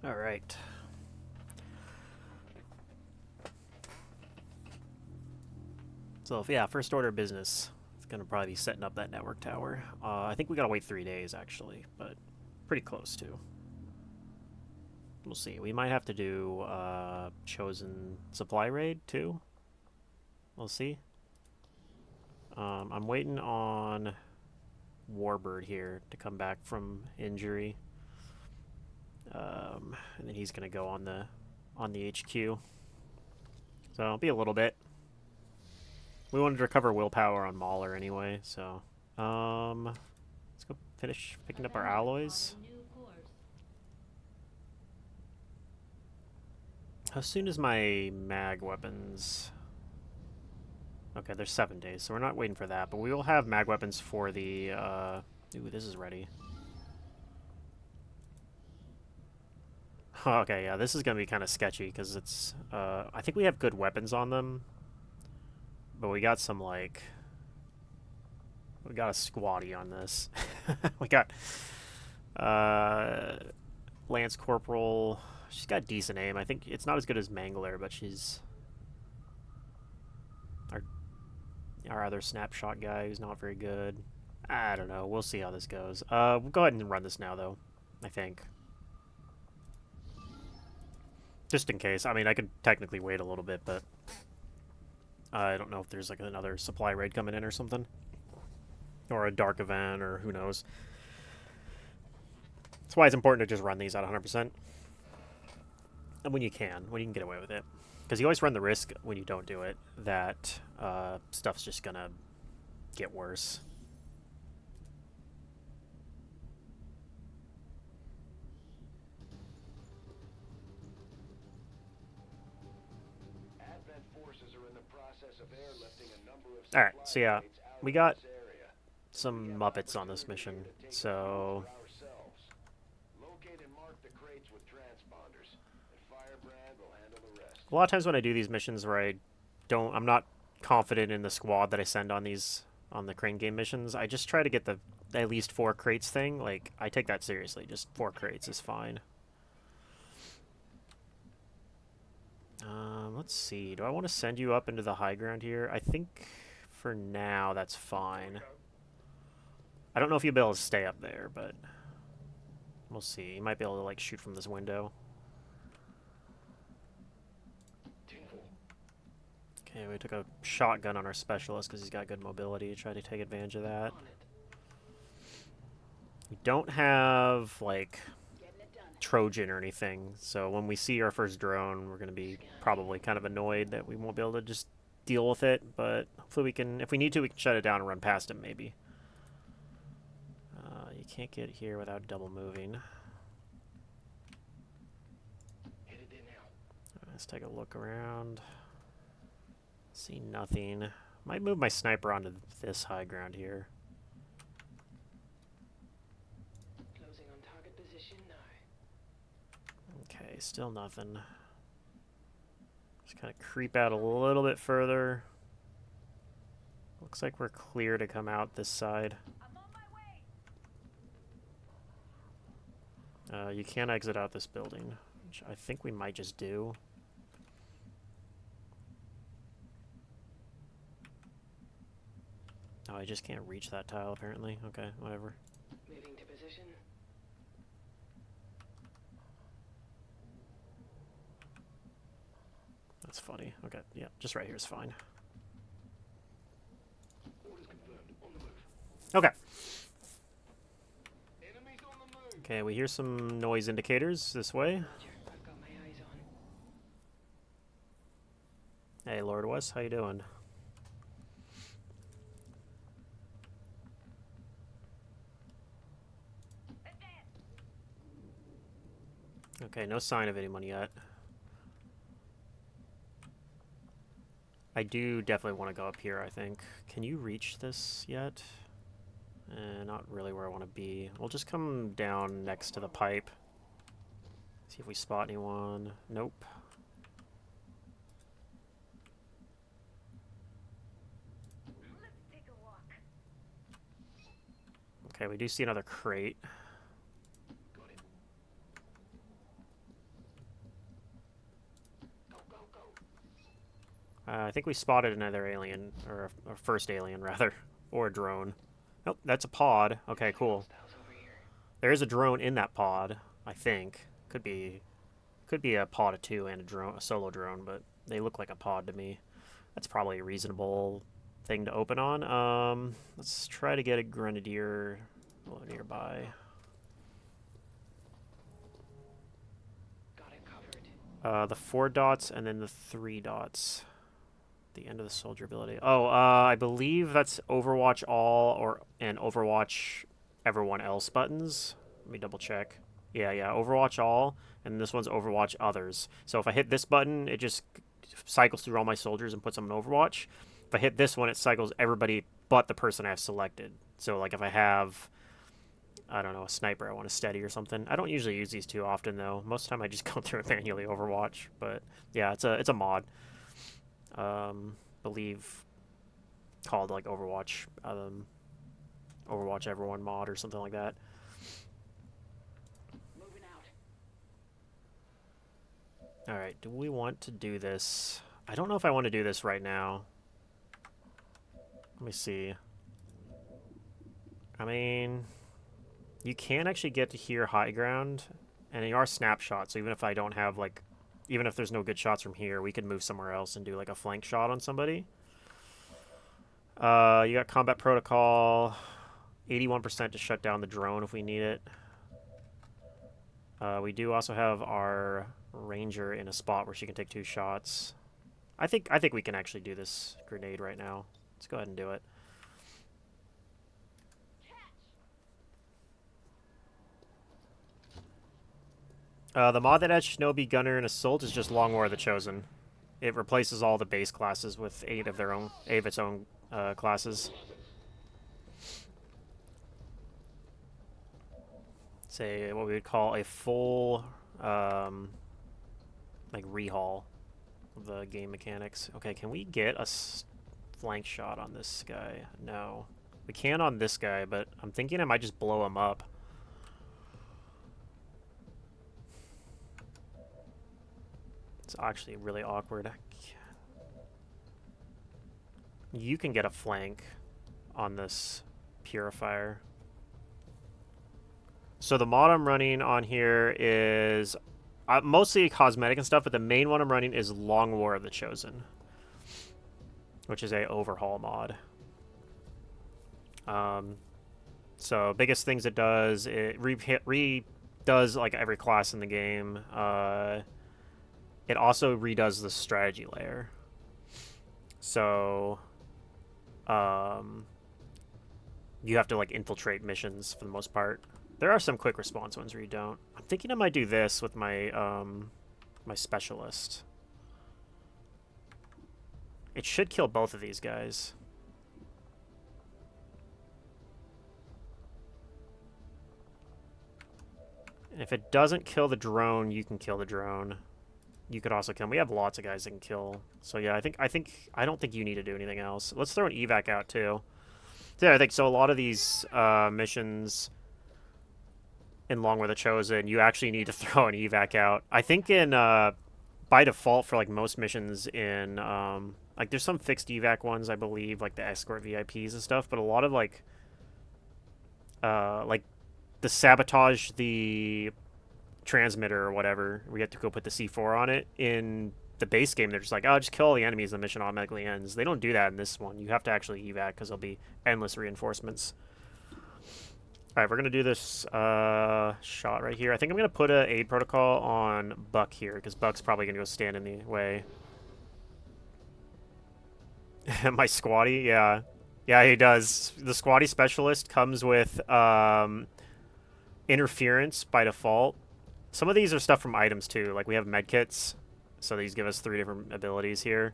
All right. So, yeah, first order of business. It's going to probably be setting up that network tower. I think we got to wait 3 days, actually, but pretty close to. We'll see. We might have to do chosen supply raid, too. We'll see. I'm waiting on Warbird here to come back from injury. And then he's going to go on the HQ. So it'll be a little bit. We wanted to recover willpower on Mauler anyway, so let's go finish picking up our alloys. How soon is my mag weapons? Okay, there's 7 days, so we're not waiting for that, but we will have mag weapons for the ooh, this is ready. Okay, yeah, this is gonna be kind of sketchy because it's I think we have good weapons on them, but we got some like we got a squatty on this. We got Lance Corporal. She's got decent aim. I think it's not as good as Mangler, but she's our other snapshot guy who's not very good. I don't know. We'll see how this goes. We'll go ahead and run this now, though. I think. Just in case. I mean, I could technically wait a little bit, but I don't know if there's like another supply raid coming in or something. Or a dark event, or who knows. That's why it's important to just run these at 100%. And when you can get away with it. Because you always run the risk when you don't do it that stuff's just going to get worse. Alright, so yeah, we got some Muppets on this mission, so a lot of times when I do these missions where I'm not confident in the squad that I send on the crane game missions, I just try to get the at least 4 crates thing. Like, I take that seriously. Just 4 crates is fine. Let's see. Do I want to send you up into the high ground here? I think for now that's fine. I don't know if you'll be able to stay up there, but we'll see. You might be able to like shoot from this window. Okay, we took a shotgun on our specialist because he's got good mobility. Try to take advantage of that. We don't have like Trojan or anything, so when we see our first drone, we're going to be probably kind of annoyed that we won't be able to just deal with it, but hopefully we can, if we need to, we can shut it down and run past him, maybe. You can't get here without double moving. Let's take a look around. See nothing. Might move my sniper onto this high ground here. Okay, still nothing. Just kind of creep out a little bit further. Looks like we're clear to come out this side. You can't exit out this building, which I think we might just do. Oh, I just can't reach that tile apparently. Okay, whatever. Moving to position. That's funny. Okay, yeah, just right here is fine. Okay. Okay, we hear some noise indicators this way. Roger, I've got my eyes on. Hey, Lord West, how you doing? Okay, no sign of anyone yet. I do definitely want to go up here, I think. Can you reach this yet? Not really where I want to be. We'll just come down next to the pipe. See if we spot anyone. Nope. Okay, we do see another crate. I think we spotted another alien, or a first alien, rather. Or a drone. Nope, that's a pod. Okay, cool. Hostiles over here. There is a drone in that pod, I think. Could be a pod of two and a drone, a solo drone, but they look like a pod to me. That's probably a reasonable thing to open on. Let's try to get a grenadier nearby. Got it covered. The 4 dots and then the 3 dots. The end of the soldier ability. Oh, I believe that's Overwatch all and Overwatch everyone else buttons. Let me double check. Yeah, Overwatch all, and this one's Overwatch others. So if I hit this button, it just cycles through all my soldiers and puts them in Overwatch. If I hit this one, it cycles everybody but the person I've selected. So like if I have, I don't know, a sniper I want to steady or something. I don't usually use these too often though. Most of the time I just go through and manually Overwatch. But yeah, it's a mod. Believe called like Overwatch, Overwatch Everyone mod or something like that. Moving out. All right, do we want to do this? I don't know if I want to do this right now. Let me see. I mean, you can actually get to here high ground, and you are snapshots. So even if I don't have like, even if there's no good shots from here, we could move somewhere else and do like a flank shot on somebody. You got combat protocol, 81% to shut down the drone if we need it. We do also have our ranger in a spot where she can take 2 shots. I think we can actually do this grenade right now. Let's go ahead and do it. The mod that adds Shinobi, Gunner, and Assault is just Long War of the Chosen. It replaces all the base classes with 8 of its own classes. Say what we would call a full like rehaul of the game mechanics. Okay, can we get a flank shot on this guy? No. We can on this guy, but I'm thinking I might just blow him up. It's actually really awkward. You can get a flank on this purifier. So the mod I'm running on here is mostly cosmetic and stuff, but the main one I'm running is Long War of the Chosen, which is a overhaul mod. So biggest things it does, it redoes like every class in the game. It also redoes the strategy layer. So, you have to like infiltrate missions for the most part. There are some quick response ones where you don't. I'm thinking I might do this with my my specialist. It should kill both of these guys. And if it doesn't kill the drone, you can kill the drone. You could also kill him. We have lots of guys that can kill. So yeah, I don't think you need to do anything else. Let's throw an evac out too. So yeah, I think so. A lot of these missions in Long War of the Chosen, you actually need to throw an evac out. I think in by default for like most missions in like there's some fixed evac ones, I believe, like the escort VIPs and stuff, but a lot of like the sabotage the transmitter or whatever, we have to go put the C4 on it. In the base game, they're just like, oh, just kill all the enemies and the mission automatically ends. They don't do that in this one. You have to actually evac because there'll be endless reinforcements. Alright, we're going to do this shot right here. I think I'm going to put an aid protocol on Buck here because Buck's probably going to go stand in the way. My squatty, yeah. Yeah, he does. The squatty specialist comes with interference by default. Some of these are stuff from items too. Like we have medkits, so these give us 3 different abilities here.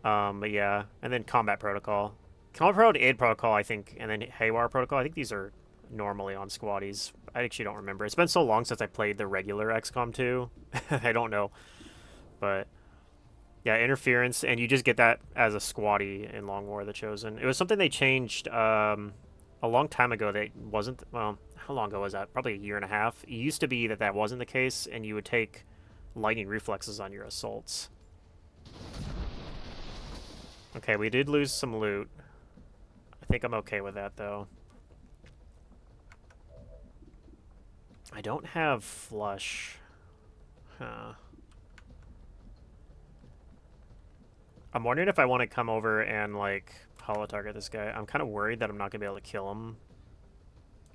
But yeah, and then combat protocol, aid protocol, I think, and then haywire protocol. I think these are normally on squatties. I actually don't remember. It's been so long since I played the regular XCOM 2. I don't know, but yeah, interference, and you just get that as a squatty in Long War of the Chosen. It was something they changed a long time ago. That wasn't, well, how long ago was that? Probably a year and a half. It used to be that wasn't the case, and you would take lightning reflexes on your assaults. Okay, we did lose some loot. I think I'm okay with that, though. I don't have flush. Huh. I'm wondering if I want to come over and, like, holo target this guy. I'm kind of worried that I'm not going to be able to kill him.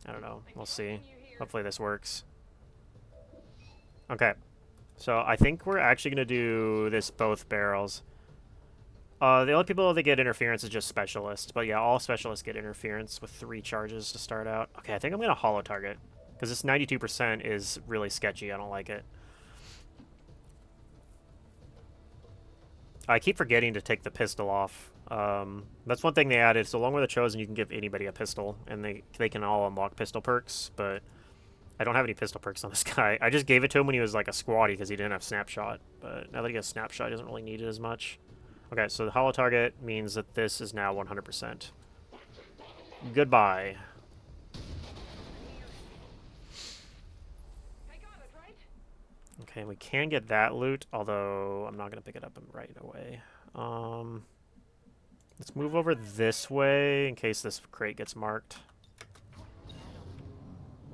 I don't know. We'll see. Hopefully this works. Okay. So I think we're actually going to do this both barrels. The only people that get interference is just specialists. But yeah, all specialists get interference with 3 charges to start out. Okay, I think I'm going to holo target. Because this 92% is really sketchy. I don't like it. I keep forgetting to take the pistol off. That's one thing they added. So along with the Chosen, you can give anybody a pistol. And they can all unlock pistol perks. But I don't have any pistol perks on this guy. I just gave it to him when he was like a squatty because he didn't have snapshot. But now that he has snapshot, he doesn't really need it as much. Okay, so the holo target means that this is now 100%. Goodbye. Okay, we can get that loot, although I'm not going to pick it up right away. Let's move over this way in case this crate gets marked.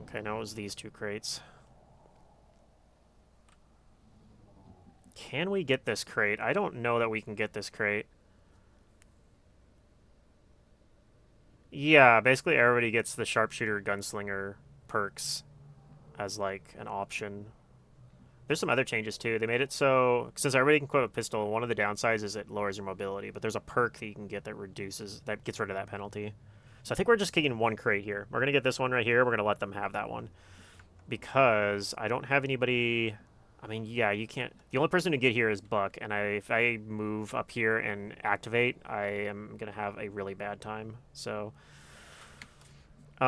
Okay, now it was these 2 crates. Can we get this crate? I don't know that we can get this crate. Yeah, basically everybody gets the sharpshooter gunslinger perks as like an option. There's some other changes too. They made it so since everybody can equip a pistol, one of the downsides is it lowers your mobility, but there's a perk that you can get that gets rid of that penalty. So I think we're just kicking 1 crate here. We're gonna get this one right here. We're gonna let them have that one because I don't have anybody. I mean, yeah, you can't. The only person to get here is Buck, and if I move up here and activate, I am gonna have a really bad time. So, do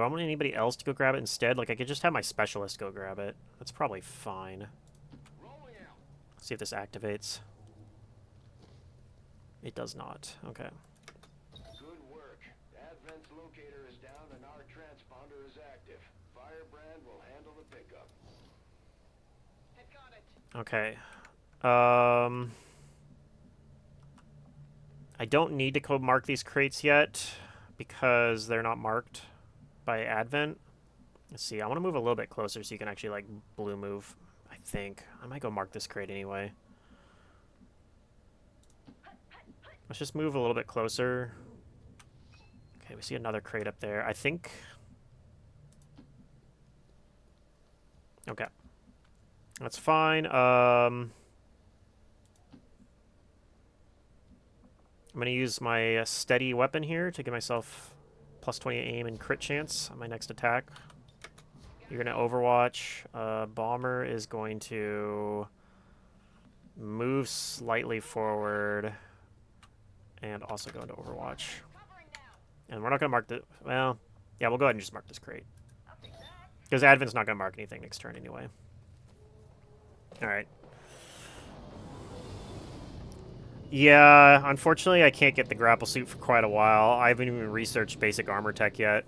I want anybody else to go grab it instead? Like, I could just have my specialist go grab it. That's probably fine. Let's see if this activates. It does not. Okay. Good work. Advent's locator is down and our transponder is active. Firebrand will handle the pickup. Okay. I don't need to code mark these crates yet because they're not marked by Advent. Let's see. I want to move a little bit closer so you can actually like blue move. I think I might go mark this crate anyway. Let's just move a little bit closer. Okay, we see another crate up there. I think. Okay, that's fine. I'm gonna use my steady weapon here to give myself plus 20 aim and crit chance on my next attack. You're gonna Overwatch. Bomber is going to move slightly forward and also go into Overwatch. And we're not gonna mark the. Well, yeah, we'll go ahead and just mark this crate because Advent's not gonna mark anything next turn anyway. All right. Yeah, unfortunately, I can't get the grapple suit for quite a while. I haven't even researched basic armor tech yet.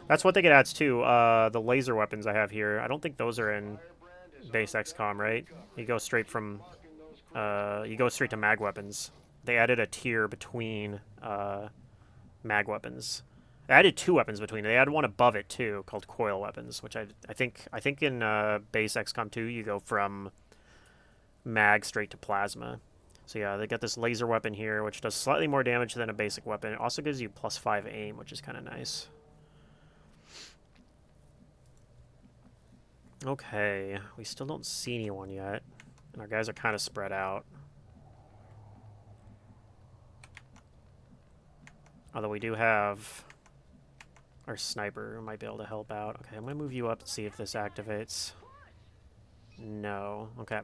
That's what they get adds too. The laser weapons I have here. I don't think those are in base XCOM, right? You go straight from. You go straight to mag weapons. They added a tier between mag weapons. They added 2 weapons between. They added one above it too, called coil weapons, which I think in base XCOM 2 you go from mag straight to plasma. So yeah, they got this laser weapon here, which does slightly more damage than a basic weapon. It also gives you plus 5 aim, which is kind of nice. Okay, we still don't see anyone yet, and our guys are kind of spread out. Although we do have our sniper who might be able to help out. Okay, I'm going to move you up and see if this activates. No. Okay.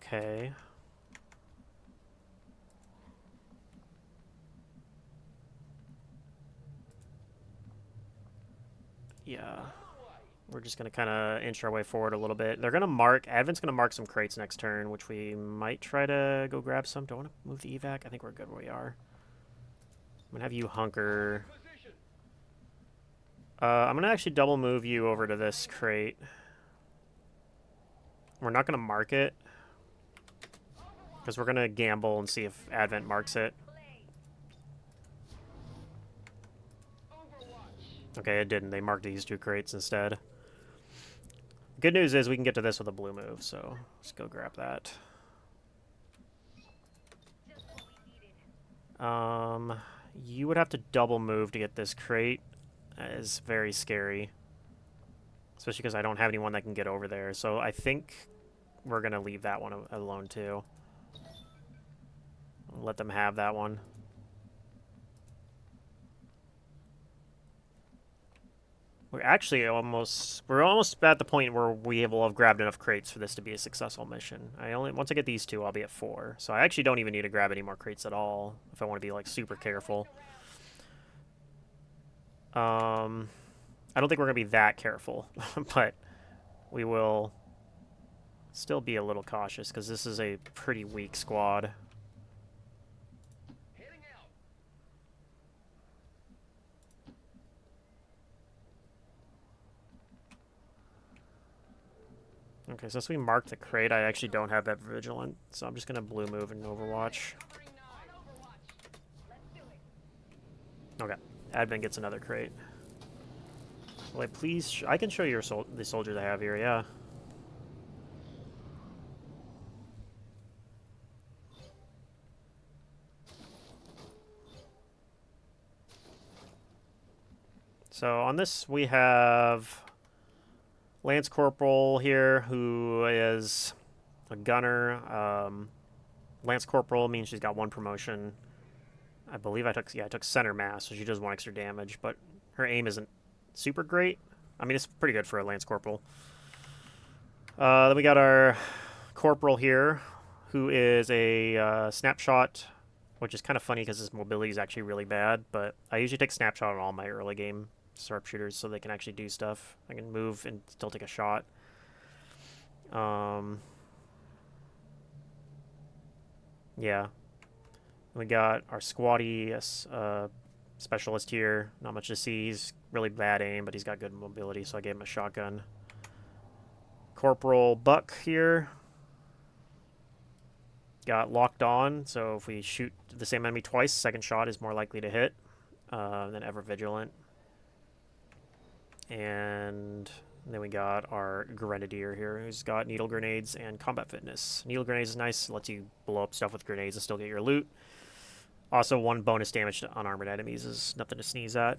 Okay. Yeah. we're just going to kind of inch our way forward a little bit. They're going to mark... Advent's going to mark some crates next turn, which we might try to go grab some. Don't want to move the evac. I think we're good where we are. I'm going to have you hunker... I'm going to actually double move you over to this crate. We're not going to mark it, because we're going to gamble and see if Advent marks it. Okay, it didn't. They marked these 2 crates instead. Good news is we can get to this with a blue move, so let's go grab that. You would have to double move to get this crate. That is very scary. Especially because I don't have anyone that can get over there. So I think we're going to leave that one alone too. Let them have that one. We're almost at the point where we will have grabbed enough crates for this to be a successful mission. Once I get these 2, I'll be at 4. So I actually don't even need to grab any more crates at all if I want to be like super careful. I don't think we're going to be that careful, but we will still be a little cautious because this is a pretty weak squad. Okay, so since we marked the crate, I actually don't have that vigilant, so I'm just going to blue move in Overwatch. Okay, Advent gets another crate. Wait, please, I can show you the soldiers I have here, yeah. So on this, we have Lance Corporal here, who is a gunner. Lance Corporal means she's got 1 promotion. I believe I took center mass, so she does 1 extra damage, but her aim isn't super great. I mean, it's pretty good for a Lance Corporal. Then we got our Corporal here, who is a snapshot, which is kind of funny because his mobility is actually really bad, but I usually take snapshot on all my early game sharpshooters so they can actually do stuff. I can move and still take a shot. Yeah. We got our squatty specialist here. Not much to see. He's really bad aim, but he's got good mobility, so I gave him a shotgun. Corporal Buck here. Got locked on, so if we shoot the same enemy twice, second shot is more likely to hit than ever vigilant. And then we got our Grenadier here, who's got needle grenades and combat fitness. Needle grenades is nice, lets you blow up stuff with grenades and still get your loot. Also, 1 bonus damage to unarmored enemies is nothing to sneeze at.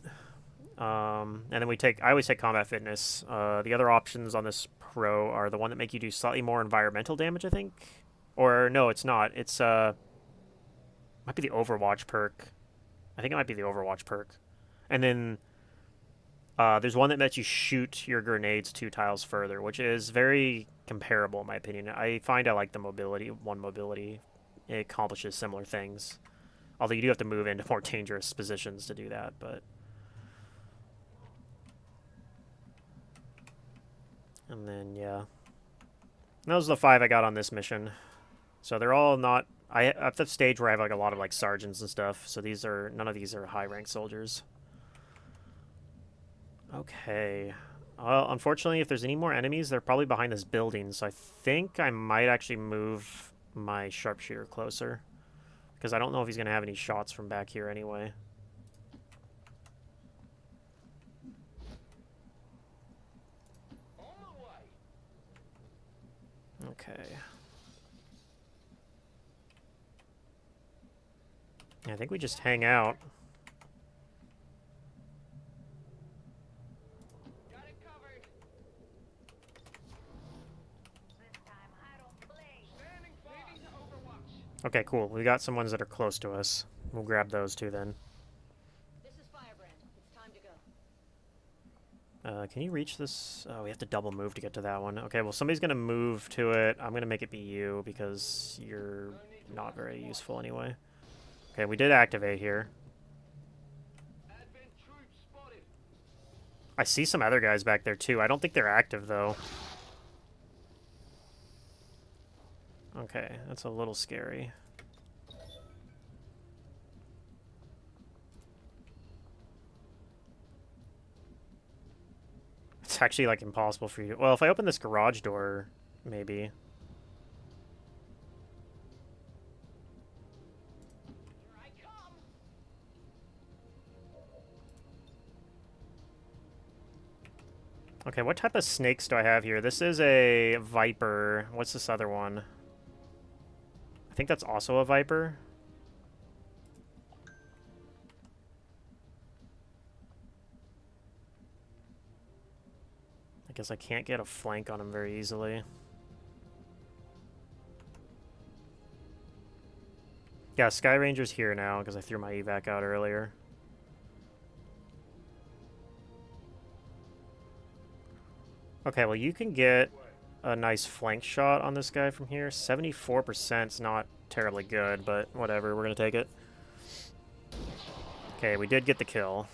And then I always take combat fitness. The other options on this pro are the one that make you do slightly more environmental damage, I think. Or no, it's not. It's might be the Overwatch perk. I think it might be the Overwatch perk. And then there's one that lets you shoot your grenades 2 tiles further, which is very comparable in my opinion. I find I like the mobility. 1 mobility. It accomplishes similar things. Although you do have to move into more dangerous positions to do that, but... And then, yeah. And those are the 5 I got on this mission. So they're all not... at the stage where I have like a lot of like sergeants and stuff, so none of these are high-ranked soldiers. Okay. Well, unfortunately, if there's any more enemies, they're probably behind this building, so I think I might actually move my sharpshooter closer. Because I don't know if he's going to have any shots from back here anyway. Okay. I think we just hang out. Okay, cool. We got some ones that are close to us. We'll grab those 2 then. This is Firebrand. It's time to go. Can you reach this? Oh, we have to double move to get to that one. Okay, well, somebody's going to move to it. I'm going to make it be you because you're not very useful anyway. Okay, we did activate here. I see some other guys back there too. I don't think they're active though. Okay, that's a little scary. It's actually like impossible for you. Well, if I open this garage door, maybe. Here I come. Okay, what type of snakes do I have here? This is a viper. What's this other one? I think that's also a viper. I guess I can't get a flank on him very easily. Yeah, Sky Ranger's here now because I threw my evac out earlier. Okay, well you can get a nice flank shot on this guy from here. 74% is not terribly good, but whatever, we're gonna take it. Okay, we did get the kill.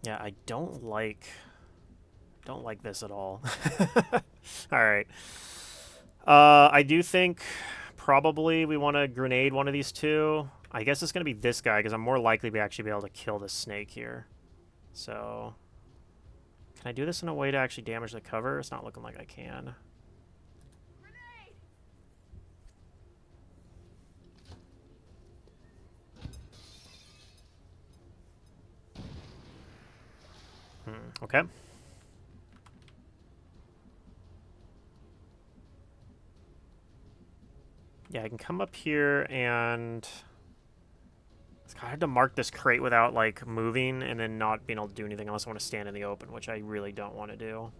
Yeah, I don't like this at all. Alright. I do think probably we want to grenade one of these two. I guess it's going to be this guy because I'm more likely to actually be able to kill this snake here. So, can I do this in a way to actually damage the cover? It's not looking like I can. Okay. Yeah, I can come up here and... It's kind of hard to mark this crate without, like, moving and then not being able to do anything unless I want to stand in the open, which I really don't want to do.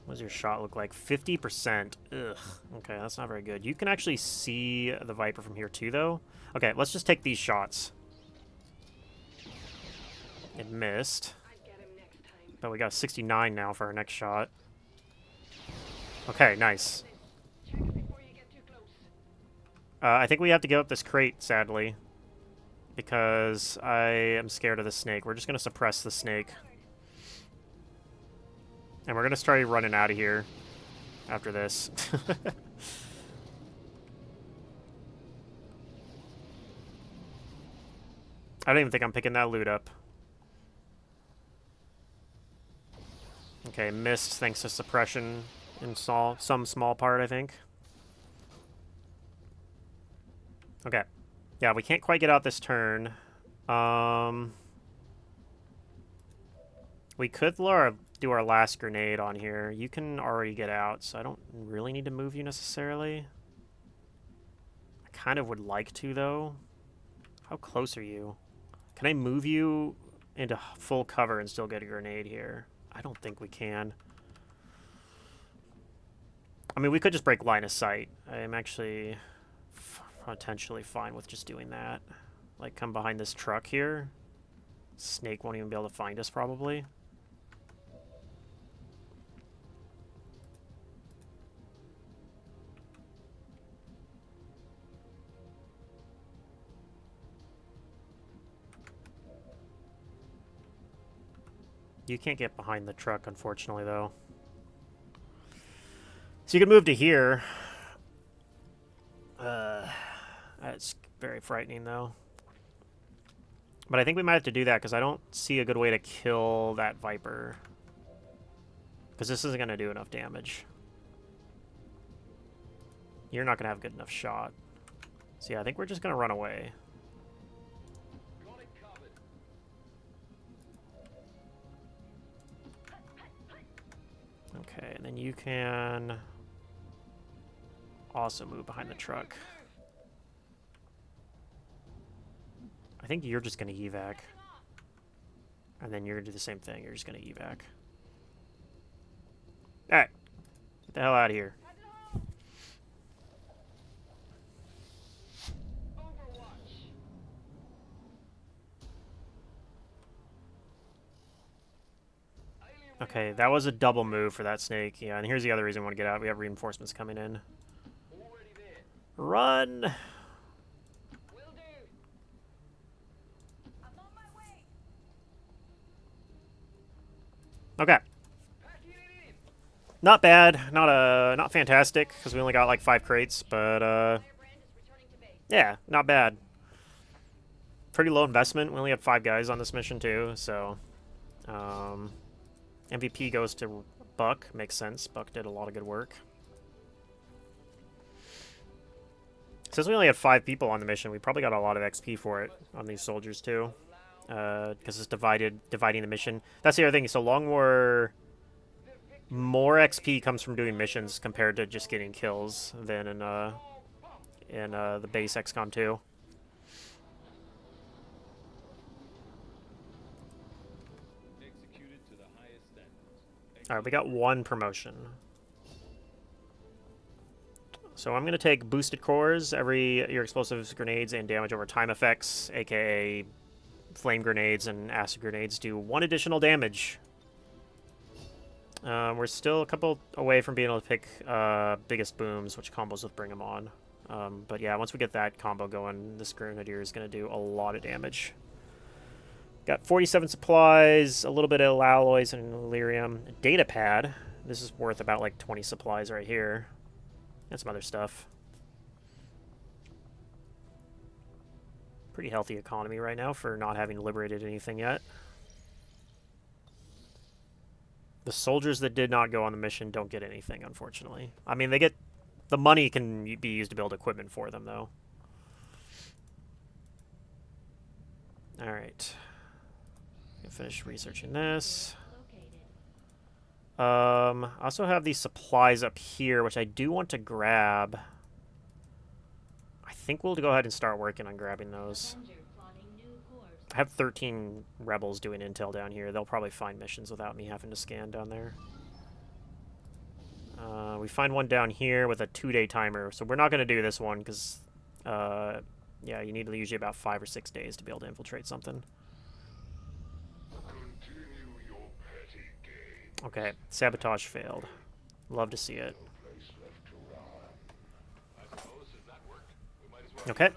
What does your shot look like? 50%. Ugh. Okay, that's not very good. You can actually see the Viper from here too, though. Okay, let's just take these shots. It missed. But we got 69 now for our next shot. Okay, nice. I think we have to give up this crate, sadly. Because I am scared of the snake. We're just going to suppress the snake. And we're going to start running out of here after this. I don't even think I'm picking that loot up. Okay, missed thanks to suppression in some small part, I think. Okay. Yeah, we can't quite get out this turn. We could do our last grenade on here. You can already get out, so I don't really need to move you necessarily. I kind of would like to, though. How close are you? Can I move you into full cover and still get a grenade here? I don't think we can. I mean, we could just break line of sight. I'm actually potentially fine with just doing that. Like, come behind this truck here. Snake won't even be able to find us, probably. You can't get behind the truck, unfortunately, though. So you can move to here. That's very frightening, though. But I think we might have to do that, because I don't see a good way to kill that Viper. Because this isn't going to do enough damage. You're not going to have a good enough shot. So yeah, I think we're just going to run away. Okay, and then you can also move behind the truck. I think you're just going to evac. And then you're going to do the same thing. You're just going to evac. Alright. Get the hell out of here. Okay, that was a double move for that snake. Yeah, and here's the other reason I want to get out. We have reinforcements coming in. Run! Okay. Not bad. Not fantastic, because we only got like 5 crates, but Firebrand is returning to base. yeah, not bad. Pretty low investment. We only had 5 guys on this mission too, so MVP goes to Buck. Makes sense. Buck did a lot of good work. Since we only had 5 people on the mission, we probably got a lot of XP for it on these soldiers too, because it's dividing the mission. That's the other thing. So more XP comes from doing missions compared to just getting kills than in the base XCOM 2. All right, we got 1 promotion. So I'm going to take boosted cores. Your explosives, grenades, and damage over time effects, aka flame grenades and acid grenades, do 1 additional damage. We're still a couple away from being able to pick biggest booms, which combos with bring them on. But yeah, once we get that combo going, this grenadier is going to do a lot of damage. Got 47 supplies, a little bit of alloys and Illyrium. Data pad. This is worth about like 20 supplies right here. And some other stuff. Pretty healthy economy right now for not having liberated anything yet. The soldiers that did not go on the mission don't get anything, unfortunately. I mean, they get... The money can be used to build equipment for them, though. Alright. Finish researching this. I also have these supplies up here, which I do want to grab. I think we'll go ahead and start working on grabbing those. I have 13 rebels doing intel down here. They'll probably find missions without me having to scan down there. We find one down here with a 2-day timer, so we're not going to do this one because, yeah, you need usually about 5 or 6 days to be able to infiltrate something. Okay, sabotage failed. Love to see it. Okay.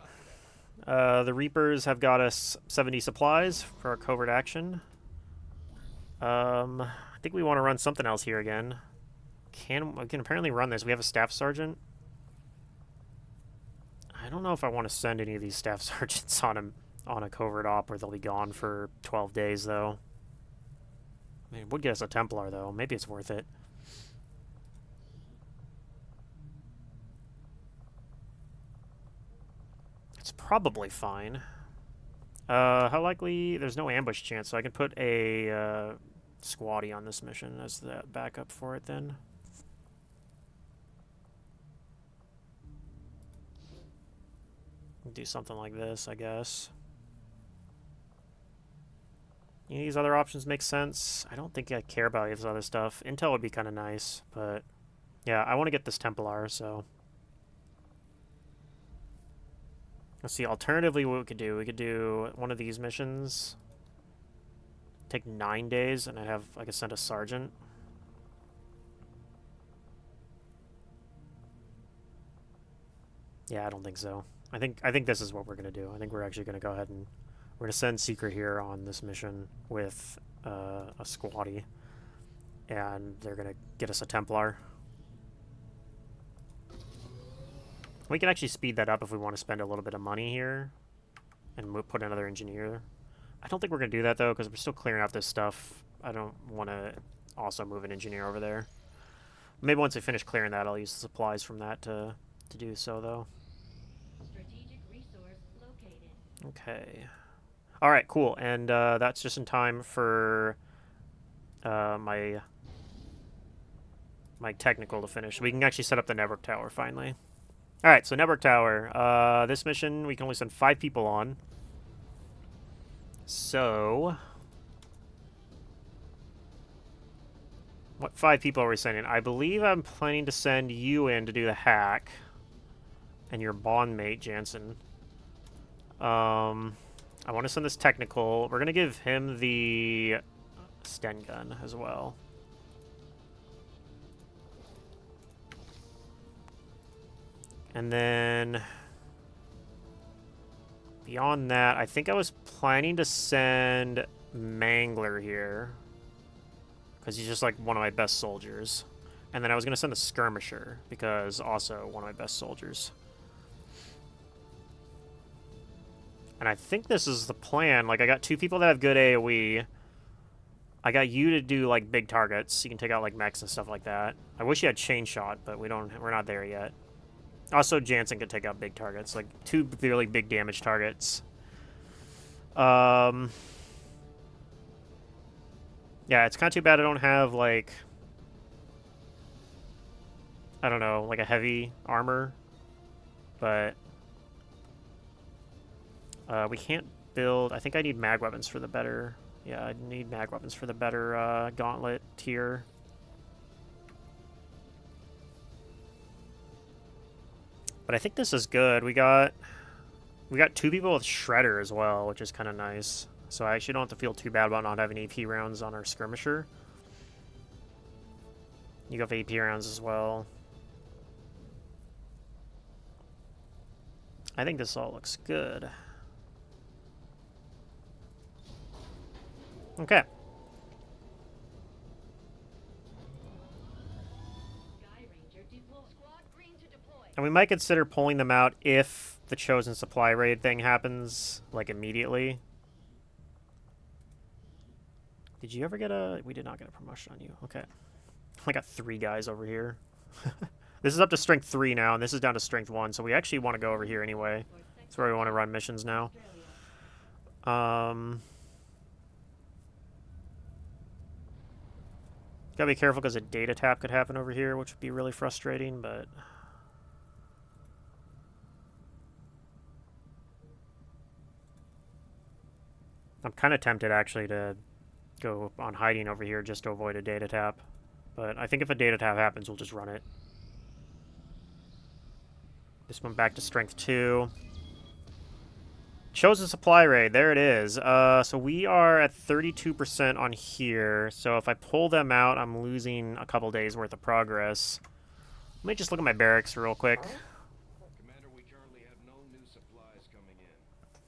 The Reapers have got us 70 supplies for our covert action. I think we want to run something else here again. We can apparently run this. We have a staff sergeant. I don't know if I want to send any of these staff sergeants on a covert op where they'll be gone for 12 days, though. I mean, it would get us a Templar, though. Maybe it's worth it. It's probably fine. How likely... There's no ambush chance, so I can put a squatty on this mission as the backup for it, then. Do something like this, I guess. Any of these other options make sense? I don't think I care about any of this other stuff. Intel would be kind of nice, but... Yeah, I want to get this Templar, so... Let's see, alternatively what we could do one of these missions. Take 9 days, and I could send a sergeant. Yeah, I don't think so. I think this is what we're going to do. I think we're actually going to go ahead and... We're going to send Seeker here on this mission with a squatty. And they're going to get us a Templar. We can actually speed that up if we want to spend a little bit of money here. And put another engineer. I don't think we're going to do that, though, because we're still clearing out this stuff. I don't want to also move an engineer over there. Maybe once I finish clearing that, I'll use the supplies from that to do so, though. Strategic resource located. Okay. Alright, cool. And that's just in time for my technical to finish. We can actually set up the network tower, finally. Alright, so network tower. This mission, we can only send 5 people on. So... What 5 people are we sending? I believe I'm planning to send you in to do the hack. And your bond mate, Jansen. I want to send this technical. We're going to give him the Sten gun as well. And then beyond that, I think I was planning to send Mangler here. because he's just like one of my best soldiers. And then I was going to send a skirmisher, because also one of my best soldiers. And I think this is the plan. Like, I got 2 people that have good AoE. I got you to do, like, big targets. You can take out, like, mechs and stuff like that. I wish you had chain shot, but we're not there yet. Also, Jansen could take out big targets. Like, 2 really big damage targets. Yeah, it's kind of too bad I don't have, like... I don't know, like a heavy armor. But... we can't build... I think I need mag weapons for the better... Yeah, I need mag weapons for the better gauntlet tier. But I think this is good. We got 2 people with Shredder as well, which is kind of nice. So I actually don't have to feel too bad about not having AP rounds on our skirmisher. You have AP rounds as well. I think this all looks good. Okay. And we might consider pulling them out if the Chosen Supply Raid thing happens, like, immediately. Did you ever get a... We did not get a promotion on you. Okay. I got 3 guys over here. This is up to strength 3 now, and this is down to strength 1, so we actually want to go over here anyway. That's where we want to run missions now. Gotta be careful because a data tap could happen over here, which would be really frustrating, but... I'm kind of tempted, actually, to go on hiding over here just to avoid a data tap. But I think if a data tap happens, we'll just run it. This one back to strength 2. Chosen supply raid. There it is. So we are at 32% on here. So if I pull them out, I'm losing a couple days worth of progress. Let me just look at my barracks real quick. Commander, we currently have no new supplies coming in.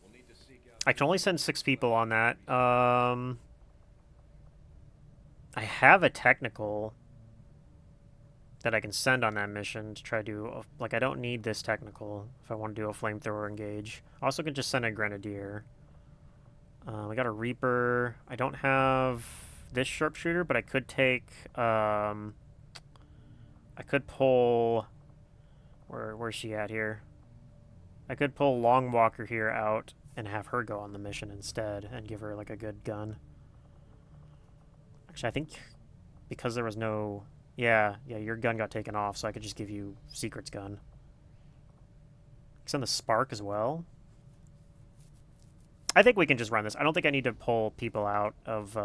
We'll need to seek out... I can only send 6 people on that. I have a technical that I can send on that mission to try to do... Like, I don't need this technical if I want to do a flamethrower engage. I also can just send a grenadier. I got a Reaper. I don't have this sharpshooter, but I could take... I could pull... Where's she at here? I could pull Longwalker here out and have her go on the mission instead and give her, like, a good gun. Actually, I think because there was no... Yeah, your gun got taken off, so I could just give you Secret's gun. Send the Spark as well. I think we can just run this. I don't think I need to pull people out of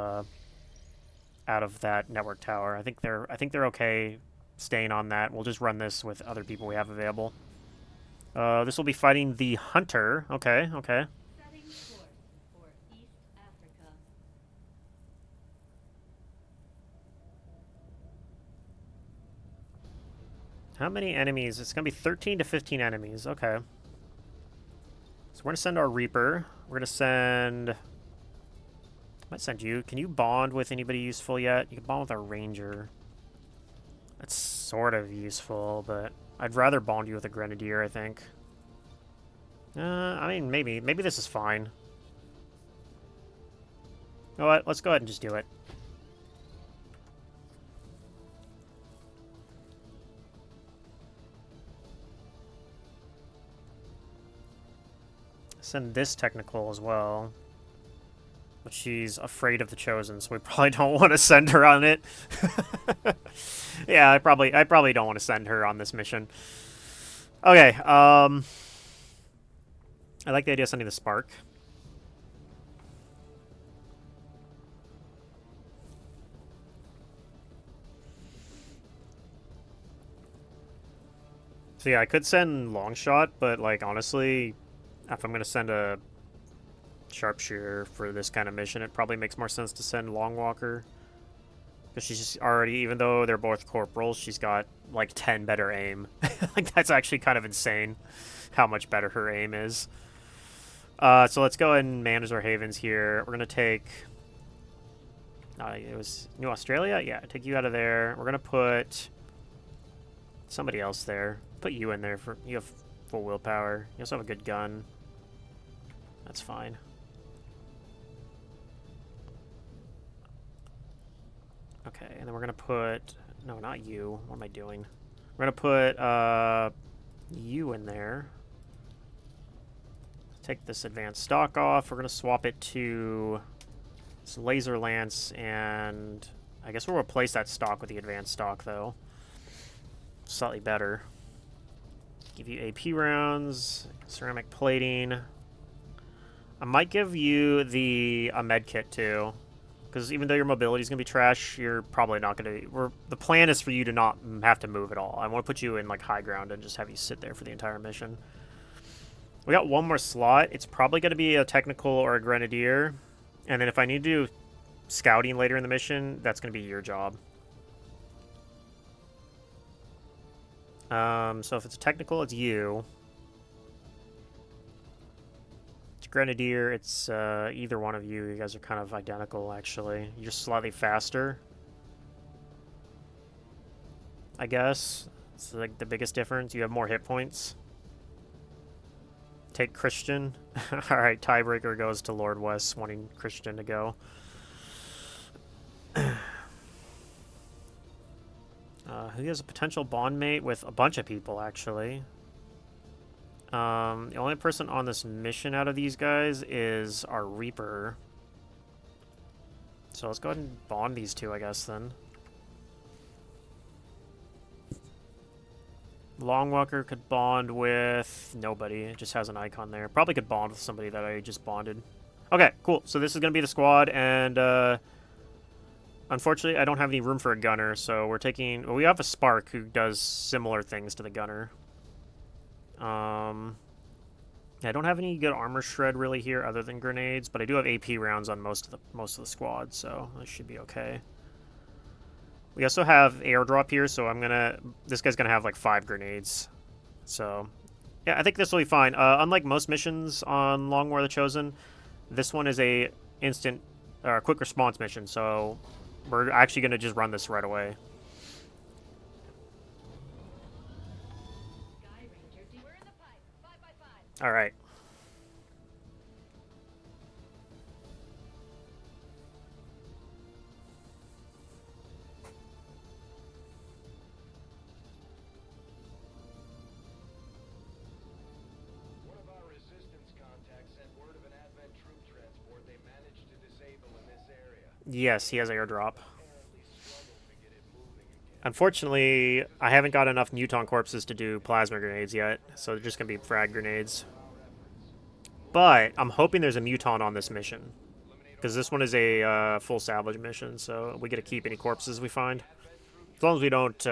that network tower. I think they're okay staying on that. We'll just run this with other people we have available. This will be fighting the Hunter. Okay. How many enemies? It's going to be 13 to 15 enemies. Okay. So we're going to send our Reaper. We're going to send... I might send you. Can you bond with anybody useful yet? You can bond with our Ranger. That's sort of useful, but I'd rather bond you with a Grenadier, I think. I mean, maybe. Maybe this is fine. You know what? Let's go ahead and just do it. Send this technical as well. But she's afraid of the Chosen, so we probably don't want to send her on it. Yeah, I probably don't want to send her on this mission. Okay, I like the idea of sending the Spark. So yeah, I could send Longshot, but like honestly, if I'm gonna send a sharpshooter for this kind of mission, it probably makes more sense to send Longwalker. Because she's just already, even though they're both corporals, she's got like 10 better aim. Like that's actually kind of insane how much better her aim is. So let's go ahead and manage our havens here. We're gonna take It was New Australia? Yeah, take you out of there. We're gonna put somebody else there. Put you in there for you have full willpower. You also have a good gun. That's fine. Okay, and then we're gonna put no, not you. What am I doing? We're gonna put you in there. Take this advanced stock off. We're gonna swap it to this laser lance, and I guess we'll replace that stock with the advanced stock though. Slightly better. Give you AP rounds, ceramic plating. I might give you a med kit too, because even though your mobility is gonna be trash, you're probably not gonna. The plan is for you to not have to move at all. I want to put you in like high ground and just have you sit there for the entire mission. We got one more slot. It's probably gonna be a technical or a grenadier, and then if I need to do scouting later in the mission, that's gonna be your job. So if it's a technical, it's you. It's grenadier, it's either one of you. You guys are kind of identical, actually. You're slightly faster, I guess. It's like the biggest difference. You have more hit points. Take Christian. Alright, tiebreaker goes to Lord West, wanting Christian to go. He has a potential bond mate with a bunch of people, actually. The only person on this mission out of these guys is our Reaper. So let's go ahead and bond these two, I guess, then. Longwalker could bond with nobody. It just has an icon there. Probably could bond with somebody that I just bonded. Okay, cool. So this is going to be the squad, and unfortunately, I don't have any room for a gunner, so we're taking... Well, we have a Spark who does similar things to the gunner. I don't have any good armor shred really here other than grenades, but I do have AP rounds on most of the squad, so that should be okay. We also have airdrop here, so this guy's gonna have like 5 grenades. So yeah, I think this will be fine. Unlike most missions on Long War of the Chosen, this one is a instant quick response mission, so we're actually gonna just run this right away. We're in the pipe. 5 by 5. All right. One of our resistance contacts sent word of an Advent troop transport they managed to disable in this area. Yes, he has airdrop. Apparently struggled to get it moving again. Unfortunately, I haven't got enough muton corpses to do plasma grenades yet, so they're just gonna be frag grenades. But I'm hoping there's a muton on this mission, because this one is a full salvage mission, so we get to keep any corpses we find. As long as we don't...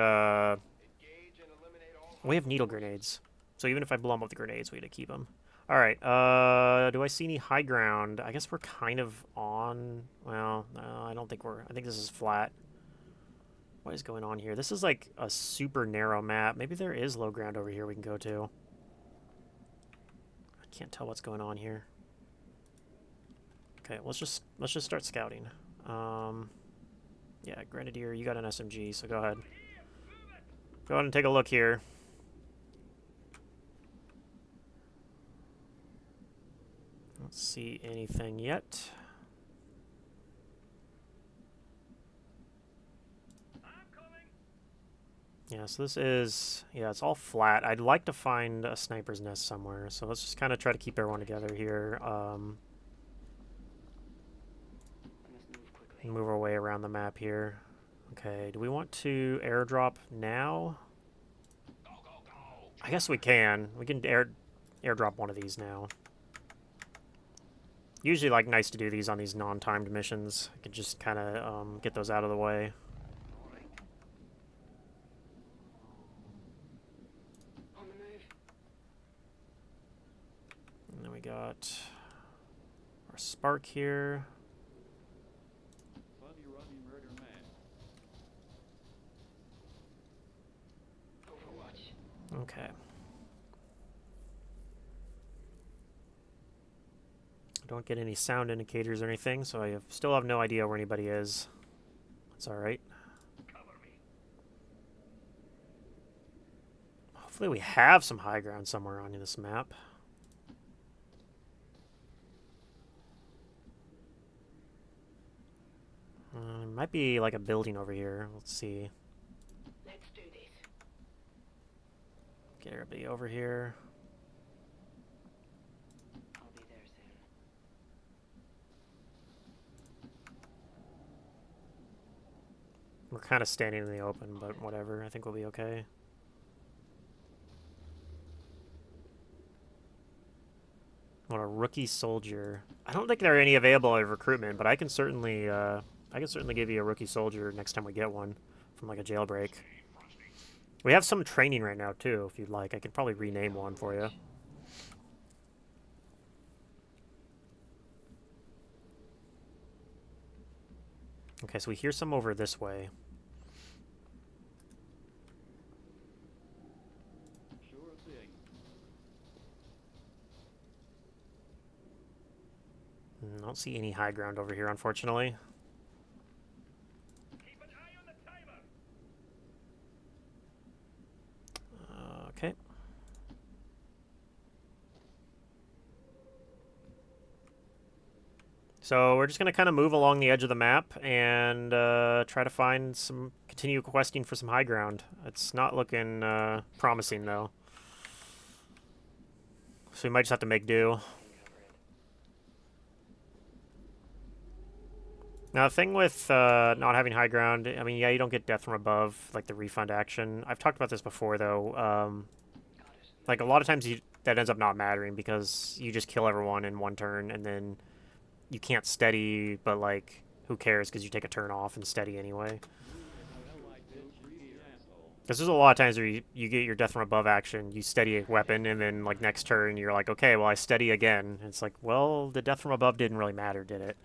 we have needle grenades, so even if I blow them up the grenades, we get to keep them. Alright, do I see any high ground? I guess we're kind of on... Well, no, I don't think we're... I think this is flat. What is going on here? This is like a super narrow map. Maybe there is low ground over here we can go to. I can't tell what's going on here. Okay, let's just start scouting. Yeah, Grenadier, you got an SMG, so go ahead. Go ahead and take a look here. Don't see anything yet. Yeah, so this is... Yeah, it's all flat. I'd like to find a sniper's nest somewhere, so let's just kind of try to keep everyone together here. Move our way around the map here. Okay, do we want to airdrop now? I guess we can. We can airdrop one of these now. Usually, like, nice to do these on these non-timed missions. I could just kind of get those out of the way. On the move. And then we got our Spark here. Overwatch. Okay. don't get any sound indicators or anything, so still have no idea where anybody is. That's alright. Hopefully we have some high ground somewhere on this map. Might be like a building over here. Let's see. Let's do this. Get everybody over here. I'll be there soon. We're kind of standing in the open, but whatever. I think we'll be okay. I want a rookie soldier. I don't think there are any available at recruitment, but I can certainly give you a rookie soldier next time we get one from like a jailbreak. We have some training right now too, if you'd like. I could probably rename one for you. Okay, so we hear some over this way. Sure thing. I don't see any high ground over here, unfortunately. Keep an eye on the timer. Okay. So we're just going to kind of move along the edge of the map and try to find continue questing for some high ground. It's not looking promising, though. So we might just have to make do. Now, the thing with not having high ground, I mean, yeah, you don't get death from above, like the refund action. I've talked about this before, though. Like, a lot of times that ends up not mattering because you just kill everyone in one turn, and then you can't steady, but, like, who cares because you take a turn off and steady anyway. Because there's a lot of times where you get your death from above action, you steady a weapon, and then, like, next turn you're like, okay, well, I steady again. And it's like, well, the death from above didn't really matter, did it?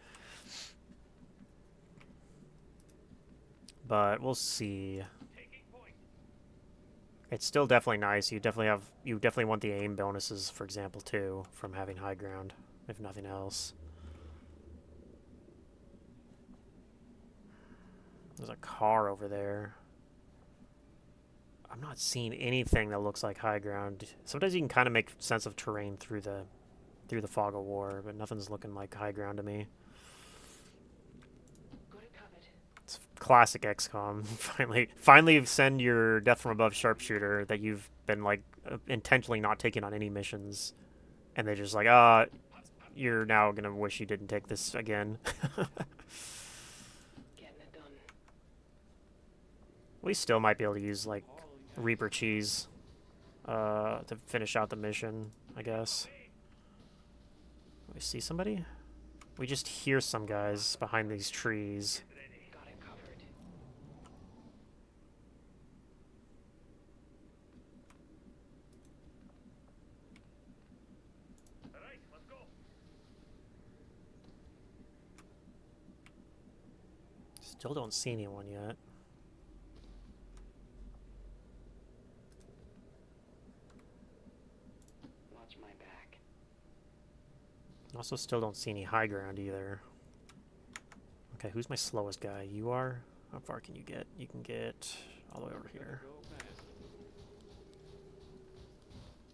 But we'll see. It's still definitely nice. You definitely want the aim bonuses, for example, too, from having high ground, if nothing else. There's a car over there. I'm not seeing anything that looks like high ground. Sometimes you can kind of make sense of terrain through the fog of war, but nothing's looking like high ground to me. It's classic XCOM. Finally send your death from above sharpshooter that you've been like intentionally not taking on any missions, and they're just like, you're now gonna wish you didn't take this again. Getting it done. We still might be able to use like Reaper cheese to finish out the mission, I guess. We see somebody? We just hear some guys behind these trees. Got it covered. All right, let's go. Still don't see anyone yet. Watch my back. Also still don't see any high ground either. Okay, who's my slowest guy? You are? How far can you get? You can get all the way over here.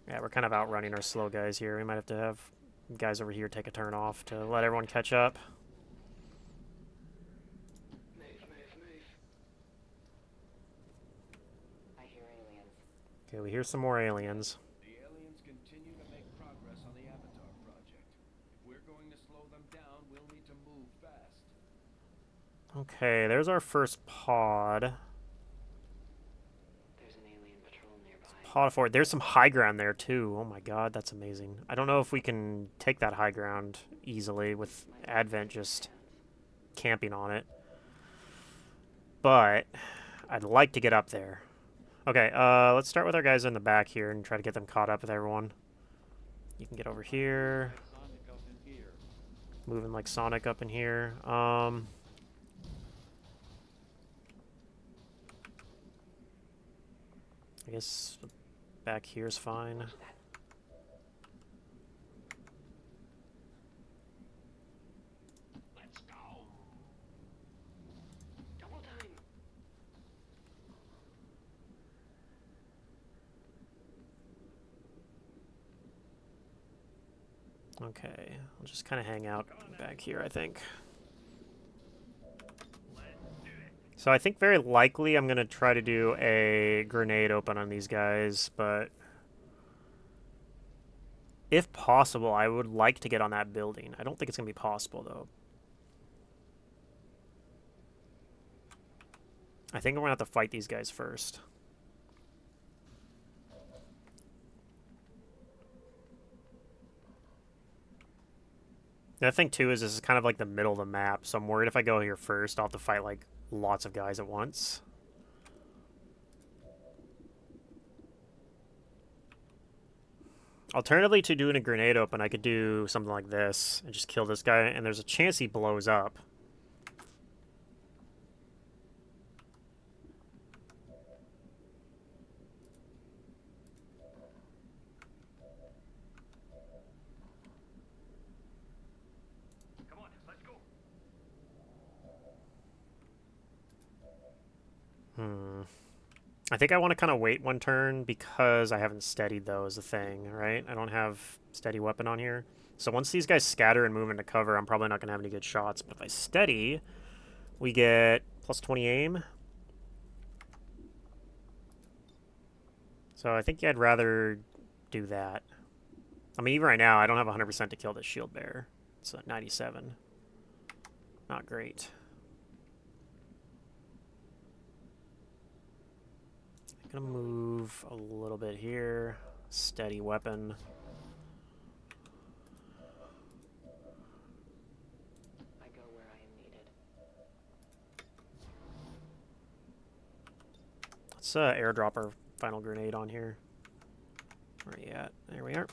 Yeah, we're kind of outrunning our slow guys here. We might have to have guys over here take a turn off to let everyone catch up. Move, move, move. I hear aliens. Okay, we hear some more aliens. The aliens continue to make progress on the Avatar project. If we're going to slow them down, we'll need to move fast. Okay, there's our first pod. There's an alien patrol nearby. Pod forward. There's some high ground there too. Oh my god, that's amazing. I don't know if we can take that high ground easily with Advent just camping on it. But I'd like to get up there. Okay, let's start with our guys in the back here and try to get them caught up with everyone. You can get over here. Sonic up in here. Moving like Sonic up in here. I guess back here's fine. Okay, I'll just kind of hang out back here, I think. So I think very likely I'm going to try to do a grenade open on these guys, but if possible, I would like to get on that building. I don't think it's going to be possible, though. I think we're going to have to fight these guys first. The other thing, too, is this is kind of like the middle of the map, so I'm worried if I go here first, I'll have to fight, like, lots of guys at once. Alternatively, to doing a grenade open, I could do something like this and just kill this guy, and there's a chance he blows up. I think I want to kind of wait one turn because I haven't steadied, though, is the thing, right? I don't have steady weapon on here. So once these guys scatter and move into cover, I'm probably not going to have any good shots. But if I steady, we get plus 20 aim. So I think I'd rather do that. I mean, even right now, I don't have 100% to kill this shield bearer. It's a 97. Not great. Gonna move a little bit here. Steady weapon. I go where I am needed. Let's airdrop our final grenade on here. Where are you at? There we are.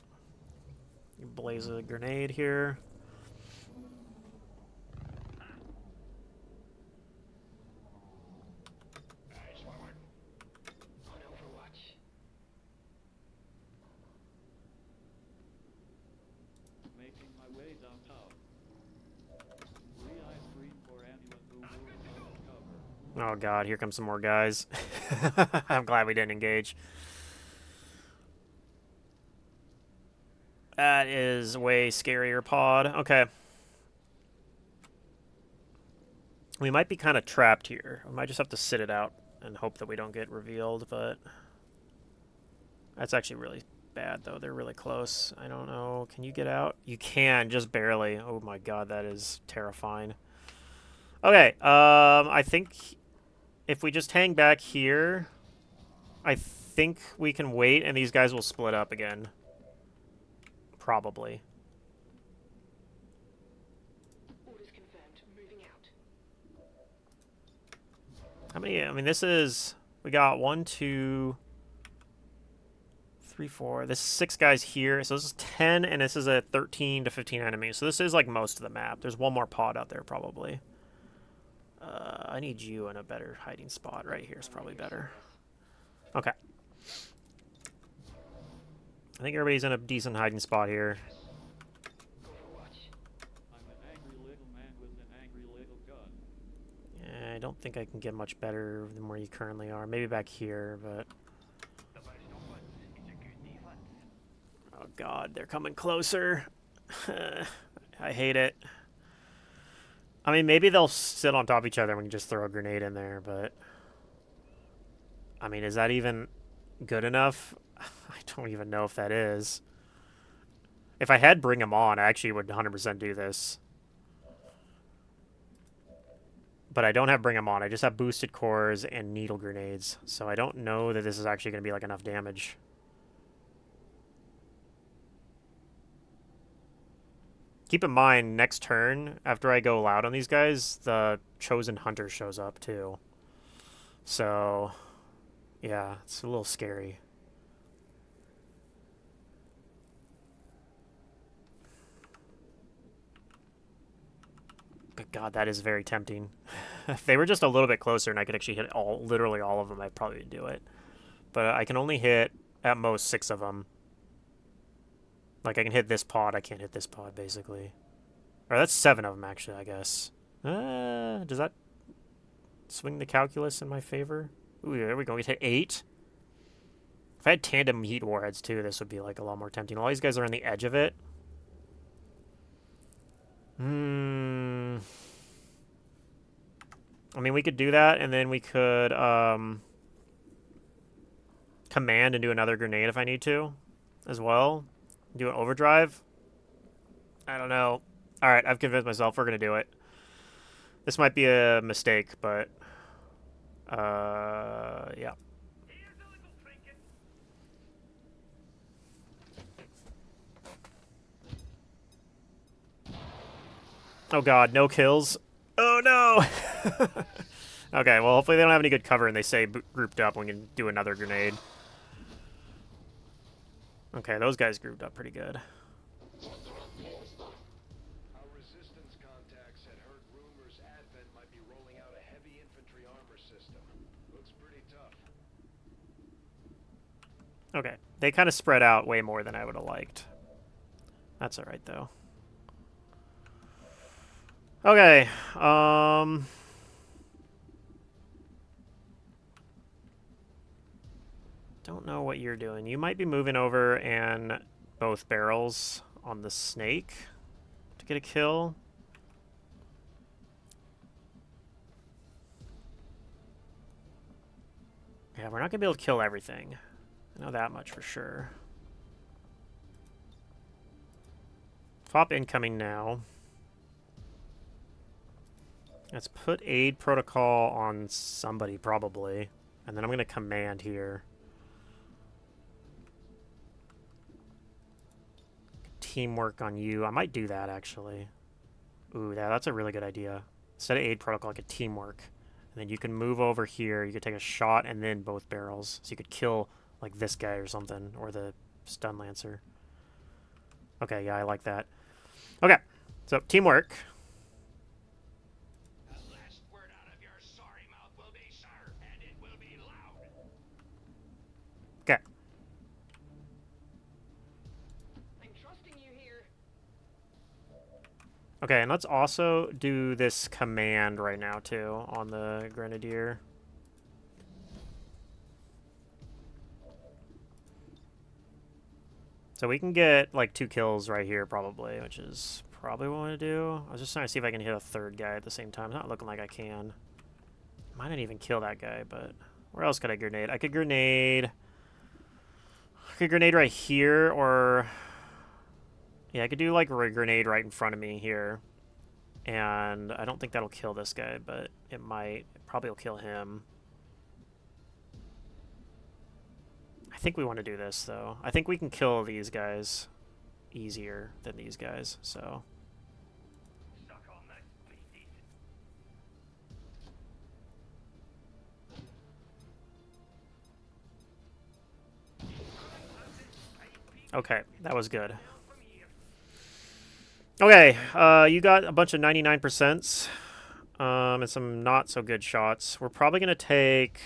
You blaze a grenade here. On Overwatch. Making my way downtown. Three eyes green for anyone who will cover. Oh god, here comes some more guys. I'm glad we didn't engage. That is way scarier, pod. Okay. We might be kind of trapped here. We might just have to sit it out and hope that we don't get revealed, but that's actually really bad, though. They're really close. I don't know. Can you get out? You can, just barely. Oh my god, that is terrifying. Okay, I think if we just hang back here, I think we can wait and these guys will split up again. Probably. Orders confirmed. Moving out. How many? I mean, this is... We got 1, 2, 3, 4. This is 6 guys here. So this is 10, and this is a 13 to 15 enemies. So this is like most of the map. There's one more pod out there, probably. I need you in a better hiding spot. Right here is probably better. Okay. I think everybody's in a decent hiding spot here. Overwatch. I'm an angry little man with an angry little gun. Yeah, I don't think I can get much better than where you currently are. Maybe back here, but... Oh god, they're coming closer. I hate it. I mean, maybe they'll sit on top of each other when you just throw a grenade in there, but... I mean, is that even good enough? I don't even know if that is. If I had Bring 'em On, I actually would 100% do this. But I don't have Bring 'em On. I just have boosted cores and needle grenades. So I don't know that this is actually going to be like enough damage. Keep in mind, next turn, after I go loud on these guys, the Chosen Hunter shows up too. So, yeah, it's a little scary. But God, that is very tempting. If they were just a little bit closer and I could actually hit literally all of them, I'd probably do it. But I can only hit, at most, 6 of them. Like, I can hit this pod, I can't hit this pod, basically. Or that's 7 of them, actually, I guess. Does that swing the calculus in my favor? Ooh, there we go, we hit 8. If I had tandem heat warheads, too, this would be, like, a lot more tempting. All these guys are on the edge of it. I mean, we could do that, and then we could command and do another grenade if I need to, as well. Do an overdrive. I don't know. All right, I've convinced myself we're gonna do it. This might be a mistake, but yeah. Oh god, no kills. Oh no! Okay, well, hopefully they don't have any good cover and they say grouped up and we can do another grenade. Okay, those guys grouped up pretty good. Our resistance contacts had heard rumors Advent might be rolling out a heavy infantry armor system. Looks pretty tough. Okay, they kind of spread out way more than I would have liked. That's alright, though. Okay, don't know what you're doing. You might be moving over and both barrels on the snake to get a kill. Yeah, we're not going to be able to kill everything. I know that much for sure. Pop incoming now. Let's put aid protocol on somebody, probably. And then I'm going to command here. Teamwork on you. I might do that, actually. Ooh, yeah, that's a really good idea. Instead of aid protocol, like a teamwork. And then you can move over here. You could take a shot and then both barrels. So you could kill, like, this guy or something. Or the stun lancer. Okay, yeah, I like that. Okay, so teamwork. The last word out of your sorry mouth will be sir, and it will be loud. Okay. I'm trusting you here. Okay, and let's also do this command right now, too, on the Grenadier. So we can get, like, 2 kills right here, probably, which is probably what I want to do. I was just trying to see if I can hit a third guy at the same time. It's not looking like I can. Might not even kill that guy, but where else could I grenade? I could grenade right here, or... Yeah, I could do, like, a grenade right in front of me here. And I don't think that'll kill this guy, but it might. It probably will kill him. I think we want to do this, though. I think we can kill these guys easier than these guys, so... Suck on that, beasties. Okay, that was good. Okay, you got a bunch of 99%s and some not so good shots. We're probably going to take...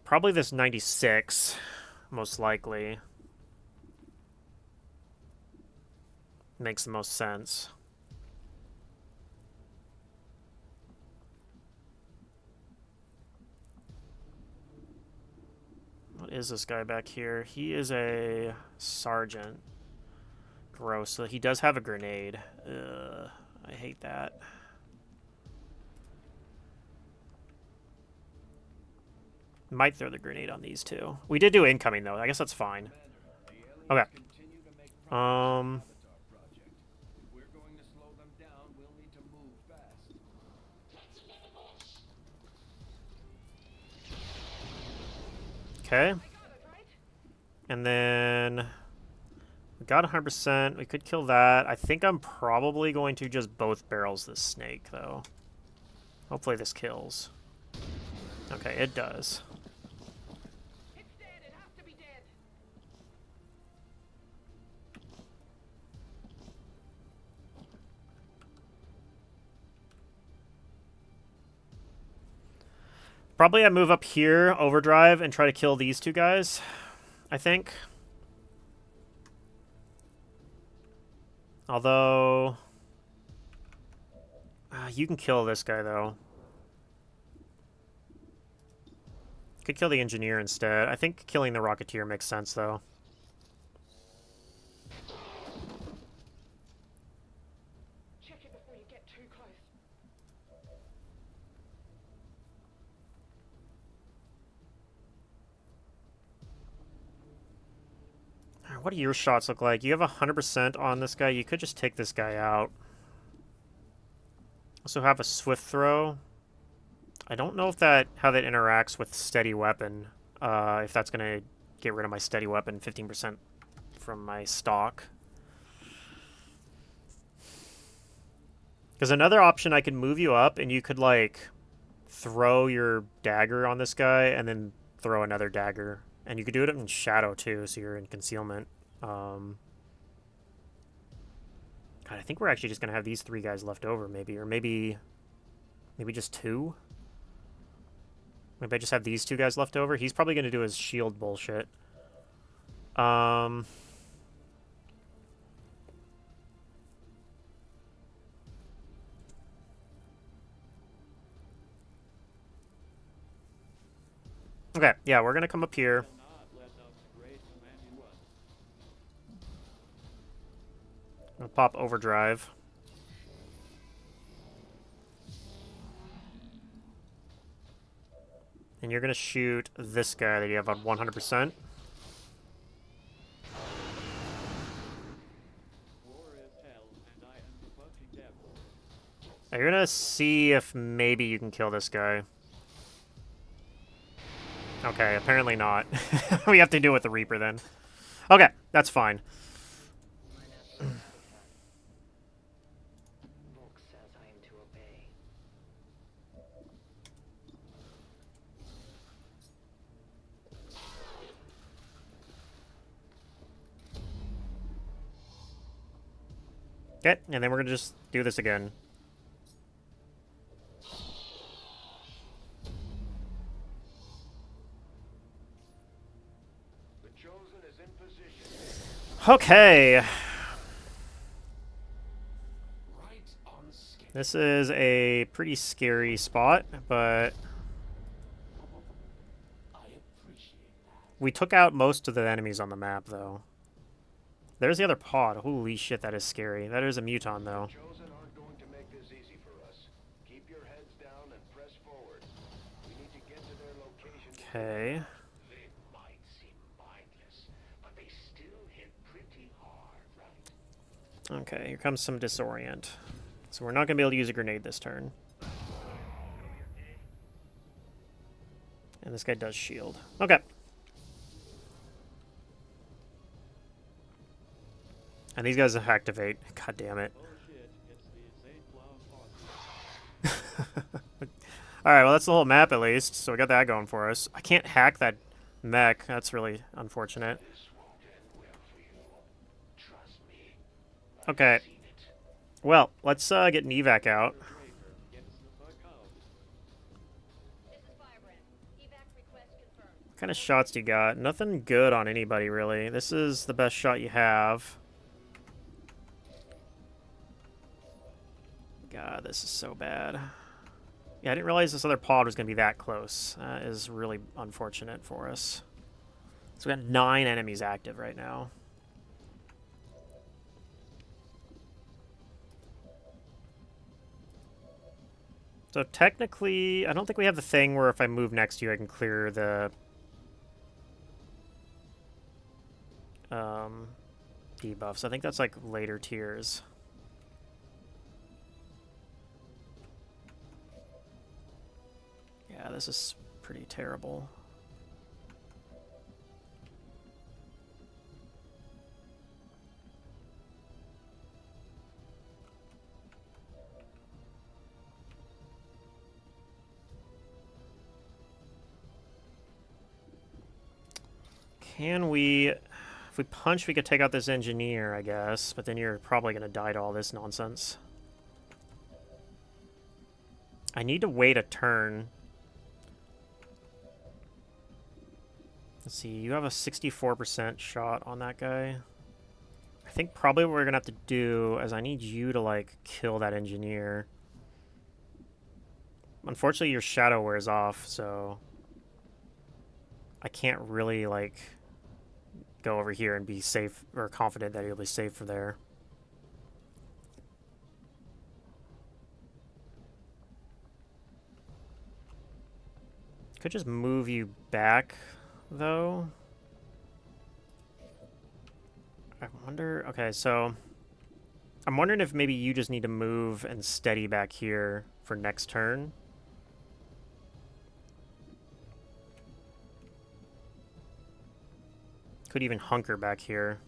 Probably this 96, most likely. Makes the most sense. What is this guy back here? He is a sergeant. Gross. So he does have a grenade. Ugh, I hate that. Might throw the grenade on these two. We did do incoming, though. I guess that's fine. Okay. Okay. And then we got 100%. We could kill that. I think I'm probably going to just both barrels this snake, though. Hopefully this kills. Okay, it does. It's dead. It has to be dead. Probably I move up here, overdrive, and try to kill these two guys, I think. Although... you can kill this guy, though. Could kill the engineer instead. I think killing the Rocketeer makes sense, though. Check it before you get too close. What do your shots look like? You have 100% on this guy. You could just take this guy out. Also have a swift throw. I don't know if how that interacts with steady weapon. If that's gonna get rid of my steady weapon 15% from my stock. Because another option, I could move you up and you could like throw your dagger on this guy and then throw another dagger. And you could do it in shadow too, so you're in concealment. God, I think we're actually just gonna have these 3 guys left over, maybe, or maybe just 2. Maybe I just have these 2 guys left over. He's probably gonna do his shield bullshit. Okay, yeah, we're gonna come up here. Cannot let us race anyone. I'll pop overdrive. And you're gonna shoot this guy that you have on 100%. War is hell, and I am the fucking devil. Now you're gonna see if maybe you can kill this guy. Okay, apparently not. We have to do it with the Reaper then. Okay, that's fine. Volk says I am to obey. Okay, and then we're gonna just do this again. The Chosen is in position. Okay. Right on schedule. This is a pretty scary spot, but I appreciate that. we took out most of the enemies on the map, though. There's the other pod. Holy shit, that is scary. That is a muton, though. Chosen aren't going to make this easy for us. Keep your heads down and press forward. We need to get to their location. Okay. They might seem mindless, but they still hit pretty hard, right? Okay, here comes some disorient. So we're not going to be able to use a grenade this turn. And this guy does shield. Okay. And these guys activate. God damn it. Bullshit, it's the St. Cloud posse. Alright, well that's the whole map at least. So we got that going for us. I can't hack that mech. That's really unfortunate. This won't end well for you. Trust me. Okay. Seen it. Well, let's get an evac out. Draper, get us the fuck out. This is Firebrand. Evac request confirmed. What kind of shots do you got? Nothing good on anybody, really. This is the best shot you have. God, this is so bad. Yeah, I didn't realize this other pod was going to be that close. That is really unfortunate for us. So we got 9 enemies active right now. So technically, I don't think we have the thing where if I move next to you, I can clear the debuffs. I think that's like later tiers. Yeah, this is pretty terrible. Can we... If we punch, we could take out this engineer, I guess. But then you're probably going to die to all this nonsense. I need to wait a turn. Let's see, you have a 64% shot on that guy. I think probably what we're going to have to do is I need you to, like, kill that engineer. Unfortunately, your shadow wears off, so... I can't really, like, go over here and be safe, or confident that he'll be safe from there. Could just move you back, though. I wonder... Okay, so... I'm wondering if maybe you just need to move and steady back here for next turn. Could even hunker back here.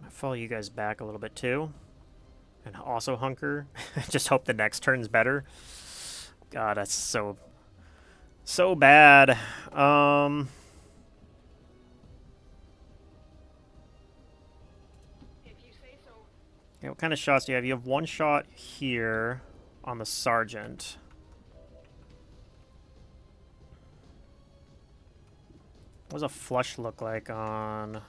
I'll follow you guys back a little bit too. And also hunker. Just hope the next turn's better. God, that's so bad. If you say so. Yeah, what kind of shots do you have? You have one shot here on the sergeant. What does a flush look like on...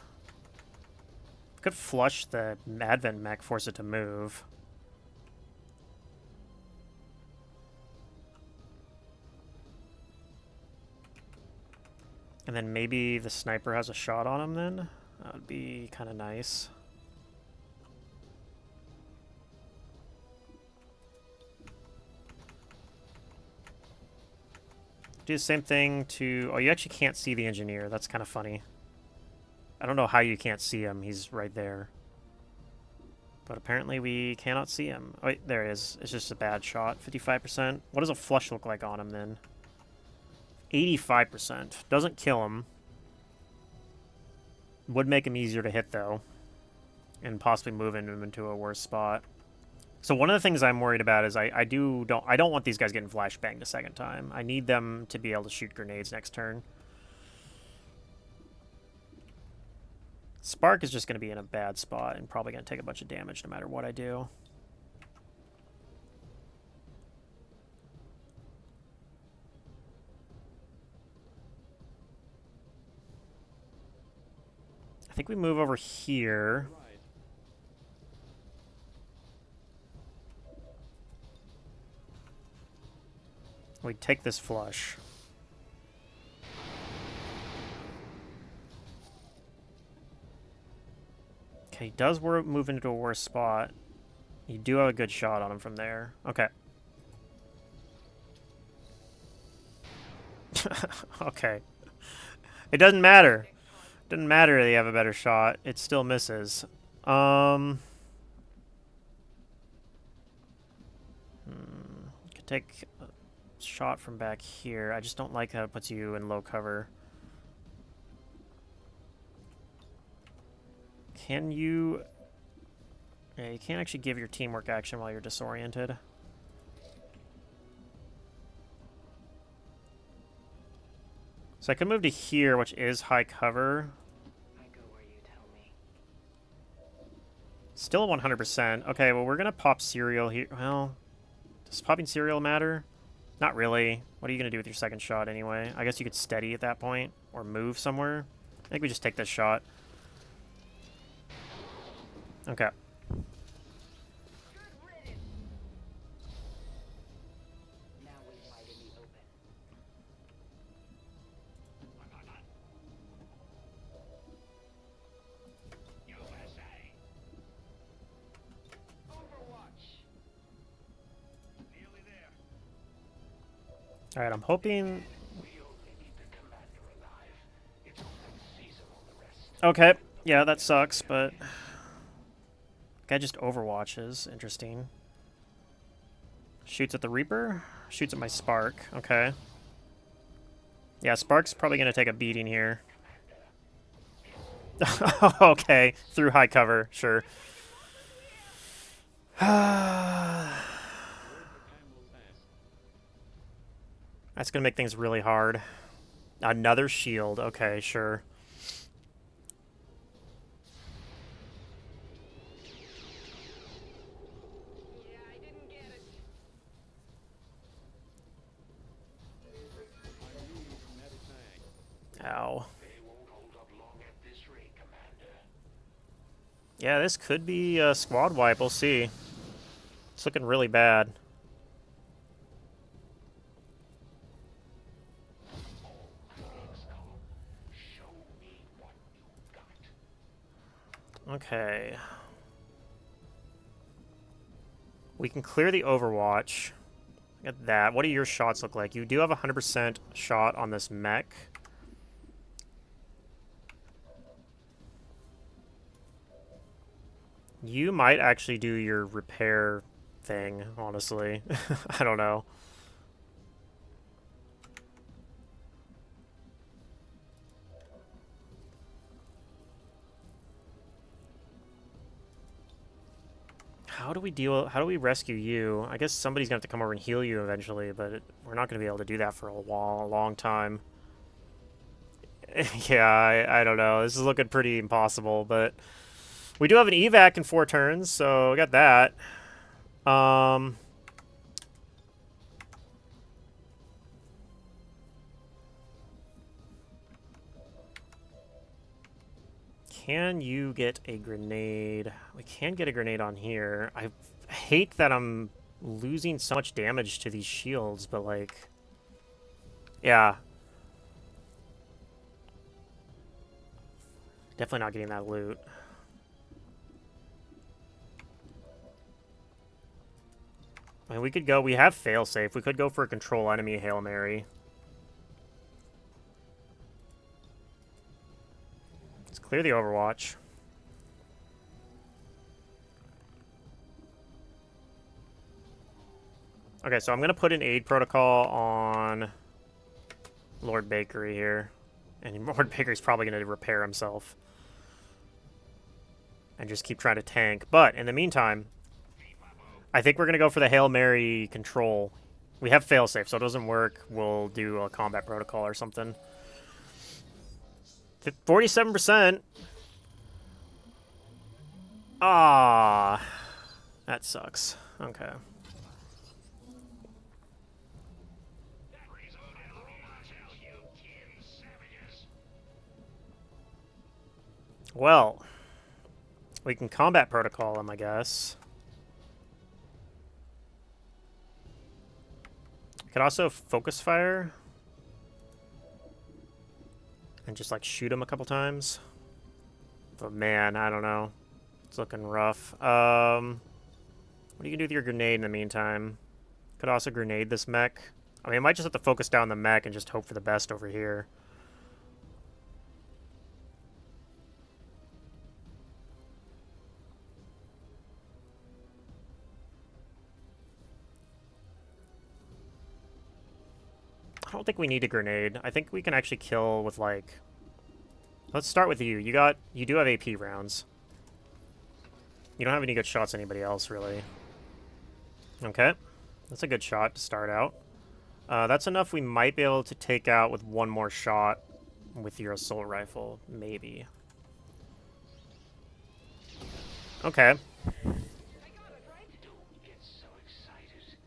Could flush the advent mech, force it to move. And then maybe the sniper has a shot on him then? That would be kind of nice. Do the same thing to... Oh, you actually can't see the engineer. That's kind of funny. I don't know how you can't see him. He's right there. But apparently we cannot see him. Oh, wait, there he is. It's just a bad shot. 55%. What does a flush look like on him then? 85%. Doesn't kill him. Would make him easier to hit, though. And possibly move him into a worse spot. So one of the things I'm worried about is I don't want these guys getting flashbanged a second time. I need them to be able to shoot grenades next turn. Spark is just going to be in a bad spot and probably going to take a bunch of damage no matter what I do. I think we move over here. We take this flush. Okay, he does move into a worse spot. You do have a good shot on him from there. Okay. Okay. It doesn't matter. Doesn't matter that you have a better shot. It still misses. Could take a shot from back here. I just don't like how it puts you in low cover. Can you... Yeah, you can't actually give your teamwork action while you're disoriented. So I could move to here, which is high cover. I go where you tell me. Still 100%. Okay, well, we're going to pop cereal here. Well, does popping cereal matter? Not really. What are you going to do with your second shot anyway? I guess you could steady at that point or move somewhere. I think we just take this shot. Okay. Now we fight in the open. USA. Overwatch. Nearly there. Alright, I'm hoping... We only need the commander alive. It's open season on the rest. Okay. Yeah, that sucks, but... Guy just overwatches. Interesting. Shoots at the Reaper? Shoots at my Spark. Okay. Yeah, Spark's probably going to take a beating here. Okay. Through high cover. Sure. That's going to make things really hard. Another shield. Okay, sure. Yeah, I didn't get it. Ow. They won't hold up long at this rate, Commander. Yeah, this could be a squad wipe. We'll see. It's looking really bad. Show me what you got. Okay. We can clear the Overwatch. Get that. What do your shots look like? You do have a 100% shot on this mech. You might actually do your repair thing, honestly. I don't know. How do we rescue you? I guess somebody's gonna have to come over and heal you eventually, but we're not gonna be able to do that for a long time. Yeah, I don't know. This is looking pretty impossible, but we do have an evac in 4 turns, so we got that. Can you get a grenade? We can get a grenade on here. I hate that I'm losing so much damage to these shields, but like, yeah. Definitely not getting that loot. I mean, we could go, we have failsafe. We could go for a control enemy Hail Mary. Let's clear the Overwatch. Okay, so I'm going to put an aid protocol on Lord Bakery here. And Lord Bakery's probably going to repair himself. And just keep trying to tank. But in the meantime, I think we're going to go for the Hail Mary control. We have failsafe, so it doesn't work. We'll do a combat protocol or something. 47%. Ah, that sucks. Okay. Well, we can combat protocol him, I guess. Could also focus fire. And just, like, shoot him a couple times. But, man, I don't know. It's looking rough. What are you gonna do with your grenade in the meantime? Could also grenade this mech. I mean, I might just have to focus down the mech and just hope for the best over here. I don't think we need a grenade. I think we can actually kill with, like... Let's start with you. You do have AP rounds. You don't have any good shots on anybody else, really. Okay. That's a good shot to start out. That's enough we might be able to take out with one more shot with your assault rifle. Maybe. Okay. Don't get so excited.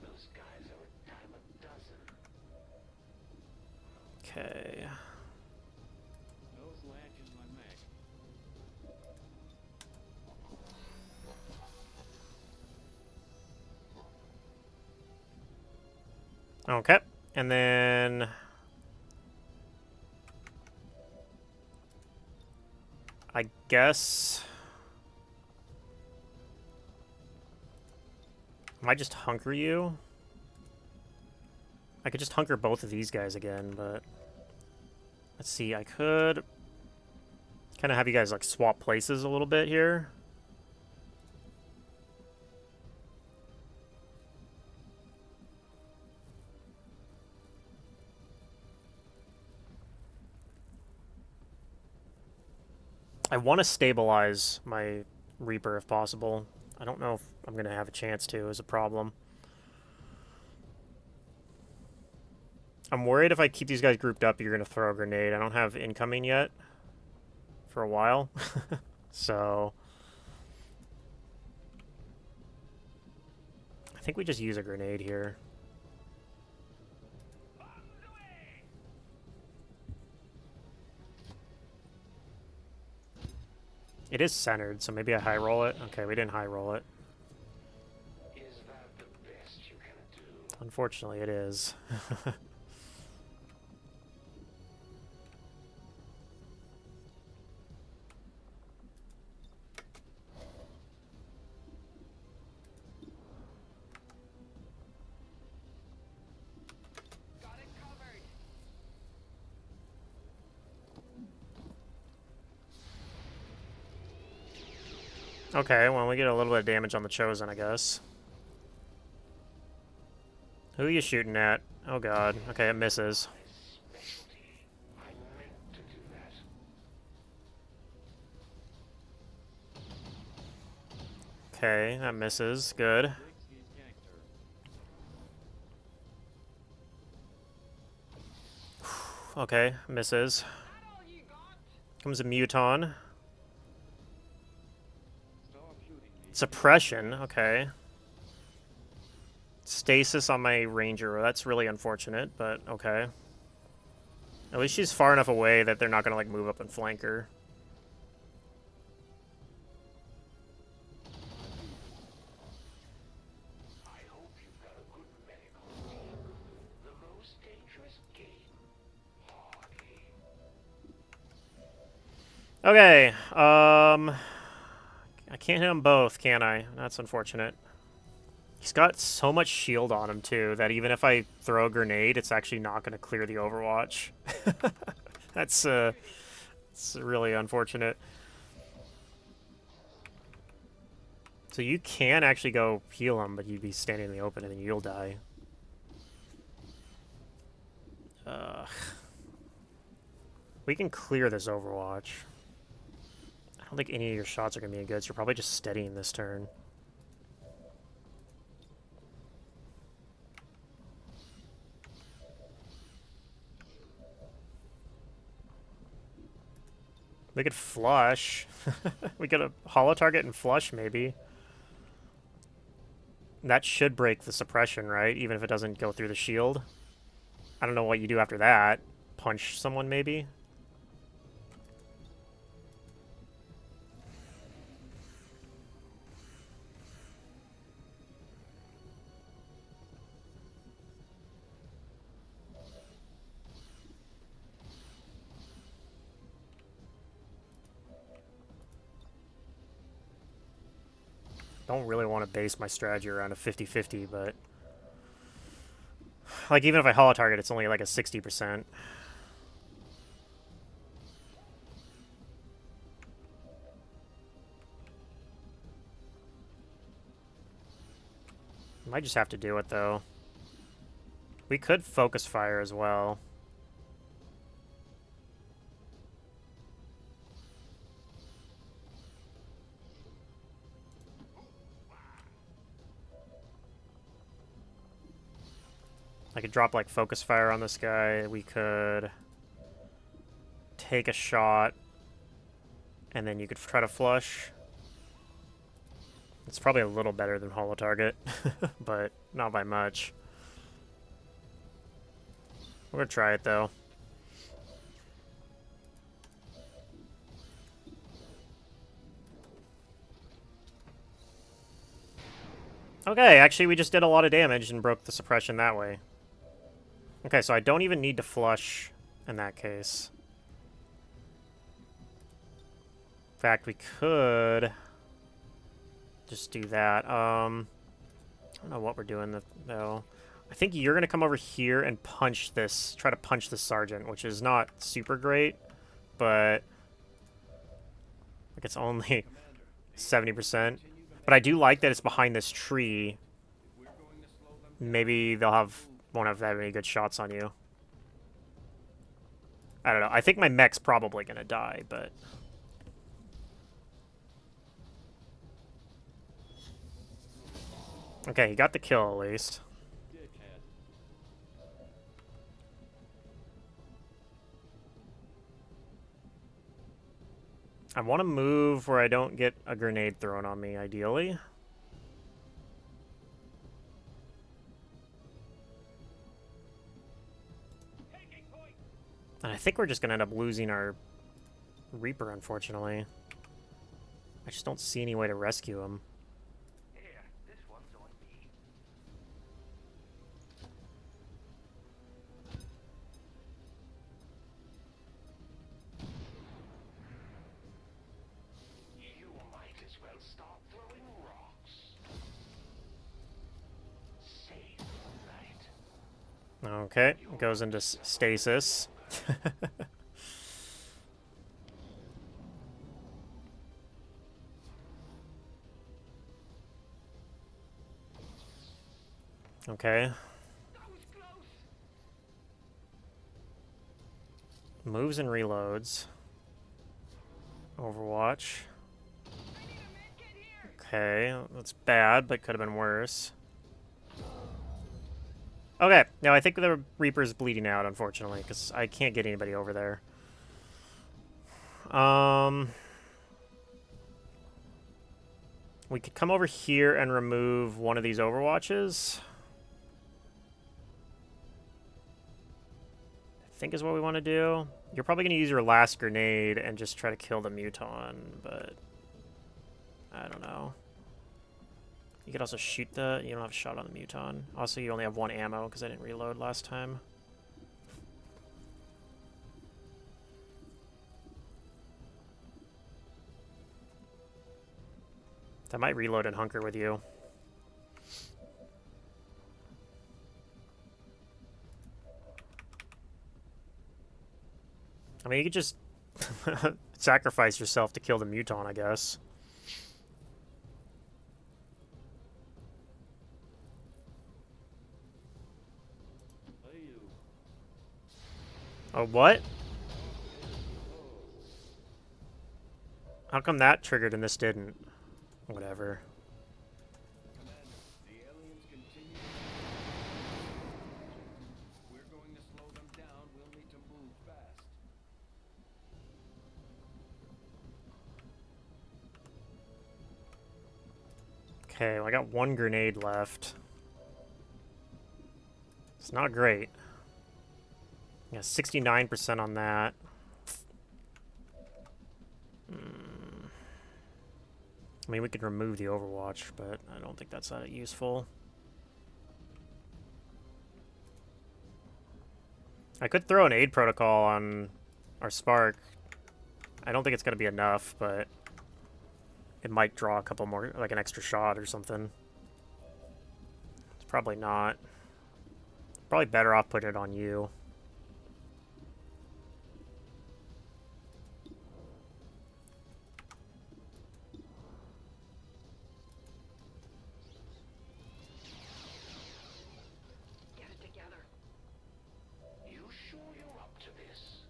Those guys are a dime a dozen. Okay. No slack in my mag. Okay. And then... I guess... I might just hunker you. I could just hunker both of these guys again, but... Let's see, I could... kind of have you guys, like, swap places a little bit here. I want to stabilize my Reaper if possible. I don't know if I'm going to have a chance to, is a problem. I'm worried if I keep these guys grouped up, you're going to throw a grenade. I don't have incoming yet for a while. So I think we just use a grenade here. It is centered, so maybe I high roll it. Okay, we didn't high roll it. Is that the best you can do? Unfortunately, it is. Okay, well, we get a little bit of damage on the Chosen, I guess. Who are you shooting at? Oh god. Okay, it misses. I meant to do that. Okay, that misses. Good. Briggs yanked her. Okay, misses. Comes a Muton. Stop shooting me. Suppression, okay. Stasis on my Ranger. That's really unfortunate, but okay. At least she's far enough away that they're not going to, like, move up and flank her. I hope you've got a good medical team. The most dangerous game. Hardy. Okay, I can't hit them both, can I? That's unfortunate. He's got so much shield on him, too, that even if I throw a grenade, it's actually not going to clear the Overwatch. That's, it's really unfortunate. So you can actually go heal him, but you'd be standing in the open and then you'll die. We can clear this Overwatch. I don't think any of your shots are going to be any good, so you're probably just steadying this turn. We could flush. We could holo target and flush, maybe. That should break the suppression, right? Even if it doesn't go through the shield. I don't know what you do after that. Punch someone, maybe? Don't really want to base my strategy around a 50-50, but... Like, even if I holo target, it's only like a 60%. Might just have to do it, though. We could focus fire as well. I could drop, like, focus fire on this guy. We could take a shot, and then you could try to flush. It's probably a little better than holo target, but not by much. We're gonna try it, though. Okay, actually, we just did a lot of damage and broke the suppression that way. Okay, so I don't even need to flush in that case. In fact, we could just do that. I don't know what we're doing, though. I think you're going to come over here and punch this, try to punch the sergeant, which is not super great, but like it's only 70%. But I do like that it's behind this tree. Maybe they'll won't have any good shots on you. I don't know. I think my mech's probably going to die, but... Okay, he got the kill at least. Dickhead. I want to move where I don't get a grenade thrown on me, ideally. And I think we're just going to end up losing our Reaper, unfortunately. I just don't see any way to rescue him. Here, this one's on me. You might as well start throwing rocks. Safe, right? Okay, goes into stasis. Okay. That was close. Moves and reloads. Overwatch. I need a med kit here. Okay, that's bad, but could have been worse. Okay, now I think the Reaper's bleeding out, unfortunately, because I can't get anybody over there. We could come over here and remove one of these Overwatches. I think is what we want to do. You're probably going to use your last grenade and just try to kill the Muton, but I don't know. You could also shoot the... You don't have a shot on the Muton. Also, you only have 1 ammo because I didn't reload last time. I might reload and hunker with you. I mean, you could just sacrifice yourself to kill the Muton, I guess. Hey, you. Oh, what? How come that triggered and this didn't? Whatever. Commander, the aliens continue. If we're going to slow them down, we'll need to move fast. Okay, well, I got 1 grenade left. It's not great. Yeah, 69% on that. I mean, we could remove the Overwatch, but I don't think that's that useful. I could throw an aid protocol on our Spark. I don't think it's going to be enough, but it might draw a couple more, like an extra shot or something. It's probably not. Probably better off putting it on you. Get it together. You sure you're up to this?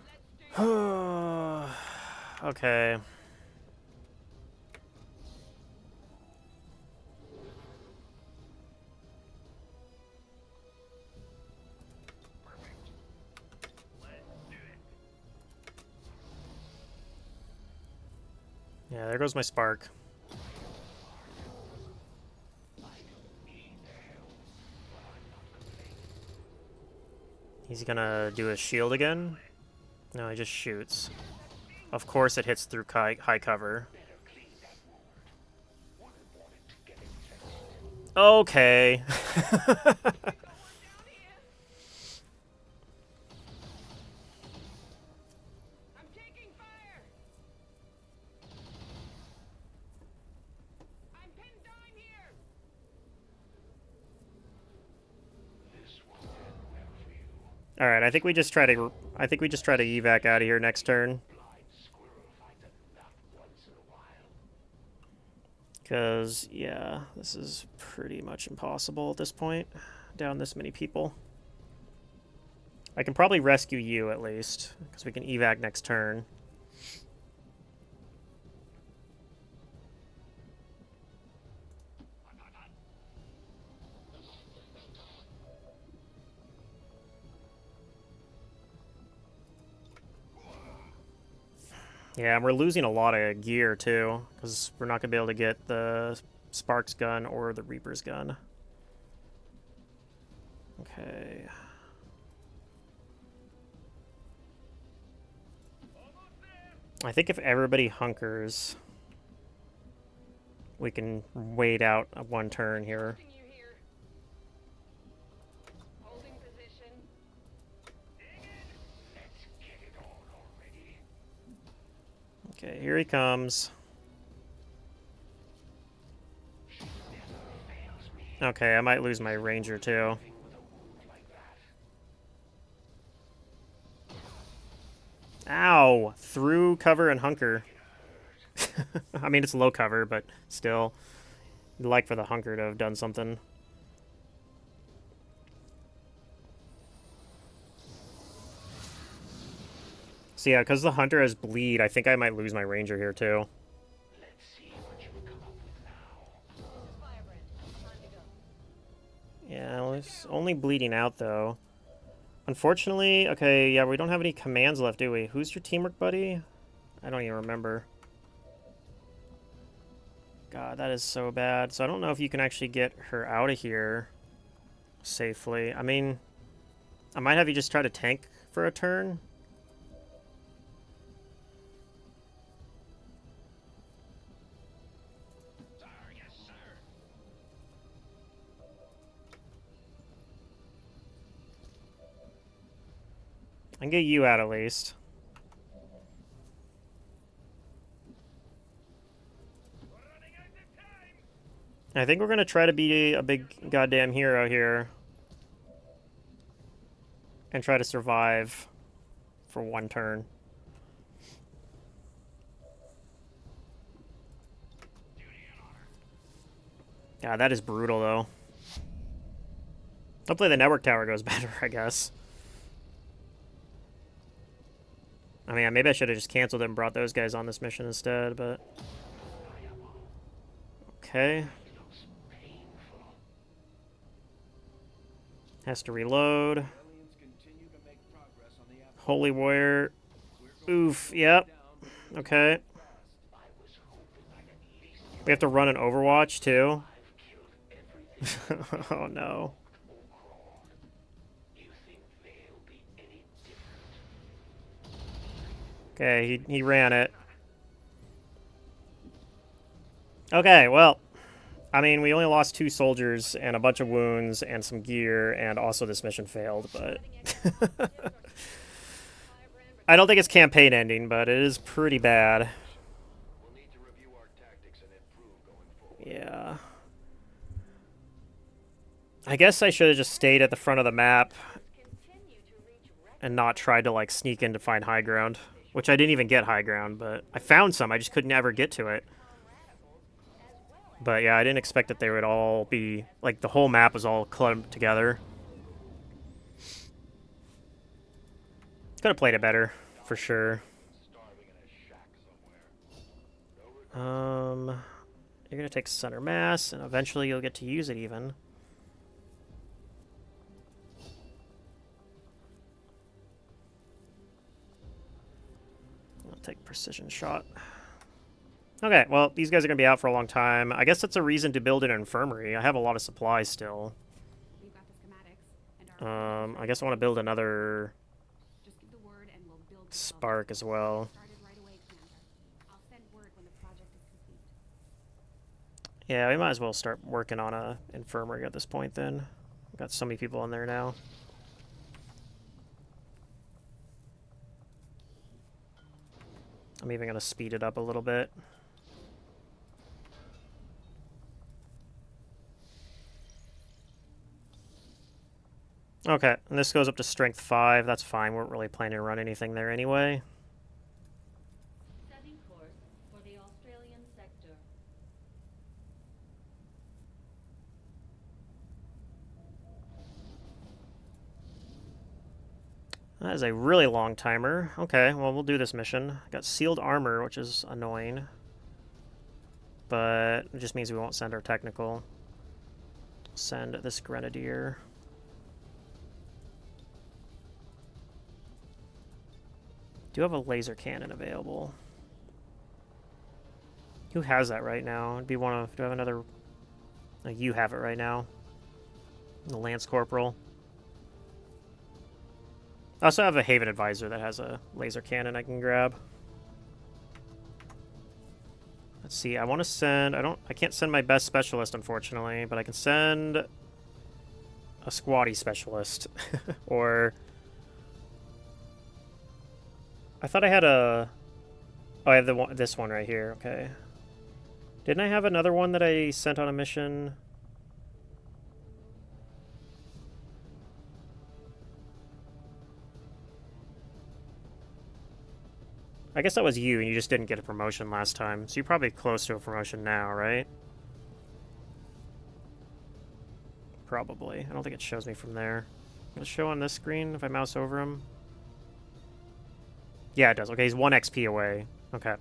Let's do Okay. Yeah, there goes my Spark. He's gonna do a shield again? No, he just shoots. Of course it hits through high cover. Okay. I'm taking fire. I'm pinned down here. This won't end well for you. All right, I think we just try to evac out of here next turn. Blind squirrel fighter, not once in a while. Because, yeah, this is pretty much impossible at this point. Down this many people. I can probably rescue you at least, because we can evac next turn. Yeah, we're losing a lot of gear too, because we're not going to be able to get the Sparks gun or the Reaper's gun. Okay. I think if everybody hunkers, we can wait out one turn here. Posting you here. Holding position. Let's get it on already. Okay, here he comes. Okay, I might lose my Ranger too. Ow! Through cover and hunker. I mean, it's low cover, but still. I'd like for the hunker to have done something. So yeah, because the hunter has bleed, I think I might lose my ranger here too. Let's see what you come up with now. This is Firebrand. Time to go. Yeah, well, it's only bleeding out though. Unfortunately, okay, yeah, we don't have any commands left, do we? Who's your teamwork buddy? I don't even remember. God, that is so bad. So I don't know if you can actually get her out of here safely. I mean, I might have you just try to tank for a turn. Sir, yes, sir. I can get you out at least. I think we're going to try to be a big goddamn hero here. And try to survive for one turn. Yeah, that is brutal, though. Hopefully the network tower goes better, I guess. I mean, maybe I should have just canceled it and brought those guys on this mission instead, but... Okay. Has to reload. Aliens continue to make progress on the Avatar. Holy Warrior. We're going Oof, to yep. slow them down. Okay. We have to run an Overwatch, too. Oh, no. Okay, he ran it. Okay, well, I mean, we only lost 2 soldiers and a bunch of wounds and some gear, and also this mission failed, but... I don't think it's campaign ending, but it is pretty bad. We'll need to review our tactics and improve going forward. Yeah. I guess I should have just stayed at the front of the map Continue to reach and not tried to, like, sneak in to find high ground. Which I didn't even get high ground, but I found some. I just couldn't ever get to it. But yeah, I didn't expect that they would all be... Like, the whole map was all clumped together. Could have played it better, for sure. Starving in a shack somewhere. You're going to take center mass, and eventually you'll get to use it even. I'll take precision shot. Okay, well, these guys are going to be out for a long time. I guess that's a reason to build an infirmary. I have a lot of supplies still. We've got the schematics and our I guess I want to build another just give the word and we'll build the spark as well. started right away, Commander. I'll send word when the project is complete. Yeah, we might as well start working on a infirmary at this point then. We've got so many people in there now. I'm even going to speed it up a little bit. Okay, and this goes up to strength 5. That's fine. We weren't really planning to run anything there anyway. Setting course for the Australian sector. That is a really long timer. Okay, well, we'll do this mission. Got sealed armor, which is annoying. But it just means we won't send our technical. Send this grenadier. Do have a laser cannon available. Who has that right now? It'd be one of... Do I have another... you have it right now. The Lance Corporal. I also have a Haven Advisor that has a laser cannon I can grab. Let's see, I want to send... I can't send my best specialist, unfortunately, but I can send a squatty specialist. Or... I thought I had a... Oh, I have this one right here, okay. Didn't I have another one that I sent on a mission? I guess that was you, and you just didn't get a promotion last time. So you're probably close to a promotion now, right? probably. I don't think it shows me from there. Does it show on this screen if I mouse over him? Yeah, it does. Okay, he's 1 XP away. Okay.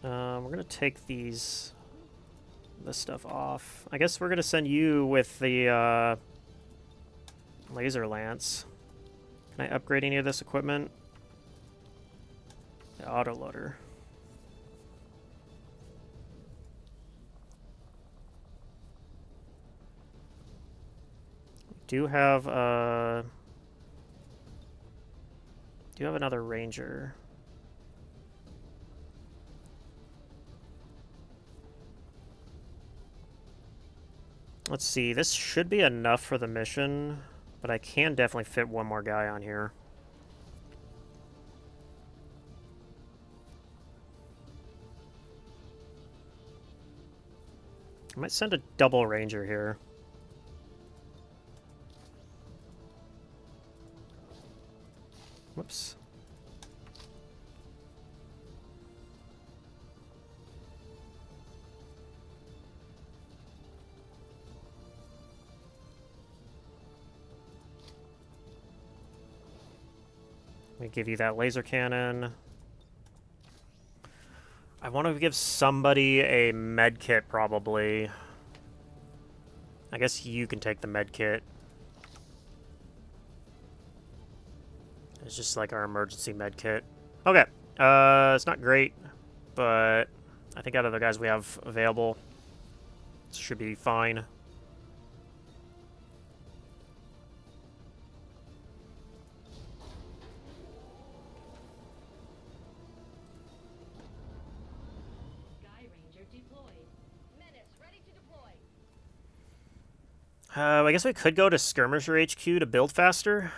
We're gonna take this stuff off. I guess we're gonna send you with the laser lance. Can I upgrade any of this equipment? The autoloader. Do have another ranger. Let's see, this should be enough for the mission, but I can definitely fit one more guy on here. I might send a double ranger here. Whoops. Let me give you that laser cannon. I want to give somebody a med kit, probably. I guess you can take the med kit. It's just like our emergency med kit. Okay. It's not great, but I think out of the guys we have available, it should be fine. I guess we could go to Skirmisher HQ to build faster.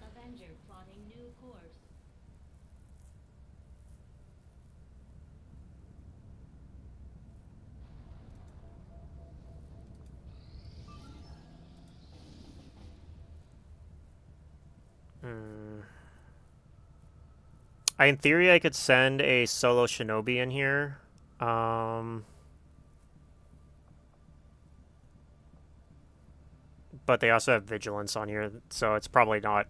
Avenger plotting new course. In theory, I could send a solo shinobi in here. But they also have vigilance on here, so it's probably not...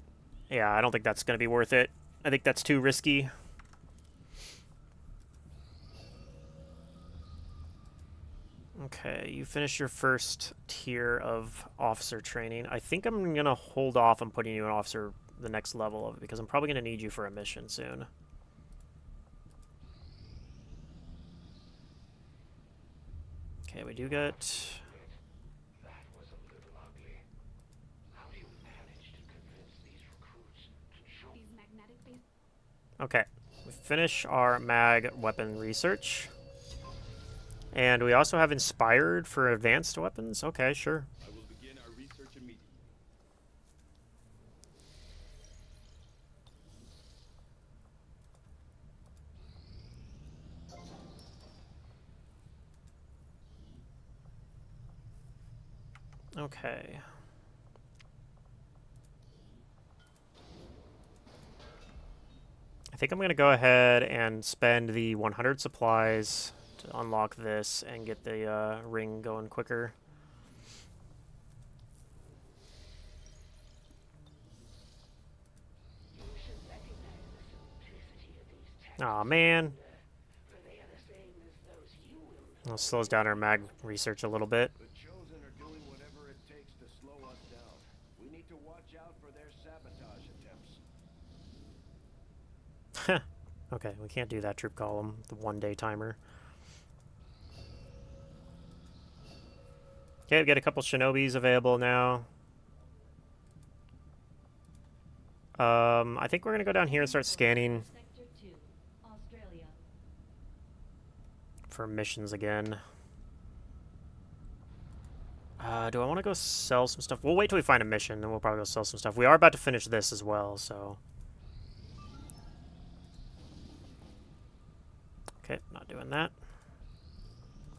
Yeah, I don't think that's going to be worth it. I think that's too risky. Okay, you finished your first tier of officer training. I think I'm going to hold off on putting you in officer the next level of it, because I'm probably going to need you for a mission soon. Okay, we do get... Okay, we finish our mag weapon research. And we also have inspired for advanced weapons. Okay, sure. I will begin our research immediately. Okay. I think I'm going to go ahead and spend the 100 supplies to unlock this and get the ring going quicker. Aw, man. Well, slows down our mag research a little bit. The Chosen are doing whatever it takes to slow us down. We need to watch out for their sabotage attempts. Okay, we can't do that troop column, the 1-day timer. Okay, we've got a couple shinobis available now. I think we're gonna go down here and start scanning Sector 2, Australia. for missions again. Do I want to go sell some stuff? We'll wait till we find a mission, then we'll probably go sell some stuff. We are about to finish this as well, so... Okay, not doing that.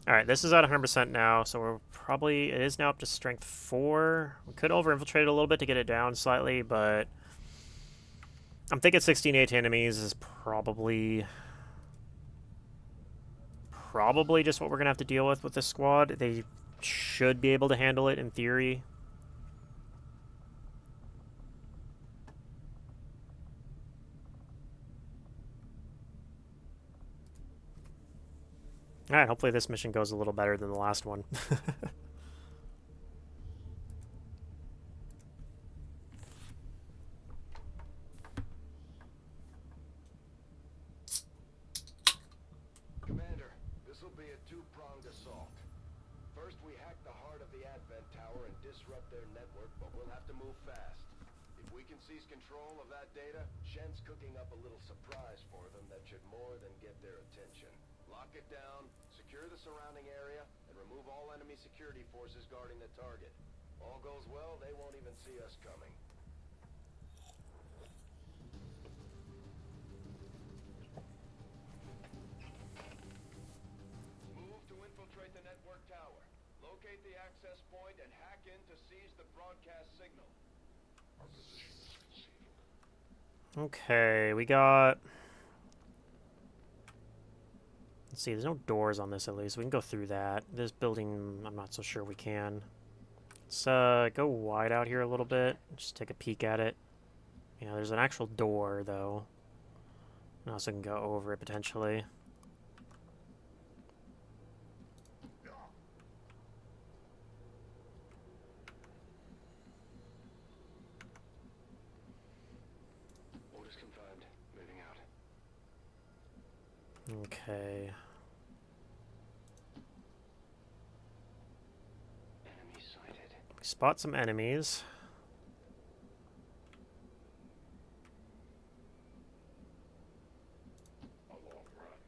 Alright, this is at 100% now, so we're probably... It is now up to strength 4. We could over-infiltrate it a little bit to get it down slightly, but... I'm thinking 16 enemies is probably just what we're gonna have to deal with this squad. They should be able to handle it in theory. Alright, hopefully this mission goes a little better than the last one. Commander, this will be a two-pronged assault. First, we hack the heart of the Advent Tower and disrupt their network, but we'll have to move fast. If we can seize control of that data, Shen's cooking up a little surprise for them that should more than get their attention. Lock it down, secure the surrounding area, and remove all enemy security forces guarding the target. All goes well, they won't even see us coming. Move to infiltrate the network tower. Locate the access point and hack in to seize the broadcast signal. Okay, we got... Let's see, there's no doors on this at least. We can go through that. This building, I'm not so sure we can. Let's go wide out here a little bit. Just take a peek at it. Yeah, there's an actual door, though. And also can go over it, potentially. Orders confirmed. Moving out. Okay. Enemy sighted. We spot some enemies. A long run.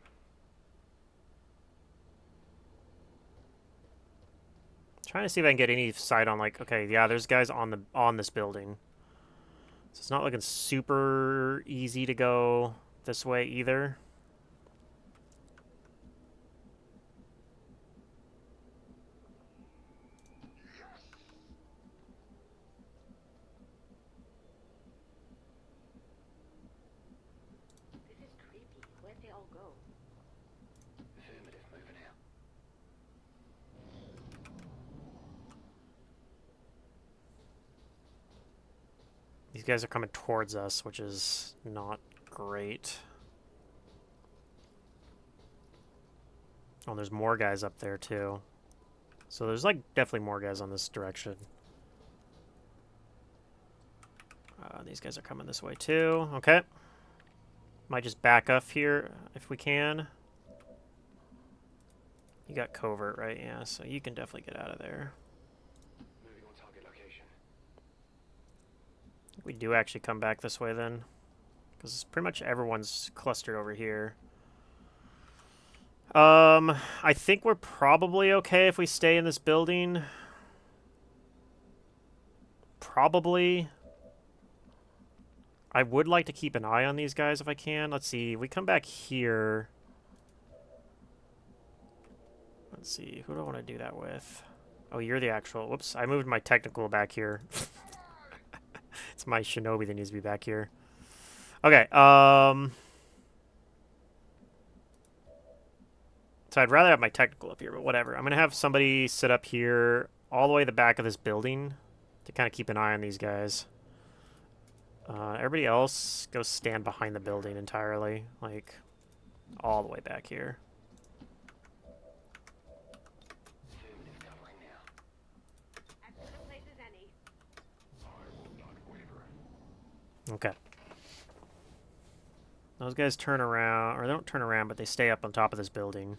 Trying to see if I can get any sight on, like, okay, yeah, there's guys on this building. So it's not looking super easy to go this way either. This is creepy. Where'd they all go? Affirmative. Moving out. These guys are coming towards us, which is not great. Oh, there's more guys up there, too. So there's, like, definitely more guys on this direction. These guys are coming this way, too. Okay. Might just back up here if we can. You got covert, right? Yeah, so you can definitely get out of there. Moving on target location. We do actually come back this way then, because pretty much everyone's clustered over here. I think we're probably okay if we stay in this building. Probably. I would like to keep an eye on these guys if I can. Let's see, we come back here. Let's see, who do I want to do that with? Oh, you're the actual... Whoops, I moved my technical back here. It's my shinobi that needs to be back here. Okay, so I'd rather have my technical up here, but whatever. I'm going to have somebody sit up here all the way to the back of this building to kind of keep an eye on these guys. Everybody else go stand behind the building entirely, like all the way back here. Affirmative. Covering now. As good a place as any. I will not waver. Okay. Those guys turn around, or they don't turn around, but they stay up on top of this building.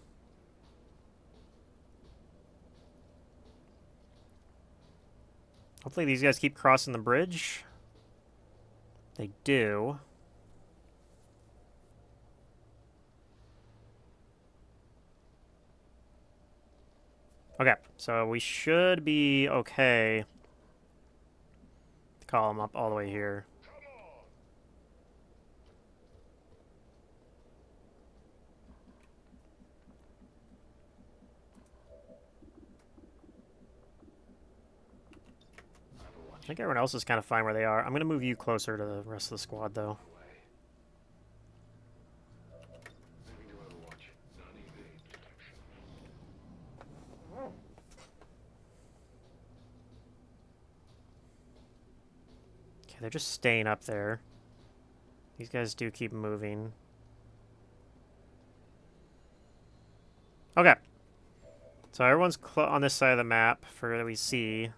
Hopefully these guys keep crossing the bridge. They do. Okay, so we should be okay to call them up all the way here. I think everyone else is kind of fine where they are. I'm going to move you closer to the rest of the squad, though. Away. they're just staying up there. These guys do keep moving. Okay. So everyone's on this side of the map for that we see.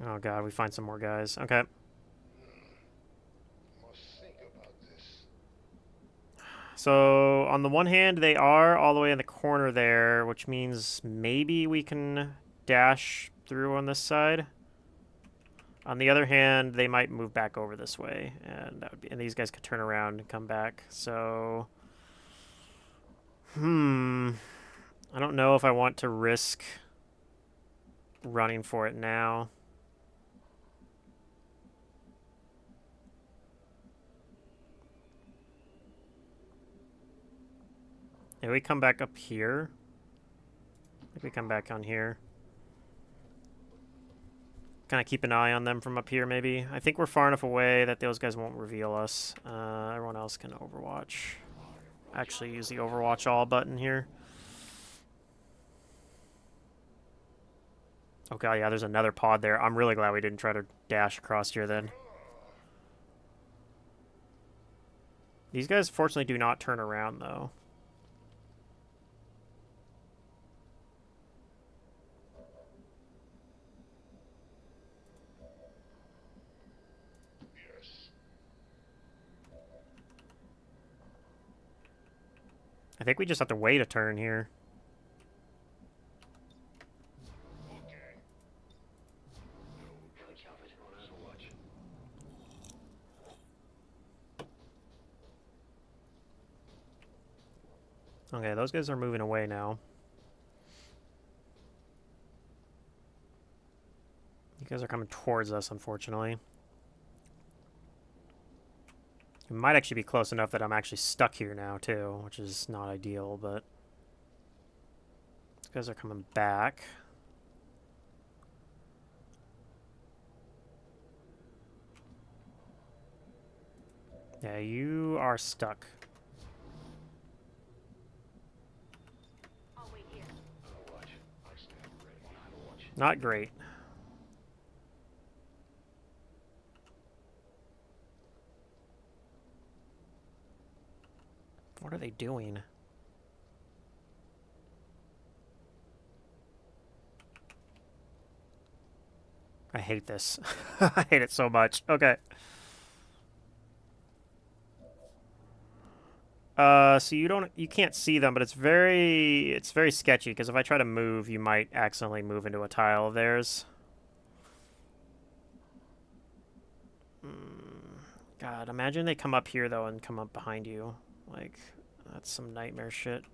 Oh god, we find some more guys. Okay. Must think about this. So on the one hand, they are all the way in the corner there, which means maybe we can dash through on this side. On the other hand, they might move back over this way, and that would be, and these guys could turn around and come back. So, I don't know if I want to risk running for it now. Maybe we come back up here. I think we come back on here. Kind of keep an eye on them from up here, maybe. I think we're far enough away that those guys won't reveal us. Everyone else can overwatch. Actually use the overwatch all button here. Oh god, yeah, there's another pod there. I'm really glad we didn't try to dash across here then. These guys fortunately do not turn around though. I think we just have to wait a turn here. Okay, those guys are moving away now. You guys are coming towards us, unfortunately. It might actually be close enough that I'm actually stuck here now, too, which is not ideal, but... These guys are coming back. Yeah, you are stuck. I'll wait here. Not great. What are they doing? I hate this. I hate it so much. Okay. So you can't see them, but it's very sketchy, because if I try to move, you might accidentally move into a tile of theirs. God, imagine they come up here, though, and come up behind you. Like, that's some nightmare shit.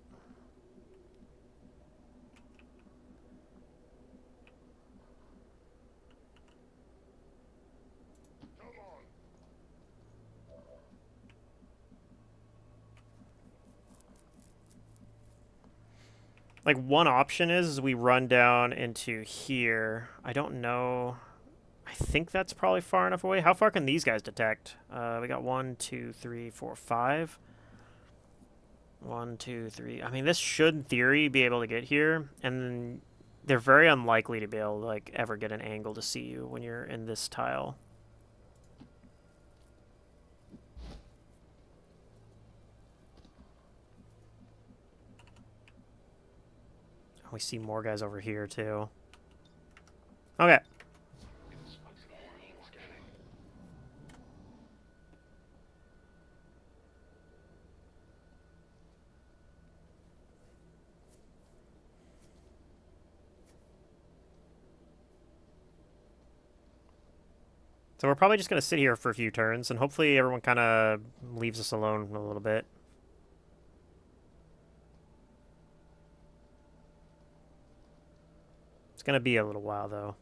Like, one option is we run down into here. I don't know. I think that's probably far enough away. How far can these guys detect? We got 1, 2, 3, 4, 5. 1, 2, 3. I mean, this should, in theory, be able to get here. And they're very unlikely to be able to, like, ever get an angle to see you when you're in this tile. We see more guys over here, too. Okay. So we're probably just going to sit here for a few turns, and hopefully everyone kind of leaves us alone a little bit. It's going to be a little while, though.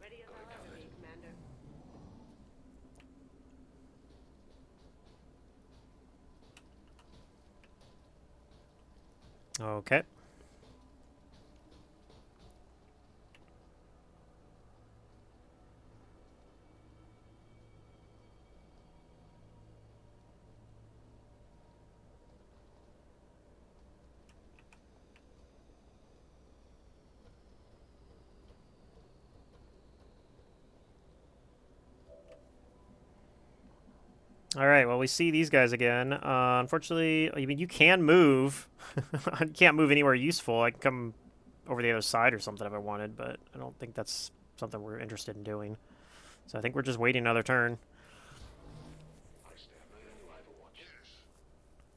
Ready as I'll ever be, Commander. Okay. All right, well, we see these guys again. Unfortunately, I mean, you can move. I can't move anywhere useful. I can come over the other side or something if I wanted, but I don't think that's something we're interested in doing. So I think we're just waiting another turn. I stand by the new Overwatch. Yes.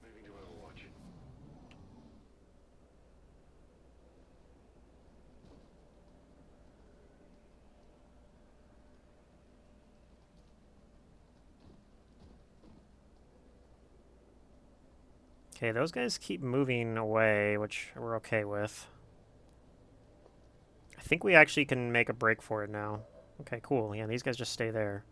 Moving to Overwatch. Okay, those guys keep moving away, which we're okay with. I think we actually can make a break for it now. Okay, cool. Yeah, these guys just stay there.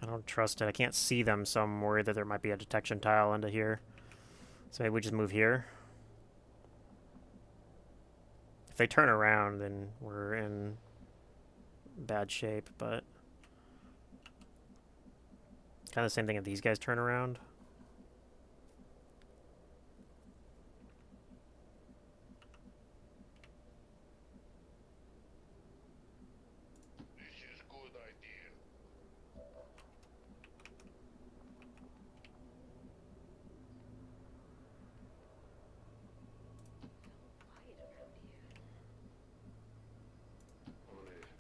I don't trust it. I can't see them, so I'm worried that there might be a detection tile into here. So maybe we just move here. If they turn around, then we're in bad shape, but kind of the same thing if these guys turn around. This is a good idea. Quiet around here. On the move.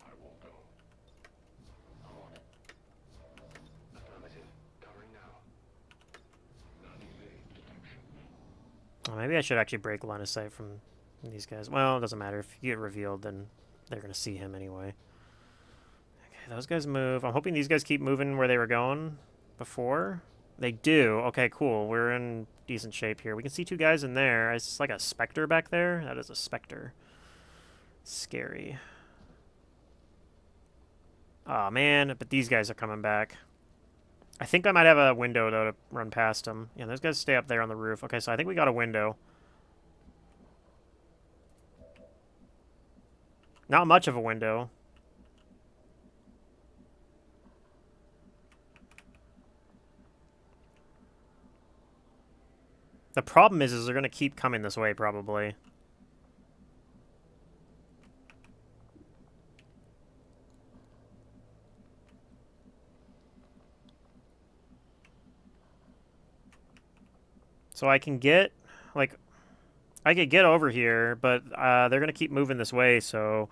I will go. I'm on it. Affirmative. Covering now. Non-evade detection. Oh, maybe I should actually break line of sight from these guys. Well, it doesn't matter. If you get revealed, then they're going to see him anyway. Okay, those guys move. I'm hoping these guys keep moving where they were going before. They do. Okay, cool. We're in decent shape here. We can see two guys in there. It's like a specter back there. That is a specter. Scary. Oh man, but these guys are coming back. I think I might have a window, though, to run past them. Yeah, those guys stay up there on the roof. Okay, so I think we got a window. Not much of a window. The problem is they're going to keep coming this way, probably. So I can get, like, I could get over here, but they're going to keep moving this way, so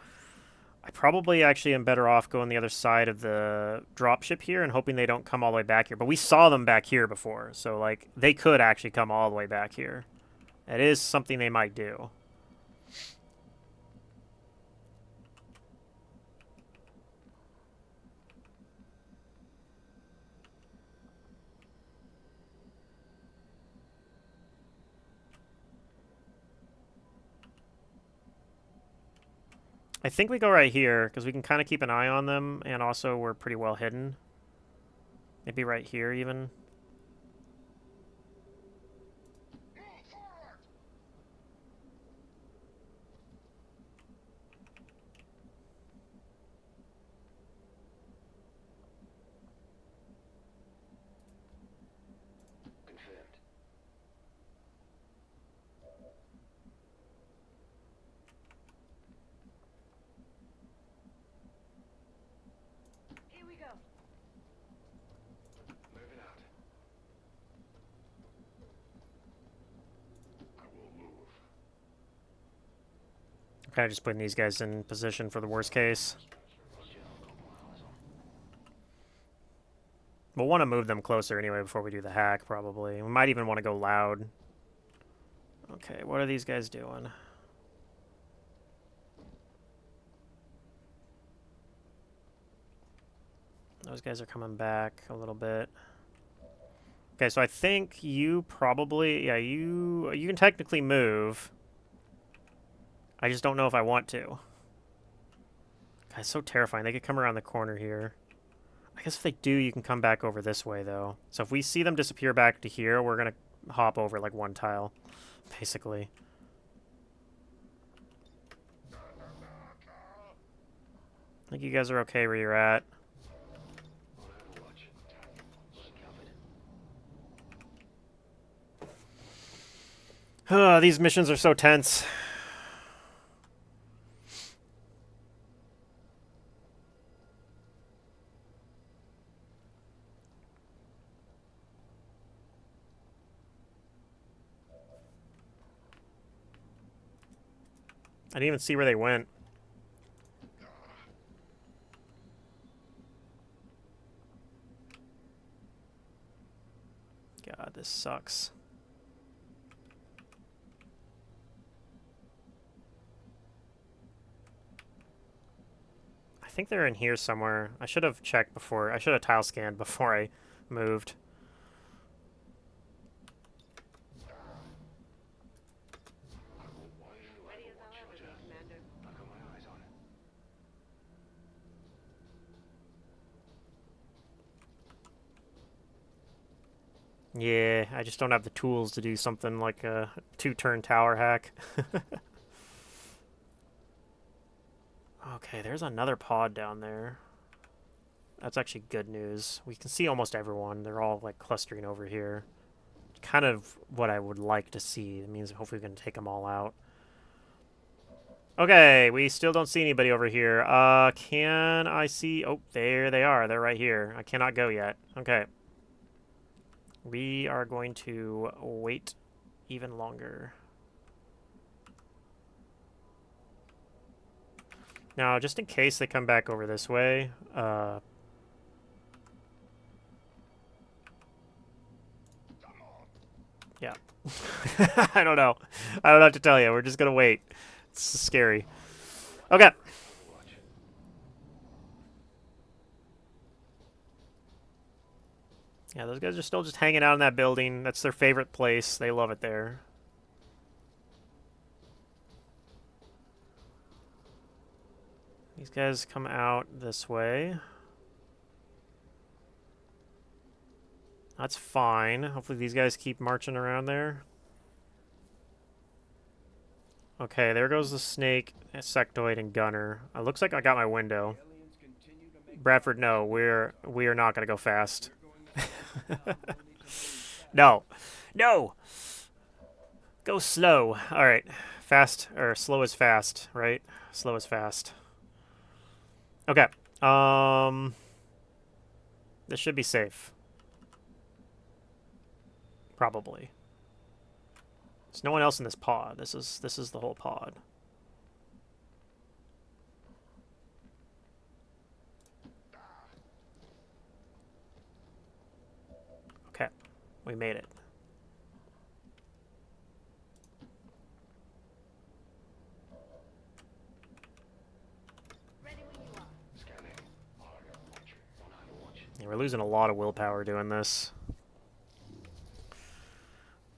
I probably actually am better off going the other side of the dropship here and hoping they don't come all the way back here. But we saw them back here before, so, like, they could actually come all the way back here. That is something they might do. I think we go right here, because we can kind of keep an eye on them, and also we're pretty well hidden. Maybe right here, even. Confirmed. Here we go. Moving out. I will move. I'm kind of just putting these guys in position for the worst case. We'll want to move them closer anyway before we do the hack, probably. We might even want to go loud. Okay, what are these guys doing? Those guys are coming back a little bit. Okay, so I think you probably... Yeah, you can technically move. I just don't know if I want to. God, it's so terrifying. They could come around the corner here. I guess if they do, you can come back over this way, though. So if we see them disappear back to here, we're going to hop over, like, one tile, basically. I think you guys are okay where you're at. These missions are so tense. I didn't even see where they went. God, this sucks. I think they're in here somewhere. I should have checked before. I should have tile scanned before I moved. Ready as I'll ever be, Commander. I've got my eyes on it. Yeah, I just don't have the tools to do something like a 2-turn tower hack. Okay, there's another pod down there. That's actually good news. We can see almost everyone. They're all like clustering over here. Kind of what I would like to see. It means hopefully we can take them all out. Okay, we still don't see anybody over here. Can I see... Oh, there they are. They're right here. I cannot go yet. Okay. We are going to wait even longer. Now, just in case they come back over this way, yeah. I don't know. I don't know what to tell you. We're just gonna wait. It's scary. Okay. Yeah, those guys are still just hanging out in that building. That's their favorite place. They love it there. These guys come out this way. That's fine. Hopefully these guys keep marching around there. Okay, there goes the snake, sectoid, and gunner. It looks like I got my window. Bradford, no, we are not gonna go fast. No, no. Go slow. All right, fast or slow is fast, right? Slow is fast. Okay. This should be safe. Probably. There's no one else in this pod. This is the whole pod. Okay. We made it. Ready when you are. Yeah, we're losing a lot of willpower doing this.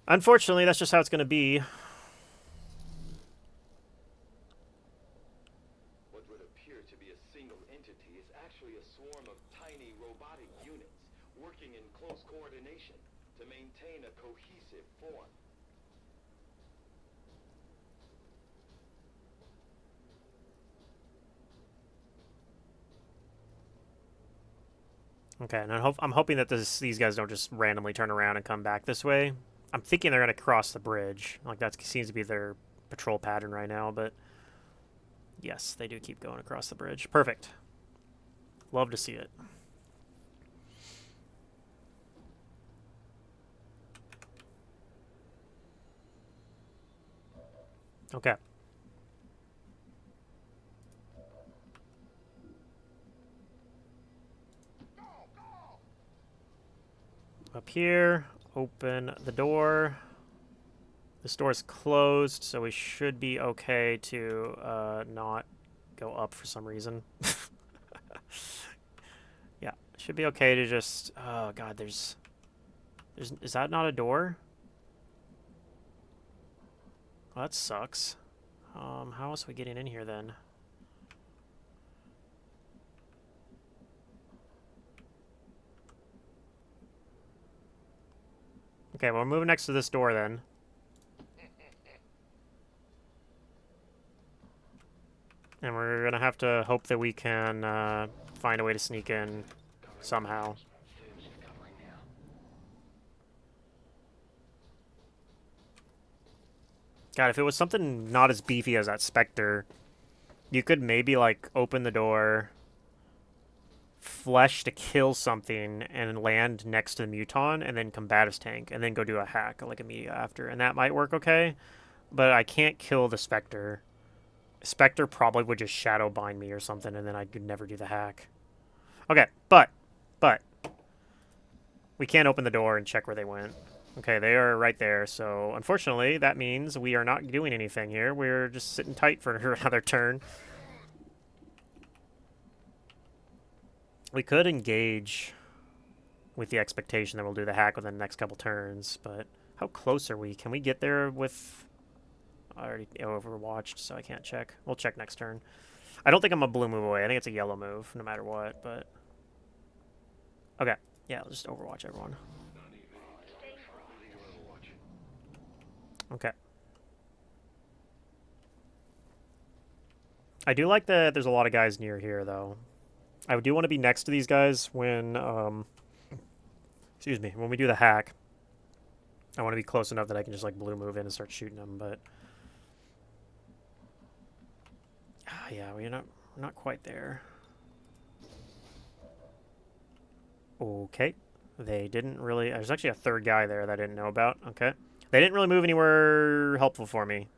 Unfortunately, that's just how it's going to be. What would appear to be a single entity is actually a swarm of tiny robotic units working in close coordination to maintain a cohesive form. Okay, and I'm hoping that these guys don't just randomly turn around and come back this way. I'm thinking they're going to cross the bridge. Like, that seems to be their patrol pattern right now, but... Yes, they do keep going across the bridge. Perfect. Love to see it. Okay. Up here, open the door. This door is closed, so we should be okay to not go up for some reason. Yeah, should be okay to just... Oh, God, there's... Is that not a door? Well, that sucks. How else are we getting in here, then? Okay, well, we're moving next to this door then. And we're gonna have to hope that we can find a way to sneak in somehow. God, if it was something not as beefy as that Spectre, you could maybe, like, open the door, flesh to kill something, and land next to the Muton, and then Combatives tank, and then go do a hack, like, immediately after. And that might work okay, but I can't kill the Spectre. Spectre probably would just shadow bind me or something, and then I could never do the hack. Okay, but, we can't open the door and check where they went. Okay, they are right there, so unfortunately, that means we are not doing anything here. We're just sitting tight for another turn. We could engage with the expectation that we'll do the hack within the next couple turns, but how close are we? Can we get there with... I already overwatched, so I can't check. We'll check next turn. I don't think I'm a blue move away. I think it's a yellow move, no matter what, but... Okay. Yeah, I'll just overwatch everyone. Okay. I do like that there's a lot of guys near here, though. I do want to be next to these guys when, excuse me, when we do the hack. I want to be close enough that I can just, like, blue move in and start shooting them, but... yeah, we're not quite there. Okay. They didn't really... There's actually a third guy there that I didn't know about. Okay. They didn't really move anywhere helpful for me.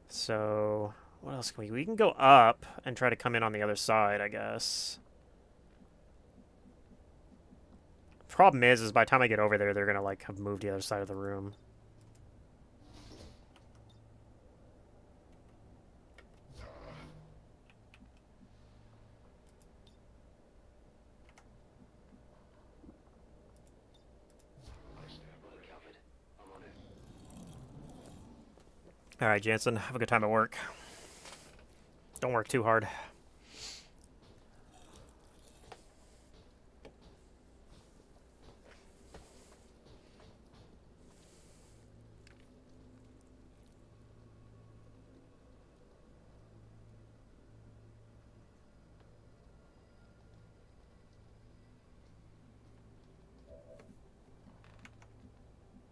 So... What else can we... We can go up and try to come in on the other side, I guess. Problem is by the time I get over there, they're going to, like, have moved the other side of the room. Alright, Jansen, have a good time at work. Don't work too hard.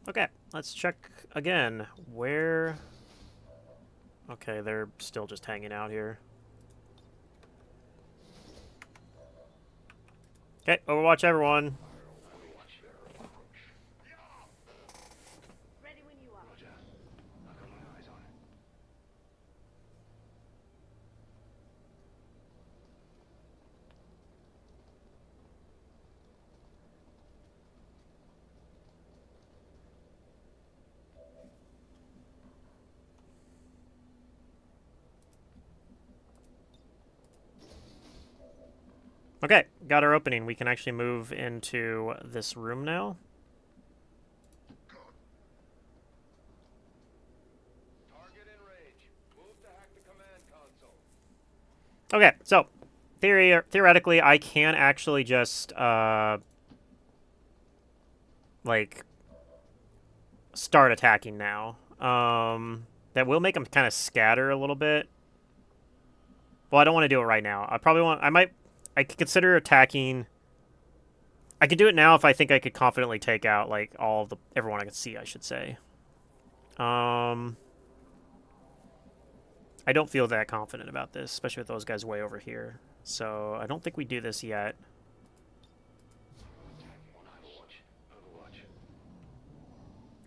Okay, let's check again. Where... Okay, they're still just hanging out here. Okay, Overwatch everyone. Ready when you are. Okay, got our opening. We can actually move into this room now. Target in range. Move to hack the command console. Okay, so theoretically, I can actually just like start attacking now. That will make them kind of scatter a little bit. Well, I don't want to do it right now. I could consider attacking. I could do it now if I think I could confidently take out, like, everyone I could see, I should say. I don't feel that confident about this, especially with those guys way over here. So I don't think we do this yet.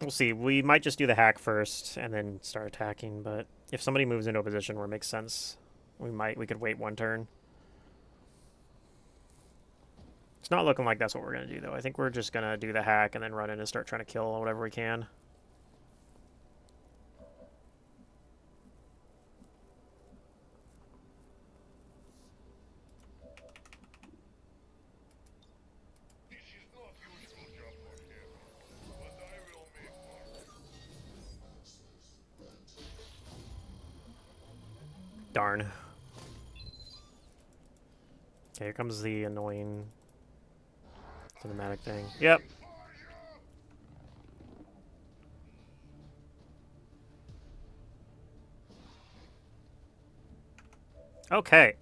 We'll see. We might just do the hack first and then start attacking, but if somebody moves into a position where it makes sense, we could wait one turn. It's not looking like that's what we're going to do, though. I think we're just going to do the hack and then run in and start trying to kill whatever we can. Darn. Okay, here comes the annoying cinematic thing. Yep. Okay.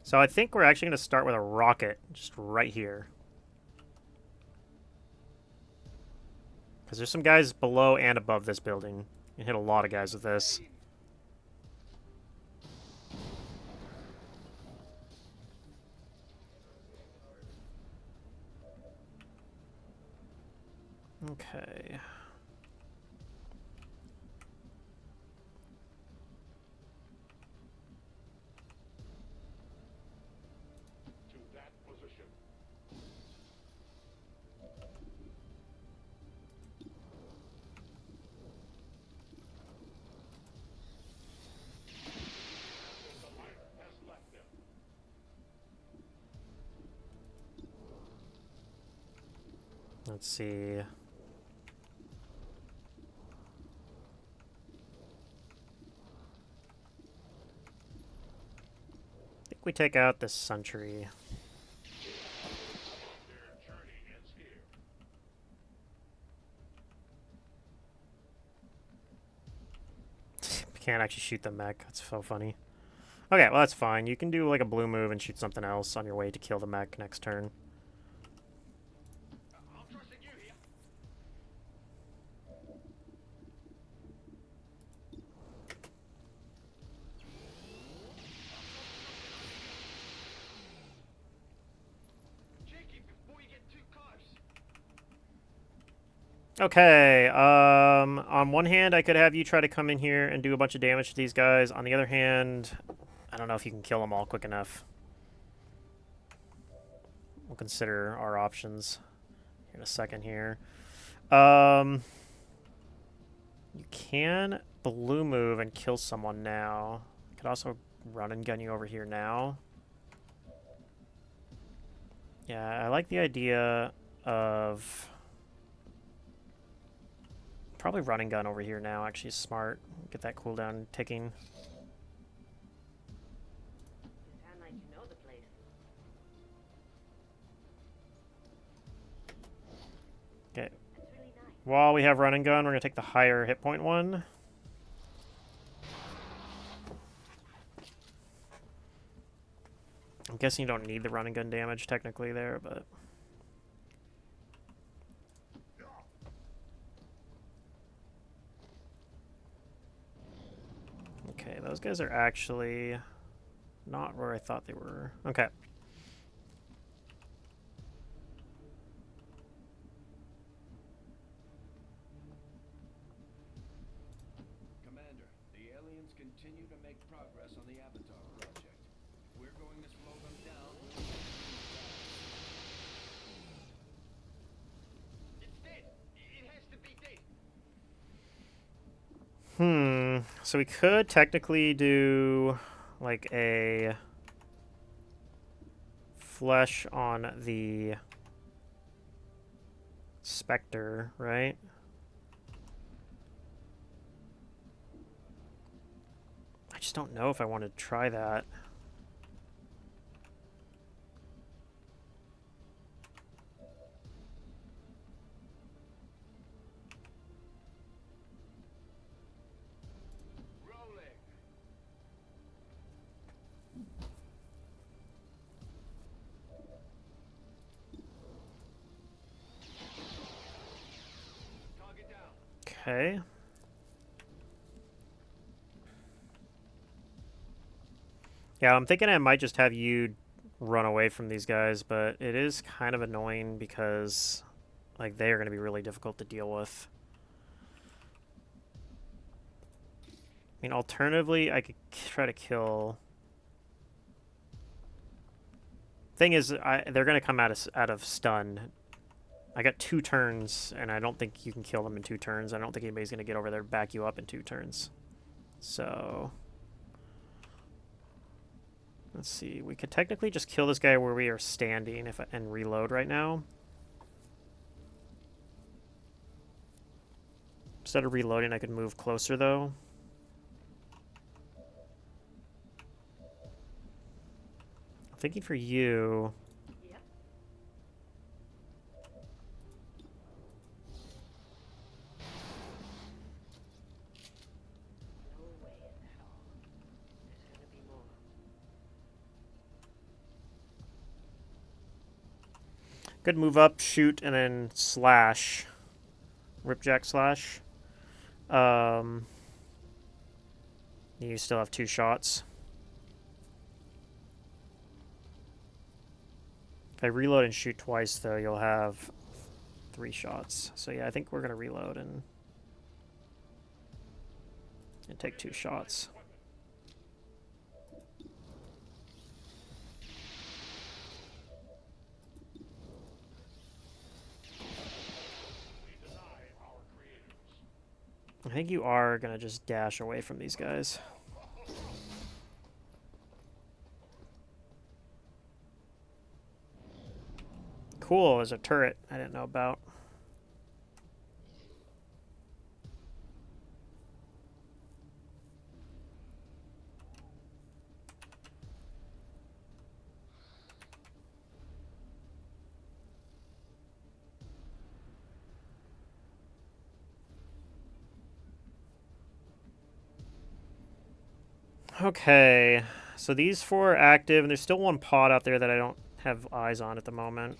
So I think we're actually going to start with a rocket just right here. Because there's some guys below and above this building. You can hit a lot of guys with this. Okay. To that position. The light has left them. Let's see. I think we take out this sentry. Their journey ends here. Can't actually shoot the mech. That's so funny. Okay, well that's fine. You can do like a blue move and shoot something else on your way to kill the mech next turn. I'm trusting you here. Cheeky before you get too close. Okay, on one hand, I could have you try to come in here and do a bunch of damage to these guys. On the other hand, I don't know if you can kill them all quick enough. We'll consider our options in a second here. You can blue move and kill someone now. Could also run and gun you over here now. Yeah, I like the idea of probably run and gun over here now. Actually, is smart. Get that cooldown ticking. You sound like you know the place. Okay. That's really nice. While we have run and gun, we're gonna take the higher hit point one. I'm guessing you don't need the run and gun damage technically there, but okay, those guys are actually not where I thought they were. Okay. Commander, the aliens continue to make progress on the Avatar project. If we're going to slow them down, we'll have to move fast. It's dead. It has to be dead. So we could technically do like a flesh on the Spectre, right? I just don't know if I want to try that. Rolling. Target down. Okay. Yeah, I'm thinking I might just have you run away from these guys, but it is kind of annoying because like they are going to be really difficult to deal with. I mean, alternatively, I could try to kill. Thing is, they're going to come out of stun. I got 2 turns, and I don't think you can kill them in 2 turns. I don't think anybody's going to get over there and back you up in 2 turns. So let's see. We could technically just kill this guy where we are standing and reload right now. Instead of reloading, I could move closer, though. I'm thinking for you. Yep. Could move up, shoot, and then slash. Ripjack slash. You still have 2 shots. If I reload and shoot twice, though, you'll have 3 shots. So yeah, I think we're going to reload and take 2 shots. I think you are going to just dash away from these guys. Cool, there's a turret I didn't know about. Okay, so these 4 are active, and there's still 1 pod out there that I don't have eyes on at the moment.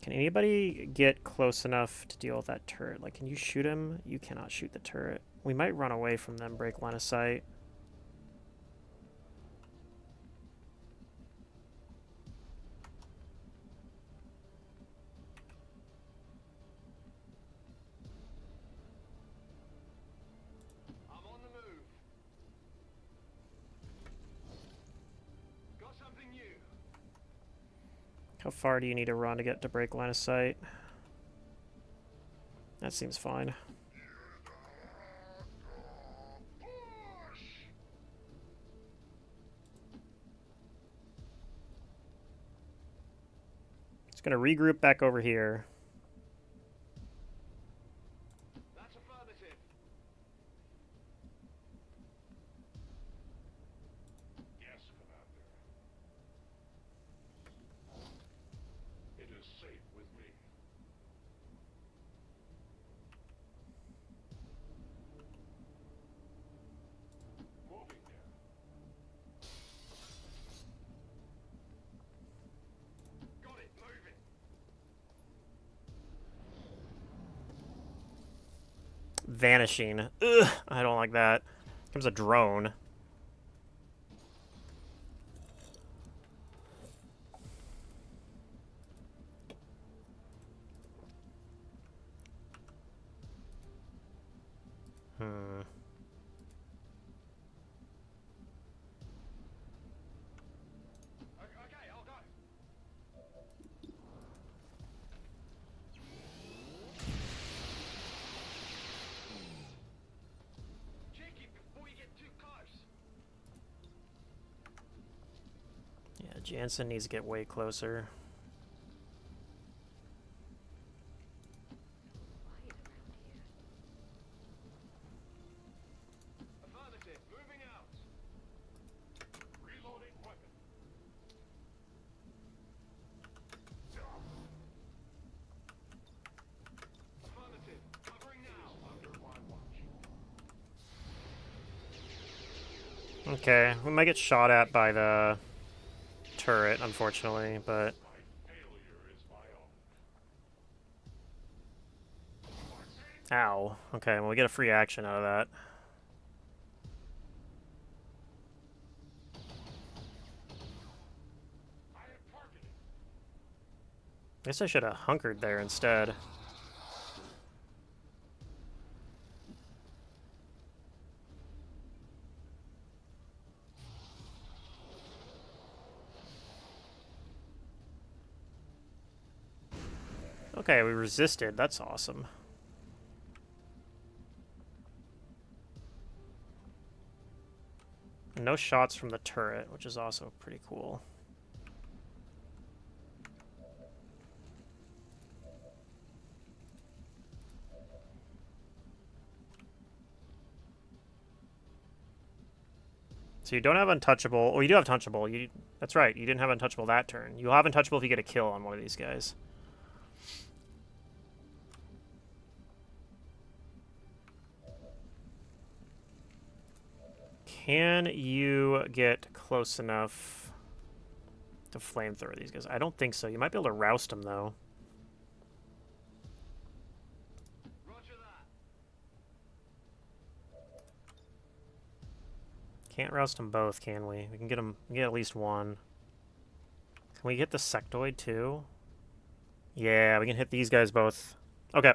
Can anybody get close enough to deal with that turret? Like, can you shoot him? You cannot shoot the turret. We might run away from them, break line of sight. I'm on the move. Got something new. How far do you need to run to get to break line of sight? That seems fine. Just gonna regroup back over here. That's affirmative. Yes, Commander. It is safe with me. Moving there. Got it, moving. Vanishing. Ugh, I don't like that. Here comes a drone. Okay, I'll go. Check it before you get too close. Yeah, Jansen needs to get way closer. Affirmative, moving out. Reloading weapon. Affirmative, covering now. Under my watch. Okay, we might get shot at by the turret, unfortunately, but My failure is my own. ow. Okay, well, we get a free action out of that. I am targeted. Guess I should have hunkered there instead. Okay, we resisted. That's awesome. And no shots from the turret, which is also pretty cool. So you don't have untouchable. Oh, you do have touchable. That's right. You didn't have untouchable that turn. You'll have untouchable if you get a kill on one of these guys. Can you get close enough to flamethrower these guys. I don't think so. You might be able to roust them, though. Roger that. Can't roust them both, can we? We can get them. We can get at least one. Can we get the sectoid too? Yeah, we can hit these guys both. Okay.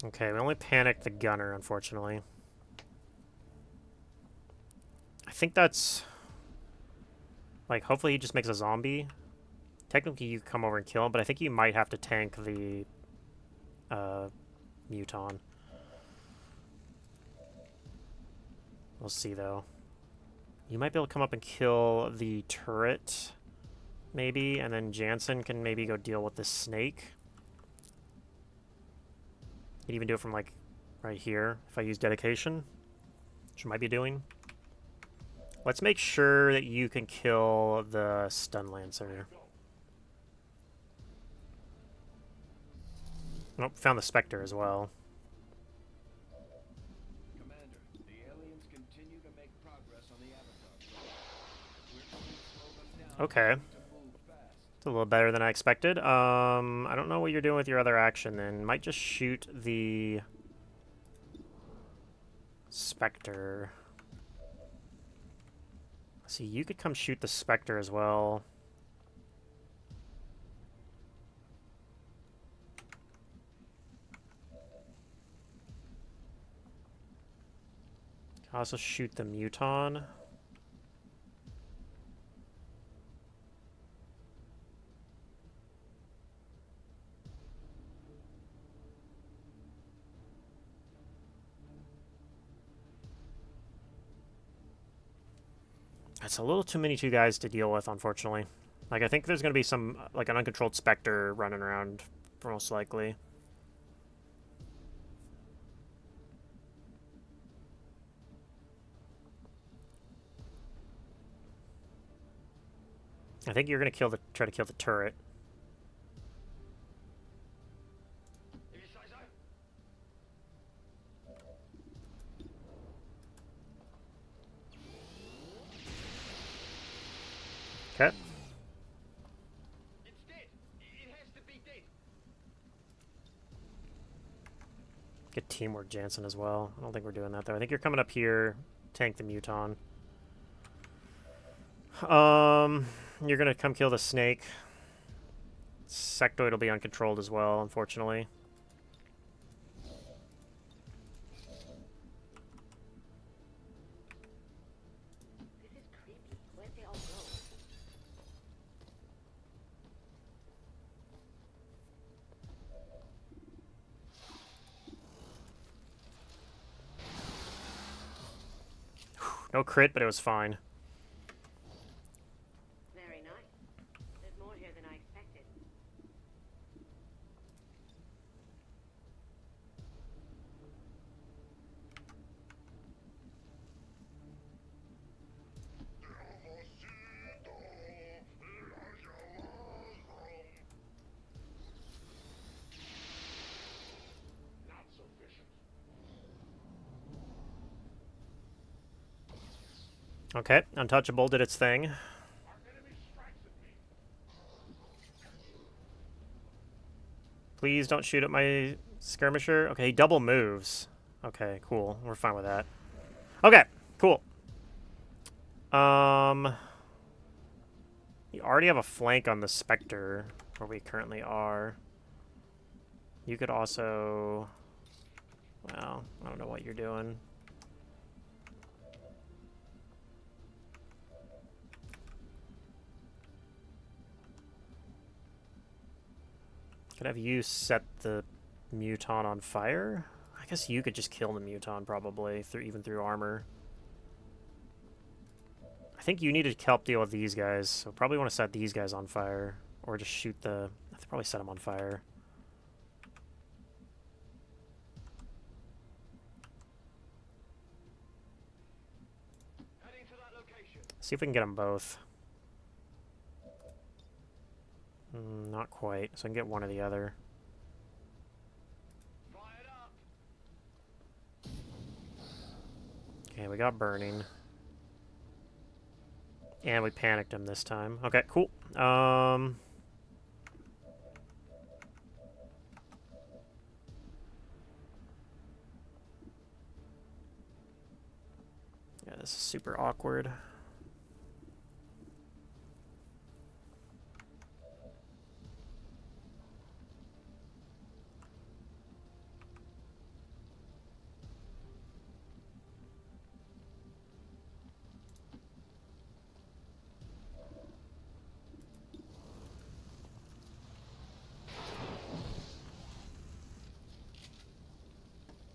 Okay, we only panicked the gunner, unfortunately. I think that's... Like, hopefully he just makes a zombie. Technically, you come over and kill him, but I think you might have to tank the Muton. We'll see, though. You might be able to come up and kill the turret, maybe, and then Jansen can maybe go deal with the snake. You can even do it from, like, right here, if I use dedication, which I might be doing. Let's make sure that you can kill the Stun Lancer. Nope, found the Spectre as well. Commander, the aliens continue to make progress on the Avatar. We're going to slow them down. Okay. To move fast. It's a little better than I expected. I don't know what you're doing with your other action then. Might just shoot the Spectre. See, you could come shoot the Spectre as well. Can also shoot the Muton. It's a little too many two guys to deal with, unfortunately. Like, I think there's going to be some, like, an uncontrolled Spectre running around, most likely. I think you're going to try to kill the turret. If you say so. Okay. It's dead. It has to be dead. Get teamwork Jansen as well. I don't think we're doing that, though. I think you're coming up here, tank the Muton. You're going to come kill the snake. Sectoid will be uncontrolled as well, unfortunately. This is creepy. Where'd they all go? No crit, but it was fine. Very nice. There's more here than I expected. Not so vicious. Okay, Untouchable did its thing. Our enemy strikes at me. Please don't shoot at my skirmisher. Okay, he double moves. Okay, cool. We're fine with that. Okay, cool. You already have a flank on the Spectre, where we currently are. You could also... Well, I don't know what you're doing. Could have you set the Muton on fire? I guess you could just kill the Muton probably, even through armor. I think you need to help deal with these guys, so probably want to set these guys on fire. Or just shoot the... I could probably set them on fire. Heading to that location. See if we can get them both. Not quite, so I can get one or the other. Fired up. Okay, we got burning. And we panicked him this time. Okay, cool. Yeah, this is super awkward.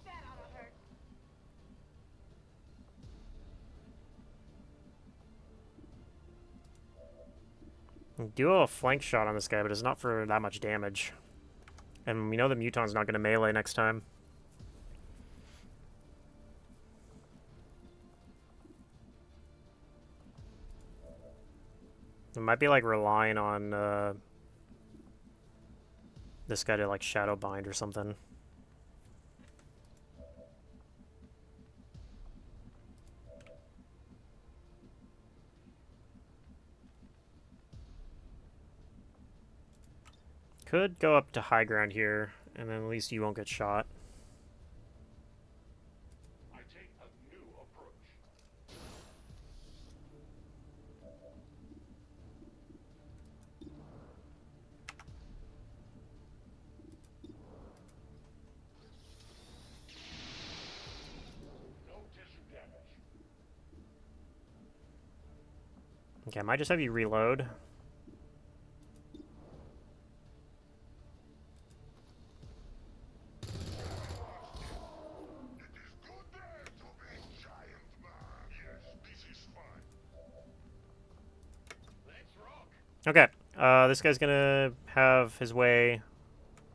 That ought to hurt. Do a flank shot on this guy, but it's not for that much damage. And we know the Muton's not going to melee next time. It might be like relying on this guy to like shadow bind or something. Could go up to high ground here, and then at least you won't get shot. I take a new approach. No tissue damage. Okay, I might just have you reload. Good day to be giant man. Yes, this is fine. Let's rock. Okay, this guy's gonna have his way,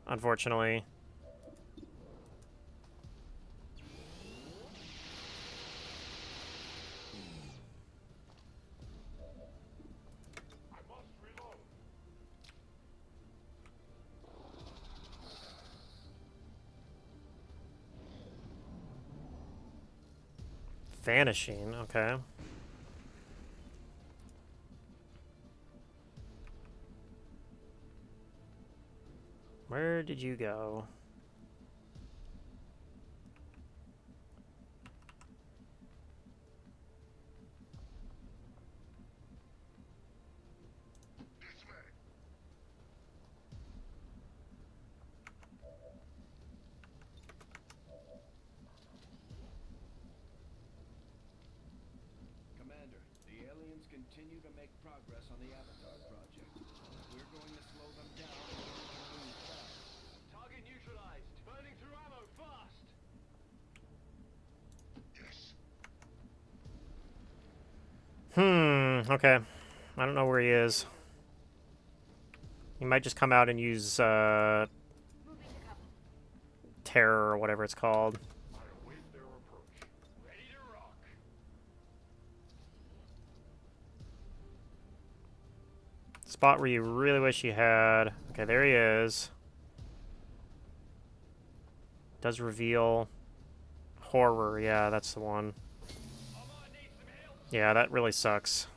unfortunately. I must reload. Vanishing, okay. Where did you go? This way. Commander, the aliens continue to make progress on the Avatar project. We're going to slow them down and move fast. Target neutralized. Burning through ammo fast. Yes. Okay. I don't know where he is. He might just come out and use, Moving to cover. Terror or whatever it's called. I await their approach. Ready to rock. Spot where you really wish you had. Okay, there he is. Does reveal horror. Yeah, that's the one. Yeah, that really sucks.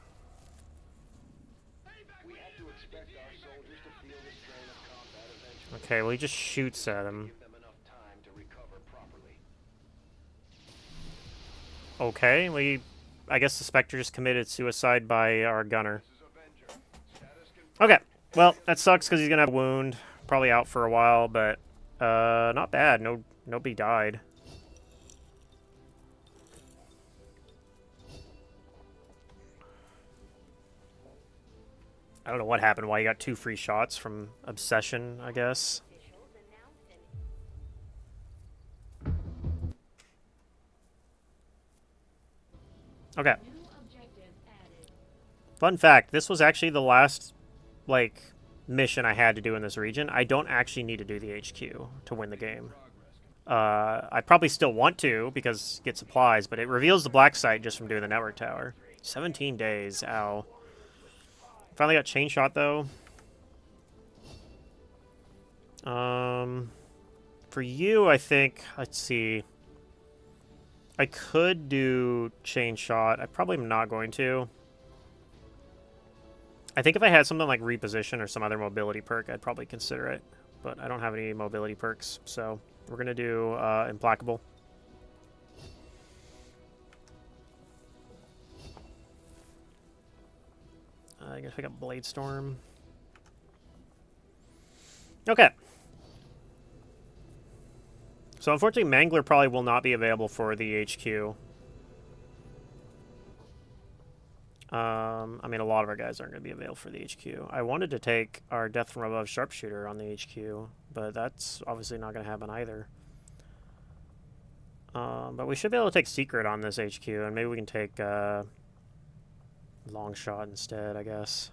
We have to expect our soldiers to feel the strain of combat eventually. Okay, well he just shoots at him. Give them enough time to recover properly. Okay, I guess the Spectre just committed suicide by our gunner. This is Avenger. Status confirmed. Okay, well, that sucks because he's gonna have a wound. Probably out for a while, but not bad. Nobody died. I don't know what happened, why you got 2 free shots from Obsession, I guess. Officials announced an Okay. New objective added. Fun fact, this was actually the last, like, mission I had to do in this region. I don't actually need to do the HQ to win the game. I probably still want to, because get supplies, but it reveals the black site just from doing the network tower. 17 days, ow. Finally got chain shot, though. For you, I think, let's see. I could do chain shot. I probably am not going to. I think if I had something like reposition or some other mobility perk, I'd probably consider it. But I don't have any mobility perks, so we're going to do implacable. I'm going to pick up Blade Storm. Okay. So unfortunately, Mangler probably will not be available for the HQ. I mean, a lot of our guys aren't going to be available for the HQ. I wanted to take our Death from Above Sharpshooter on the HQ, but that's obviously not going to happen either. But we should be able to take Secret on this HQ, and maybe we can take Long Shot instead, I guess.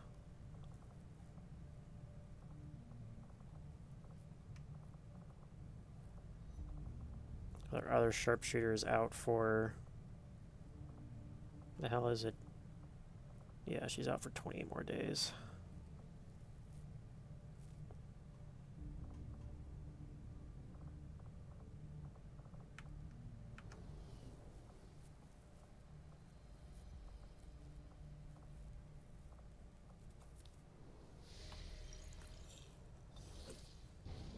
Our other Sharpshooter is out for... The hell is it? Yeah, she's out for 28 more days.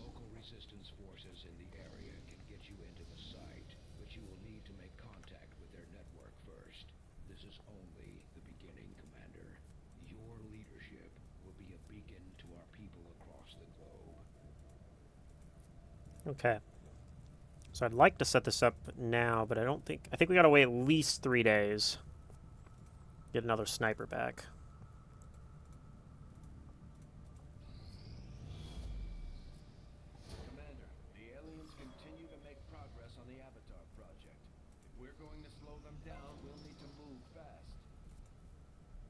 Local resistance forces in the area can get you into the site, but you will need to make contact with their network first. This is only the beginning, Commander. Your leadership will be a beacon to our people across the globe. Okay. So I'd like to set this up now, but I think we gotta wait at least 3 days. Get another sniper back. Commander, the aliens continue to make progress on the Avatar project. If we're going to slow them down, we'll need to move fast.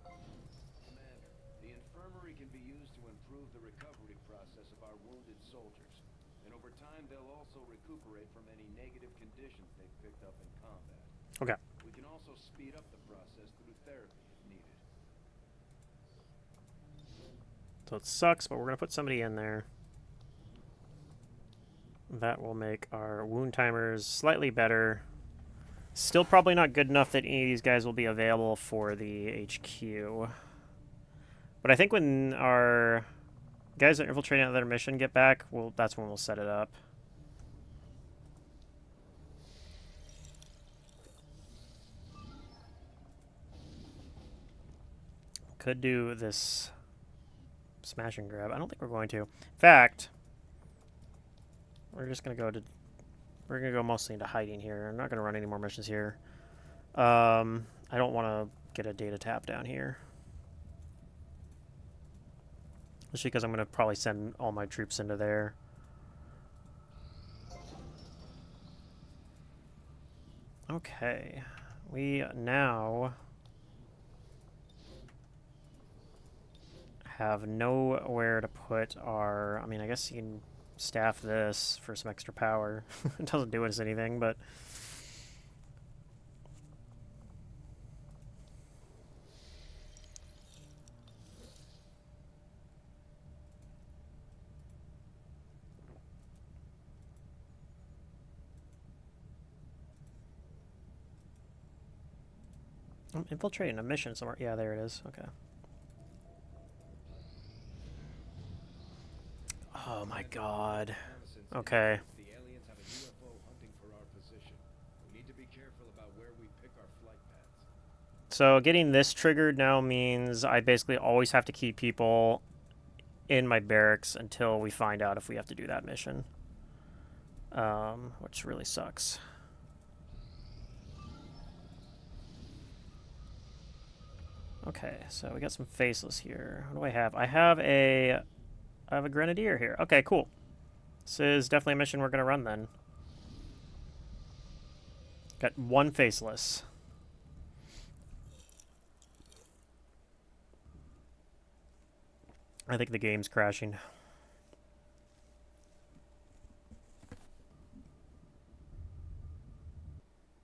Commander, the infirmary can be used to improve the recovery process of our wounded soldiers. And over time, they'll also recuperate from any negative conditions they've picked up in combat. Okay. We can also speed up the process through therapy if needed. So it sucks, but we're gonna put somebody in there. That will make our wound timers slightly better. Still probably not good enough that any of these guys will be available for the HQ. But I think when our guys that are infiltrating another mission get back, that's when we'll set it up. Could do this smash and grab. I don't think we're going to. In fact, we're gonna go mostly into hiding here. I'm not gonna run any more missions here. I don't want to get a data tap down here. Especially because I'm gonna probably send all my troops into there. Okay. We now have nowhere to put our... I mean, I guess you can staff this for some extra power. It doesn't do us anything, but... I'm infiltrating a mission somewhere. Yeah, there it is. Okay. Oh my god. Okay. The aliens have a UFO hunting for our position. We need to be careful about where we pick our flight paths. So getting this triggered now means I basically always have to keep people in my barracks until we find out if we have to do that mission. Which really sucks. Okay, so we got some faceless here. What do I have? I have a grenadier here. Okay, cool. This is definitely a mission we're going to run then. Got one faceless. I think the game's crashing.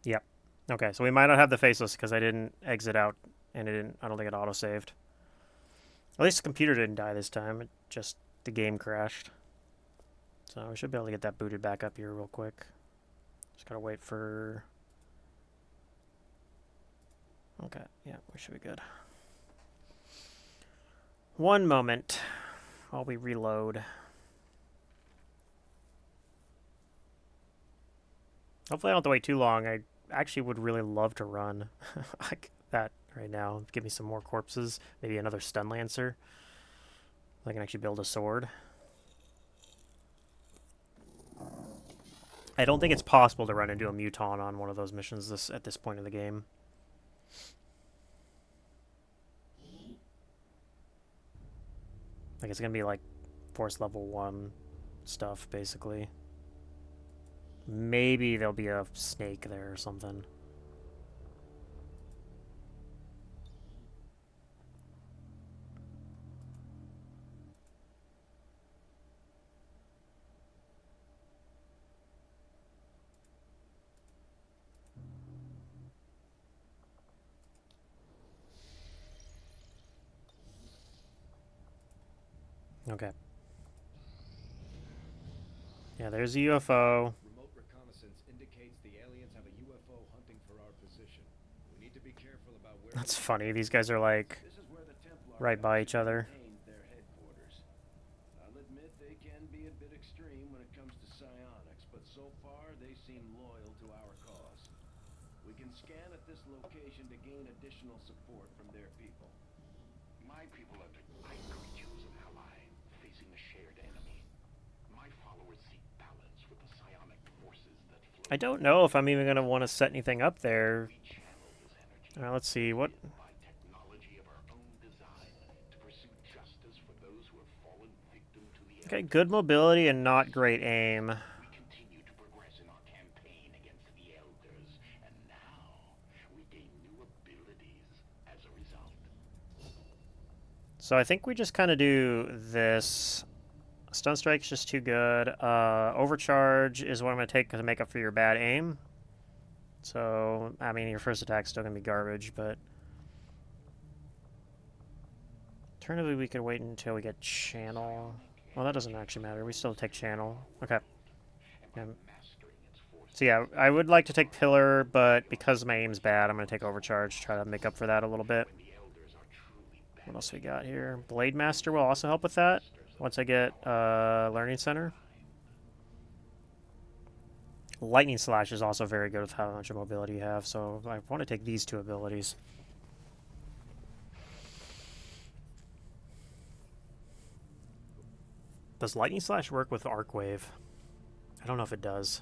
Yep. Okay, so we might not have the faceless because I didn't exit out and I don't think it auto-saved. At least the computer didn't die this time. It just, the game crashed. So we should be able to get that booted back up here real quick. Just gotta wait for... Okay, yeah, we should be good. One moment while we reload. Hopefully I don't have to wait too long. I actually would really love to run like that right now. Give me some more corpses. Maybe another stun lancer. I can actually build a sword. I don't think it's possible to run into a muton on one of those missions at this point of the game. Like, it's gonna be like force level 1 stuff, basically. Maybe there'll be a snake there or something. Okay. Yeah, there's a UFO. Remote reconnaissance indicates the aliens have a UFO hunting for our position. We need to be careful about where... That's funny. These guys are like This is where the Templar right by each other. maintained their headquarters. I'll admit they can be a bit extreme when it comes to psionics, but so far they seem loyal to our cause. We can scan at this location to gain additional support from their people. My people are I could use an ally facing a shared enemy. My followers seek balance with the psionic forces that flow. I don't know if I'm even going to want to set anything up there. We channel this energy Let's see, what... by technology of our own design to pursue justice for those who have fallen victim to the Okay, good mobility and not great aim. We continue to progress in our campaign against the Elders, and now we gain new abilities as a result. So I think we just kind of do this. Stun Strike's just too good. Overcharge is what I'm going to take to make up for your bad aim. So, I mean, your first attack's still going to be garbage, but... Alternatively, we could wait until we get Channel. Well, that doesn't actually matter. We still take Channel. Okay. So yeah, I would like to take Pillar, but because my aim's bad, I'm going to take Overcharge, try to make up for that a little bit. What else we got here? Blade Master will also help with that once I get Learning Center. Lightning Slash is also very good with how much mobility you have, so I want to take these two abilities. Does Lightning Slash work with Arc Wave? I don't know if it does.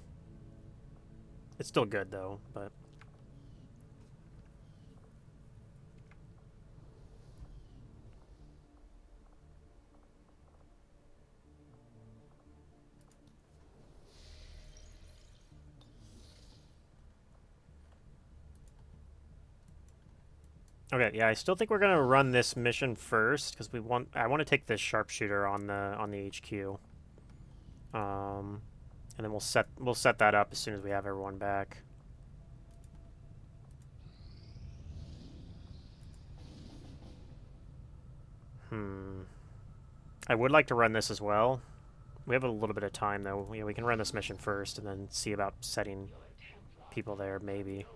It's still good, though, but... Okay, yeah, I still think we're gonna run this mission first because I want to take this sharpshooter on the HQ. And then we'll set that up as soon as we have everyone back. I would like to run this as well. We have a little bit of time though. Yeah, we can run this mission first and then see about setting people there, maybe.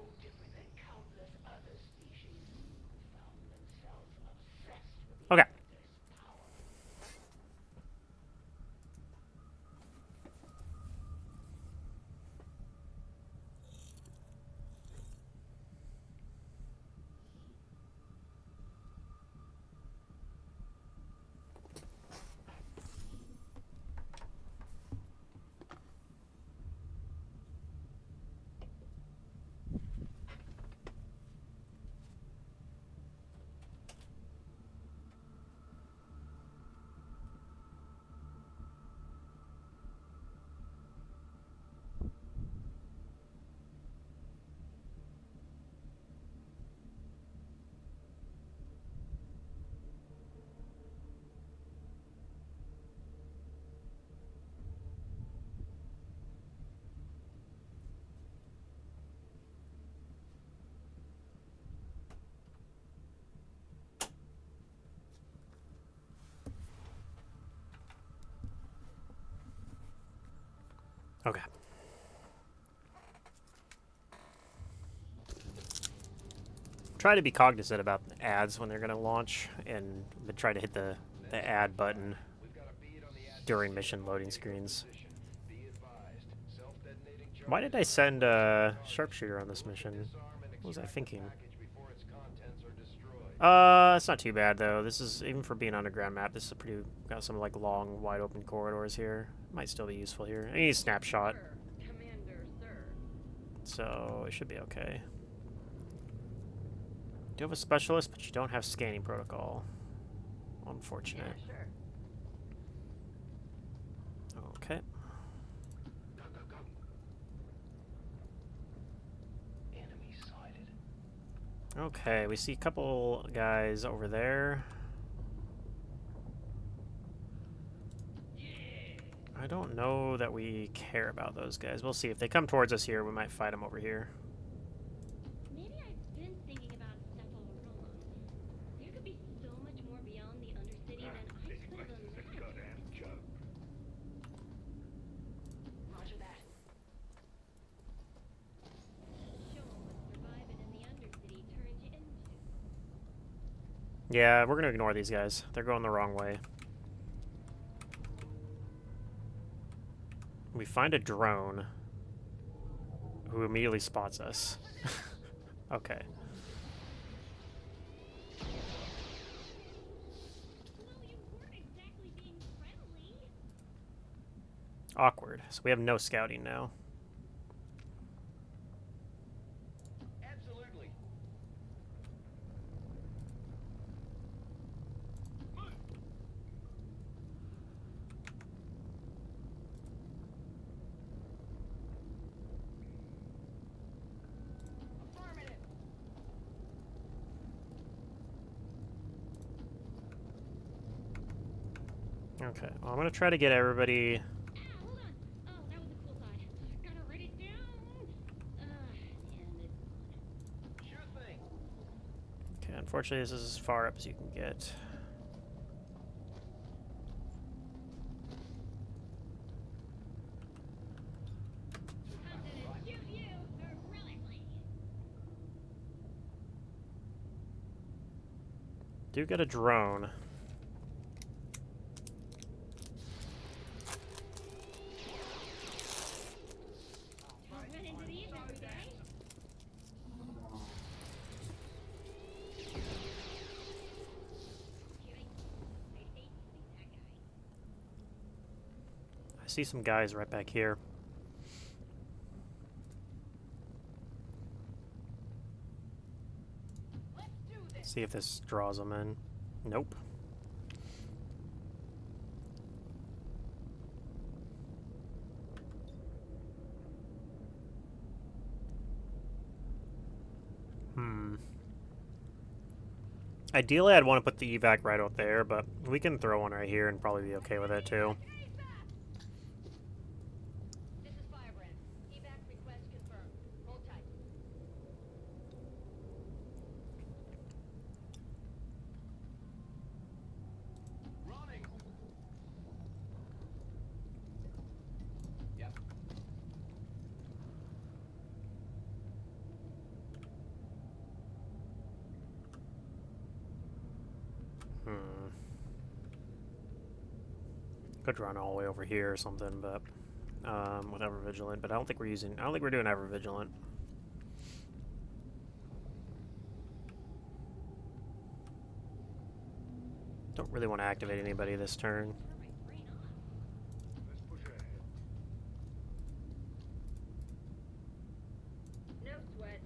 Okay. Okay. Try to be cognizant about ads when they're going to launch, and try to hit the ad button during mission loading screens. Why did I send Sharpshooter on this mission? What was I thinking? It's not too bad though. This is, even for being underground map, this is pretty, got some like long, wide open corridors here. Might still be useful here. I need a snapshot, Commander, sir. so it should be okay. You have a specialist, but you don't have scanning protocol. Unfortunate. Yeah, sure. Okay. Go, go, go. Enemy sighted. Okay, we see a couple guys over there. I don't know that we care about those guys. We'll see. If they come towards us here, we might fight them over here. Maybe I've been thinking about stuff all wrong. There could be so much more beyond the Undercity than I This could place have is a imagined. goddamn joke. Roger that. Show 'em what surviving in the Undercity turns you into. Yeah, we're gonna ignore these guys. They're going the wrong way. We find a drone who immediately spots us. Okay. Well, you weren't exactly being friendly. Awkward. So we have no scouting now. Absolutely. Affirmative. Okay. Well, I'm gonna try to get everybody. Ah, hold on. Oh, that was a cool thought. Gotta write it down. And it's gone. Sure thing. Okay. Unfortunately, this is as far up as you can get. I'm gonna shoot you heroically. Do get a drone. Don't run into these every day. I hate to see that guy. I see some guys right back here. Let's do this. See if this draws them in. Nope. Ideally, I'd want to put the evac right out there, but we can throw one right here and probably be okay with it too. This is Firebrand. Evac request confirmed. Hold tight. Running. Yep. Could run all the way over here or something, but with Ever Vigilant. But I don't think we're using. I don't think we're doing Ever Vigilant. Don't really want to activate anybody this turn. Turn my brain off. Let's push ahead. No sweat.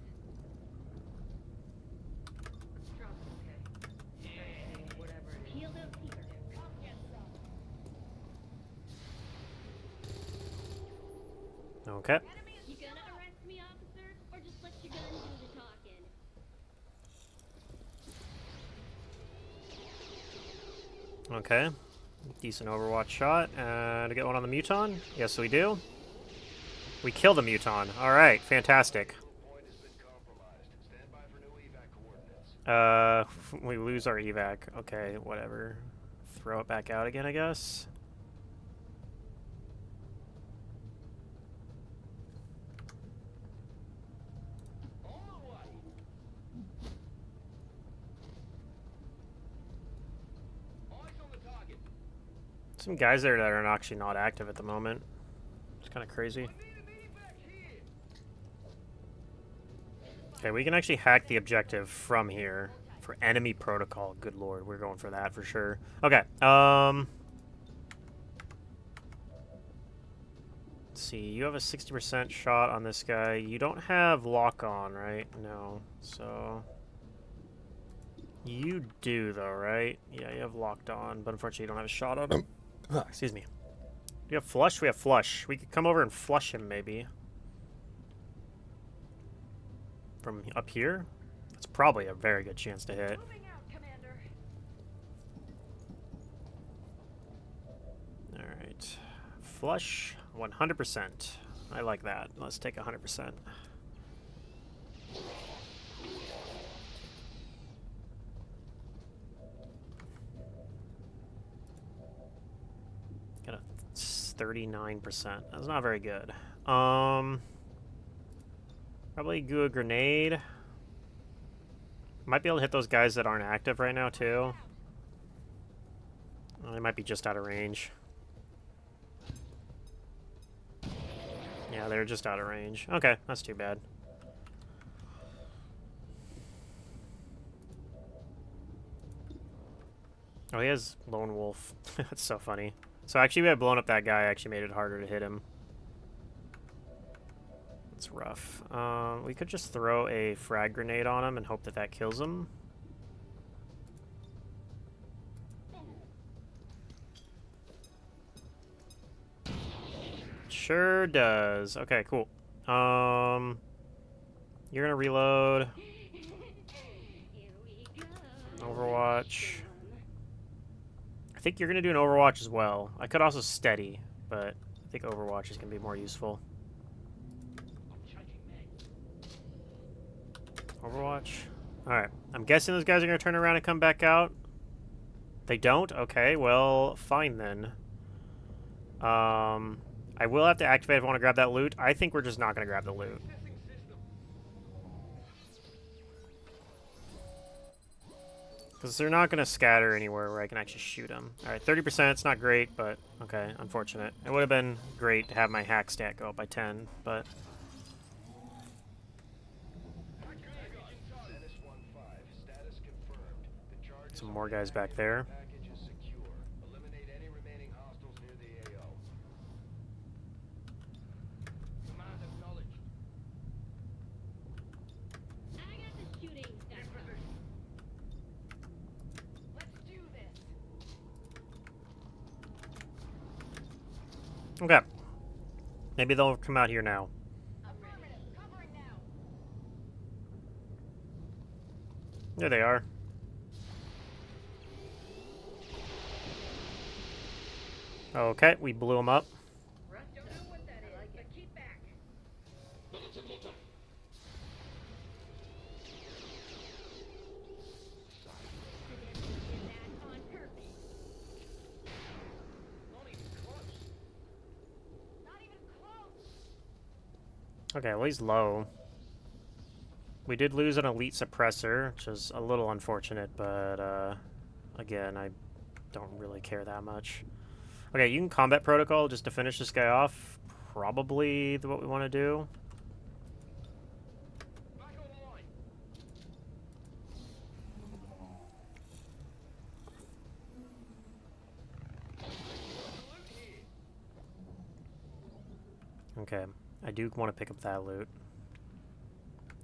Trump's okay. Whatever it is. Peel those teeth. Okay. You gonna arrest me, officer, or just let your gun do the talking? Okay. Decent Overwatch shot. To get one on the Muton? Yes, we do. We kill the Muton. Alright, fantastic. Point has been compromised. Stand by for new evac coordinates. We lose our evac. Okay, whatever. Throw it back out again, I guess. Some guys there that are actually not active at the moment. It's kind of crazy. Okay, we can actually hack the objective from here for enemy protocol. Good lord, we're going for that for sure. Okay, let's see. You have a 60% shot on this guy. You don't have lock on, right? No. So you do though, right? Yeah, you have locked on, but unfortunately you don't have a shot on him. Excuse me. Do you have flush? We have flush. We could come over and flush him maybe. From up here? That's probably a very good chance to hit. Moving out, Commander. Alright. Flush 100%. I like that. Let's take 100%. Got a 39%. That's not very good. Probably do a grenade. Might be able to hit those guys that aren't active right now, too. They might be just out of range. Yeah, they're just out of range. Okay, that's too bad. Oh, he has Lone Wolf. That's so funny. So actually, we had blown up that guy. Actually made it harder to hit him. It's rough. We could just throw a frag grenade on him and hope that that kills him. Sure does. Okay, cool. You're gonna reload. Here we go. Overwatch. I think you're gonna do an Overwatch as well. I could also steady, but I think Overwatch is gonna be more useful. Overwatch. Alright. I'm guessing those guys are going to turn around and come back out. They don't? Okay, well, fine then. I will have to activate if I want to grab that loot. I think we're just not going to grab the loot. Because they're not going to scatter anywhere where I can actually shoot them. Alright, 30%, it's not great, but okay, unfortunate. It would have been great to have my hack stat go up by 10, but... Some more guys back there. Package is secure. Eliminate any remaining hostiles near the AO. Command acknowledged. I got the shooting stuff. Let's do this. Okay. Maybe they'll come out here now. Affirmative. Covering now. There they are. Okay, we blew them up. Don't know what that is, but keep back. Did that on purpose. Not even close. Not even close. Okay, well, he's low. We did lose an elite suppressor, which is a little unfortunate, but again, I don't really care that much. Okay, you can combat protocol just to finish this guy off. Probably what we want to do. Back online. Okay, I do want to pick up that loot.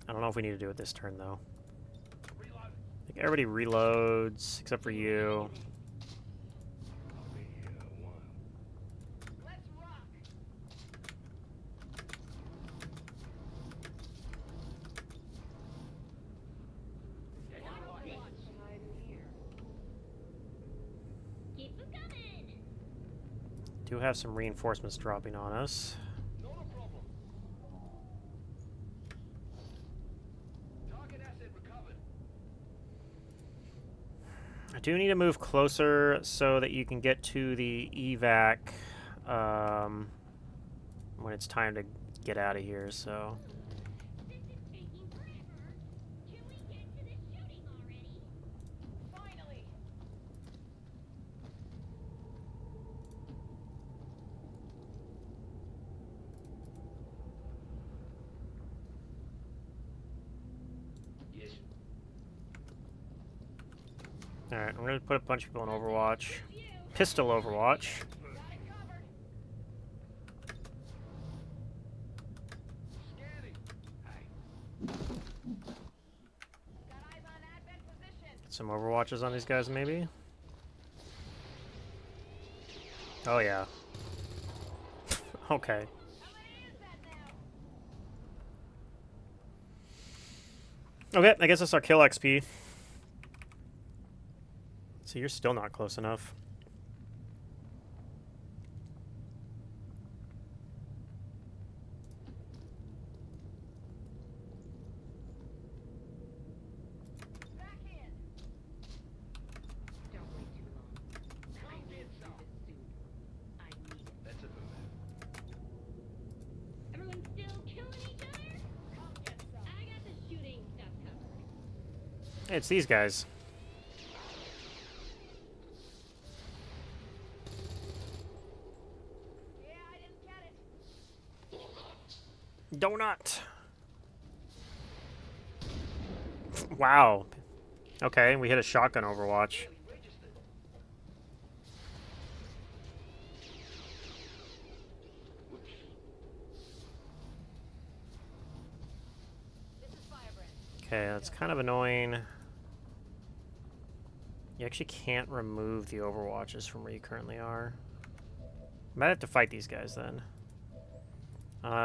I don't know if we need to do it this turn, though. Reload. I think everybody reloads, except for you. Let's rock. Keep them coming. Do have some reinforcements dropping on us. Not a problem. Target asset recovered. I do need to move closer so that you can get to the evac when it's time to get out of here, so... This is taking forever. Can we get to the shooting already? Finally. Alright, I'm gonna put a bunch of people in Overwatch. Pistol Overwatch. Get some Overwatches on these guys, maybe? Oh, yeah. Okay. Okay, I guess that's our kill XP. So you're still not close enough. Don't wait too long. I need this soon. I need it. That's a move. Everyone still killing each other? Come get some. I got the shooting stuff covered. Hey, it's these guys. Yeah, I didn't get it. Donut! Wow. Okay, we hit a shotgun Overwatch. This is Firebrand. Okay, that's kind of annoying. You actually can't remove the Overwatches from where you currently are. Might have to fight these guys then.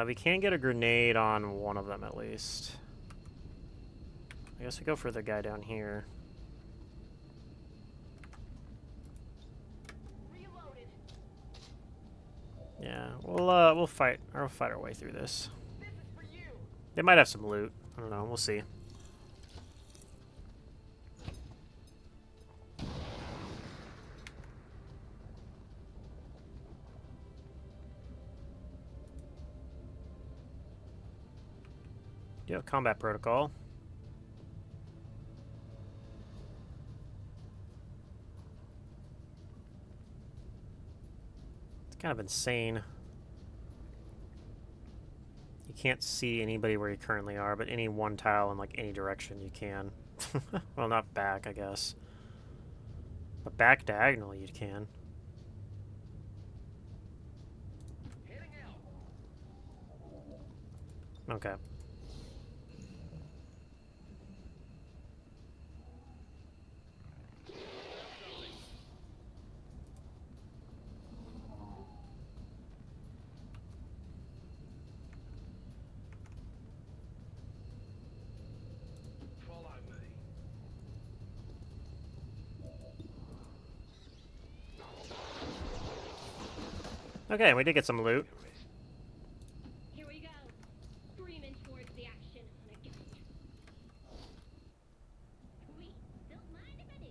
We can get a grenade on one of them at least. I guess we go for the guy down here. Reloaded. Yeah, we'll fight our way through this. This is for you. They might have some loot. I don't know. We'll see. Yeah, combat protocol. It's kind of insane. You can't see anybody where you currently are, but any one tile in like any direction you can. Well, not back, I guess. But back diagonally you can. Okay. Follow me. Okay, we did get some loot. Here we go. Screaming towards the action on a gun. Sweet. Don't mind if I do.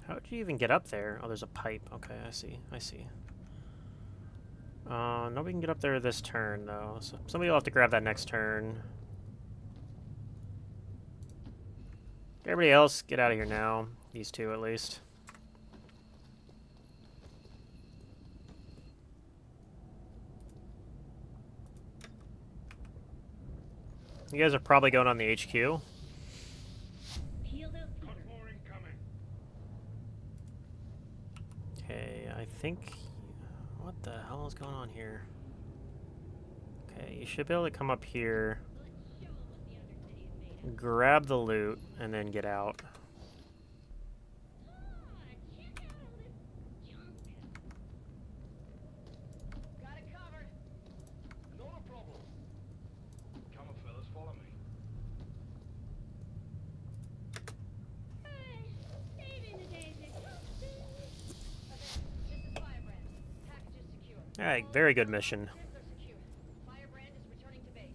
How'd you even get up there? Oh, there's a pipe. Okay, I see. I see. Nobody can get up there this turn, though. So somebody will have to grab that next turn. Everybody else, get out of here now. These two, at least. You guys are probably going on the HQ. Heal those Got suckers. more incoming. Okay, I think... What the hell is going on here? Okay, you should be able to come up here, Let's show 'em what the Undercity is made of. grab the loot, and then get out. Ah, check out all this junk. Got it covered. Not a problem. Come on, fellas, follow me. Hey, saving the day to This is Firebrand. Package is secure. Alright, very good mission. Ships are secure. Firebrand is returning to base.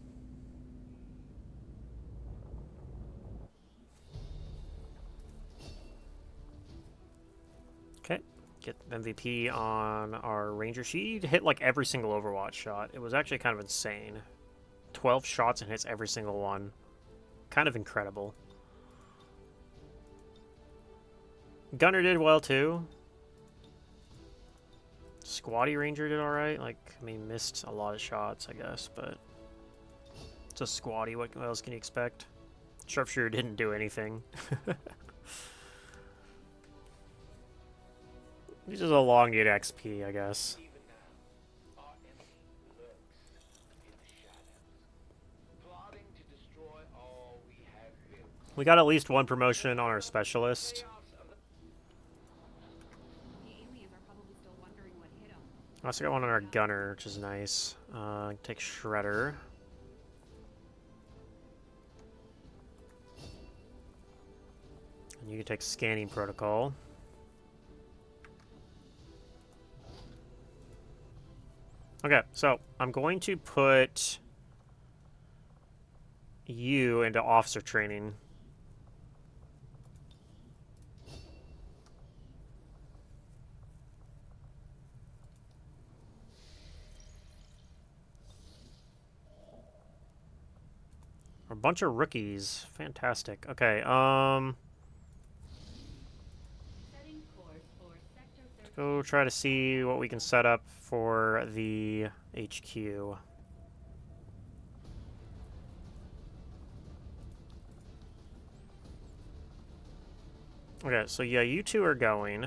Okay, get MVP on our Ranger. She hit like every single Overwatch shot. It was actually kind of insane. 12 shots and hits every single one. Kind of incredible. Gunner did well too. Squatty Ranger did alright. Like, I mean, missed a lot of shots, I guess, but it's a squatty. What else can you expect? Sharpshooter didn't do anything. This is elongate XP, I guess. Even now, our enemy lurks in the shadows, plotting to destroy all we have built. We got at least one promotion on our specialist. Chaos of the The aliens are probably still wondering what hit them. I also got one on our gunner, which is nice. Take Shredder. And you can take Scanning Protocol. Okay, so I'm going to put you into officer training. A bunch of rookies. Fantastic. Okay, Setting course for Sector 13. let's go try to see what we can set up for the HQ. Okay, so yeah, you two are going.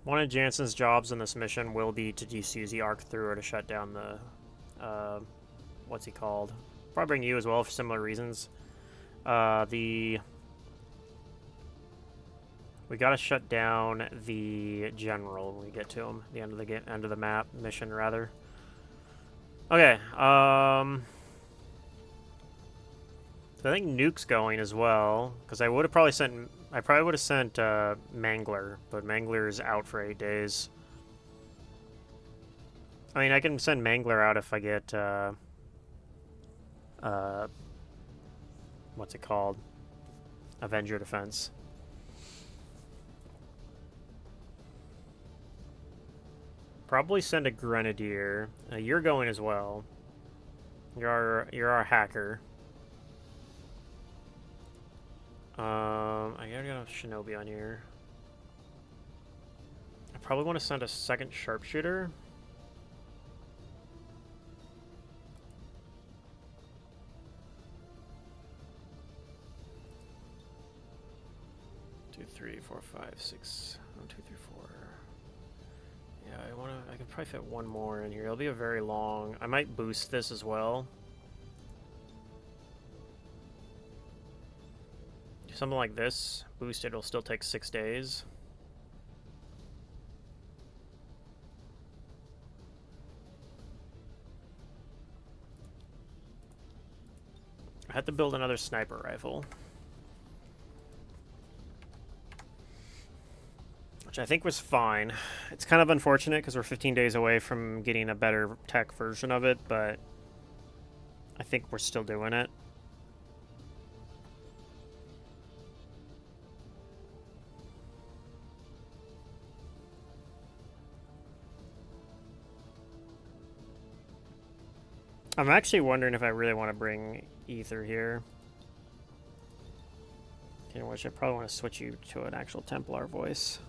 One of Jansen's jobs in this mission will be to just use the arc thrower to shut down the, what's he called? Probably bring you as well for similar reasons. We gotta shut down the general when we get to him. The end of the map mission rather. Okay. So I think Nuke's going as well because I probably would have sent Mangler, but Mangler is out for 8 days. I mean, I can send Mangler out if I get what's it called? Avenger Defense. Probably send a Grenadier. You're going as well. You're our hacker. I gotta get a Shinobi on here. I probably want to send a second sharpshooter. Two, three, four, five, six. 1, 2, 3, 4. Yeah, I could probably fit one more in here. It'll be a very long. I might boost this as well. Something like this, boosted, will still take 6 days. I had to build another sniper rifle. Which I think was fine. It's kind of unfortunate because we're 15 days away from getting a better tech version of it, but I think we're still doing it. I'm actually wondering if I really want to bring Ether here. In which I probably want to switch you to an actual Templar voice.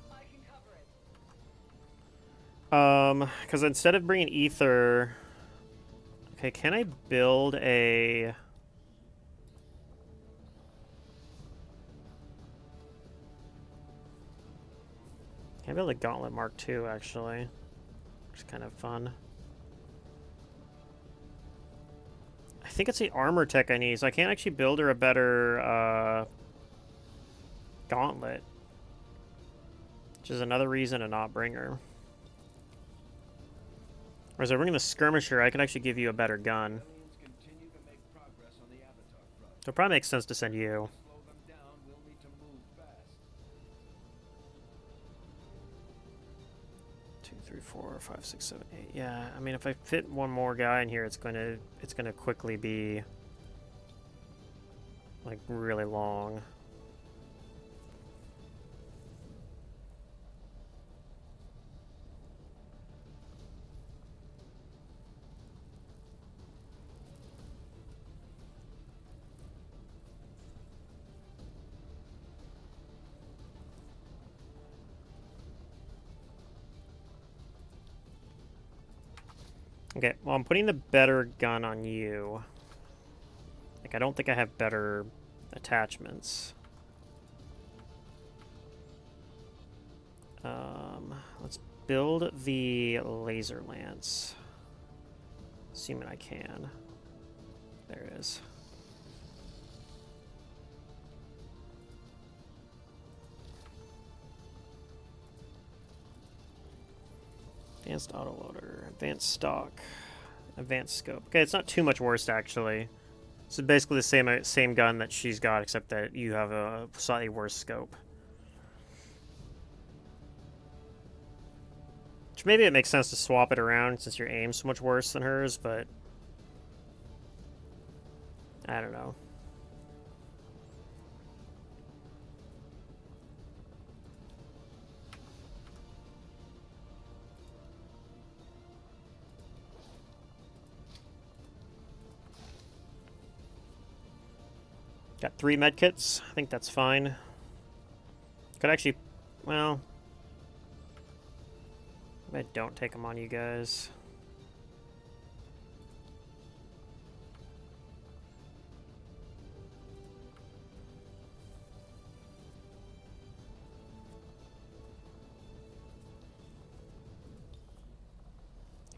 I can cover it. Because instead of bringing Ether... Okay, can I build a... Can I build a Gauntlet Mark II, actually? Which is kind of fun. I think it's the armor tech I need, so I can't actually build her a better gauntlet. Which is another reason to not bring her. Whereas if I bring the skirmisher, I can actually give you a better gun. aliens continue to make progress on the Avatar project. So it probably makes sense to send you. To slow them down, we'll need to move fast. 2, 3, 4, 5, 6, 7, 8. Yeah, I mean, if I fit one more guy in here, it's gonna quickly be like really long. Okay, well, I'm putting the better gun on you. Like, I don't think I have better attachments. Let's build the laser lance. Assuming I can. There it is. Advanced autoloader, advanced stock, advanced scope. Okay, it's not too much worse actually. It's basically the same gun that she's got, except that you have a slightly worse scope. Which maybe it makes sense to swap it around since your aim's so much worse than hers, but I don't know. Got 3 medkits. I think that's fine. Could actually, well, maybe I don't take them on you guys.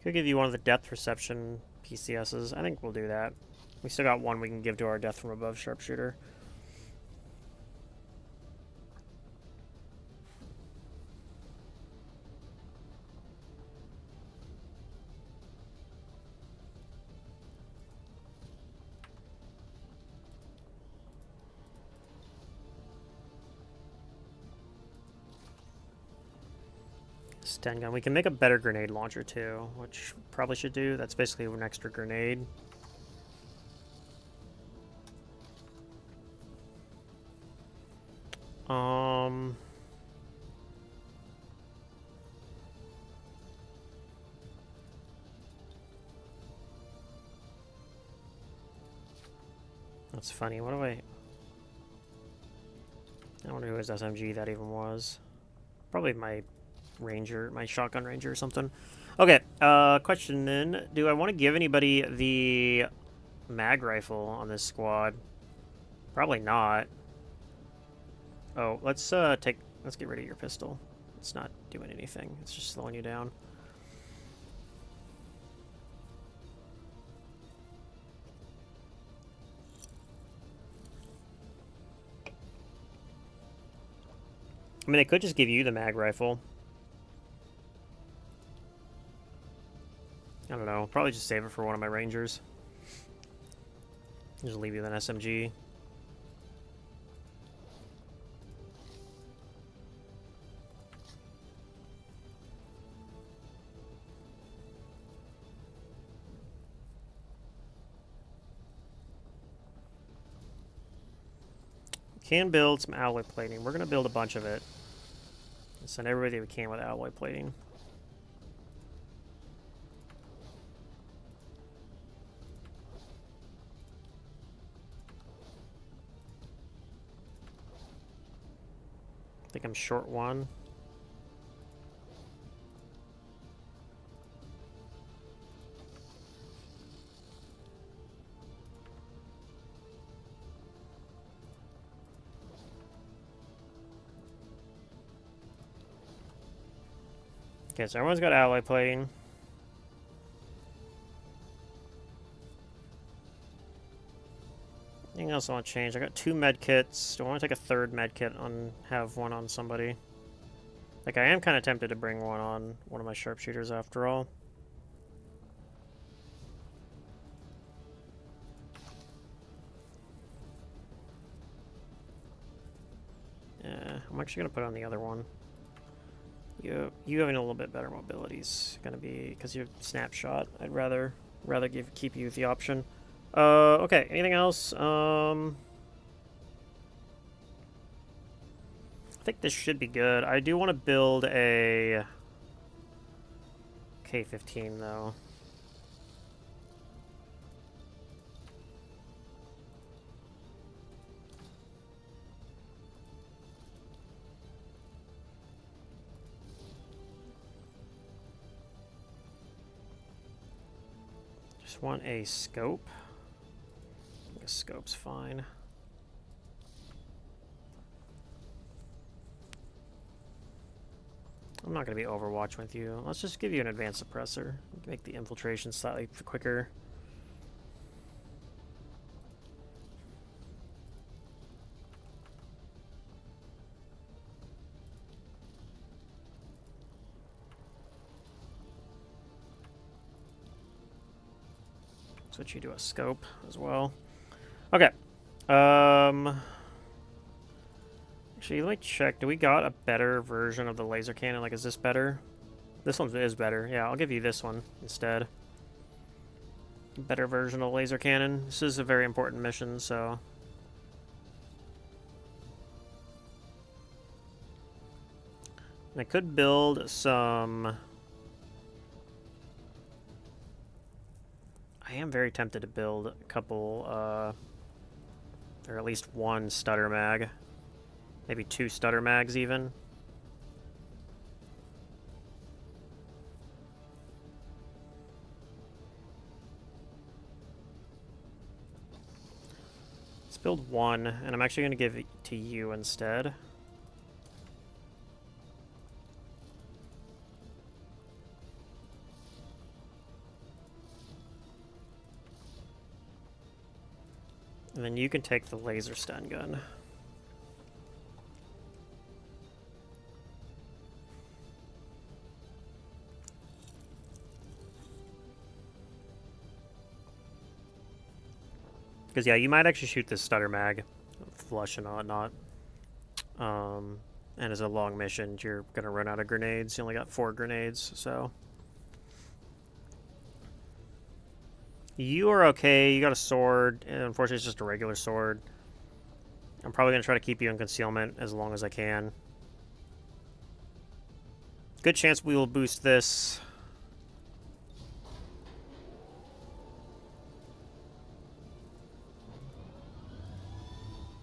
Could give you one of the depth perception PCSs. I think we'll do that. We still got one we can give to our death from above sharpshooter. Stun gun. We can make a better grenade launcher too, which probably should do. That's basically an extra grenade. That's funny. What do I wonder who his SMG that even was. Probably my ranger, my shotgun ranger or something. Okay, question then. Do I want to give anybody the mag rifle on this squad? Probably not. Oh, let's get rid of your pistol. It's not doing anything. It's just slowing you down. I mean, I could just give you the mag rifle. I don't know. Probably just save it for one of my rangers. Just leave you an SMG. Can build some alloy plating. We're going to build a bunch of it. Send everybody we can with alloy plating. I think I'm short one. Okay, so everyone's got alloy plating. Anything else I want to change? I got 2 med kits. Do I want to take a 3rd med kit and have one on somebody? Like, I am kind of tempted to bring one on one of my sharpshooters after all. Yeah, I'm actually going to put on the other one. You having a little bit better mobility is going to be because you have snapshot. I'd rather keep you the option. Okay, anything else? I think this should be good. I do want to build a K-15 though. Just want a scope. think a scope's fine. I'm not going to be Overwatch with you. Let's just give you an advanced suppressor. Make the infiltration slightly quicker. Switch you to a scope as well. Okay. Actually, let me check. Do we got a better version of the laser cannon? Like, is this better? This one is better. Yeah, I'll give you this one instead. Better version of laser cannon. This is a very important mission, so... I could build some... I am very tempted to build a couple, or at least one stutter mag. Maybe 2 stutter mags even. Let's build one, and I'm actually going to give it to you instead. And then you can take the laser stun gun. Because, yeah, you might actually shoot this stutter mag, flush and whatnot. And as a long mission, you're going to run out of grenades. You only got 4 grenades, so... You are okay. You got a sword. Unfortunately, it's just a regular sword. I'm probably going to try to keep you in concealment as long as I can. Good chance we will boost this.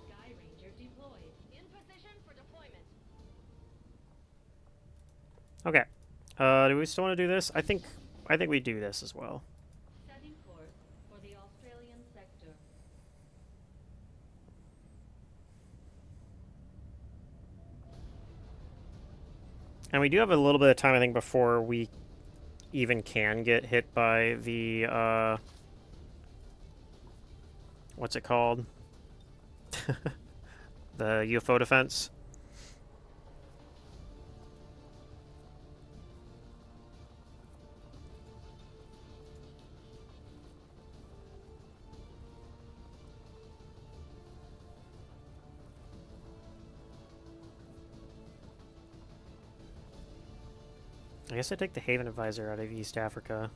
Sky Ranger deployed. In position for deployment. Okay. Do we still want to do this? I think we do this as well. Setting course for the Australian sector. And we do have a little bit of time, I think, before we even can get hit by the, what's it called? The UFO defense. I guess I take the Haven Advisor out of East Africa.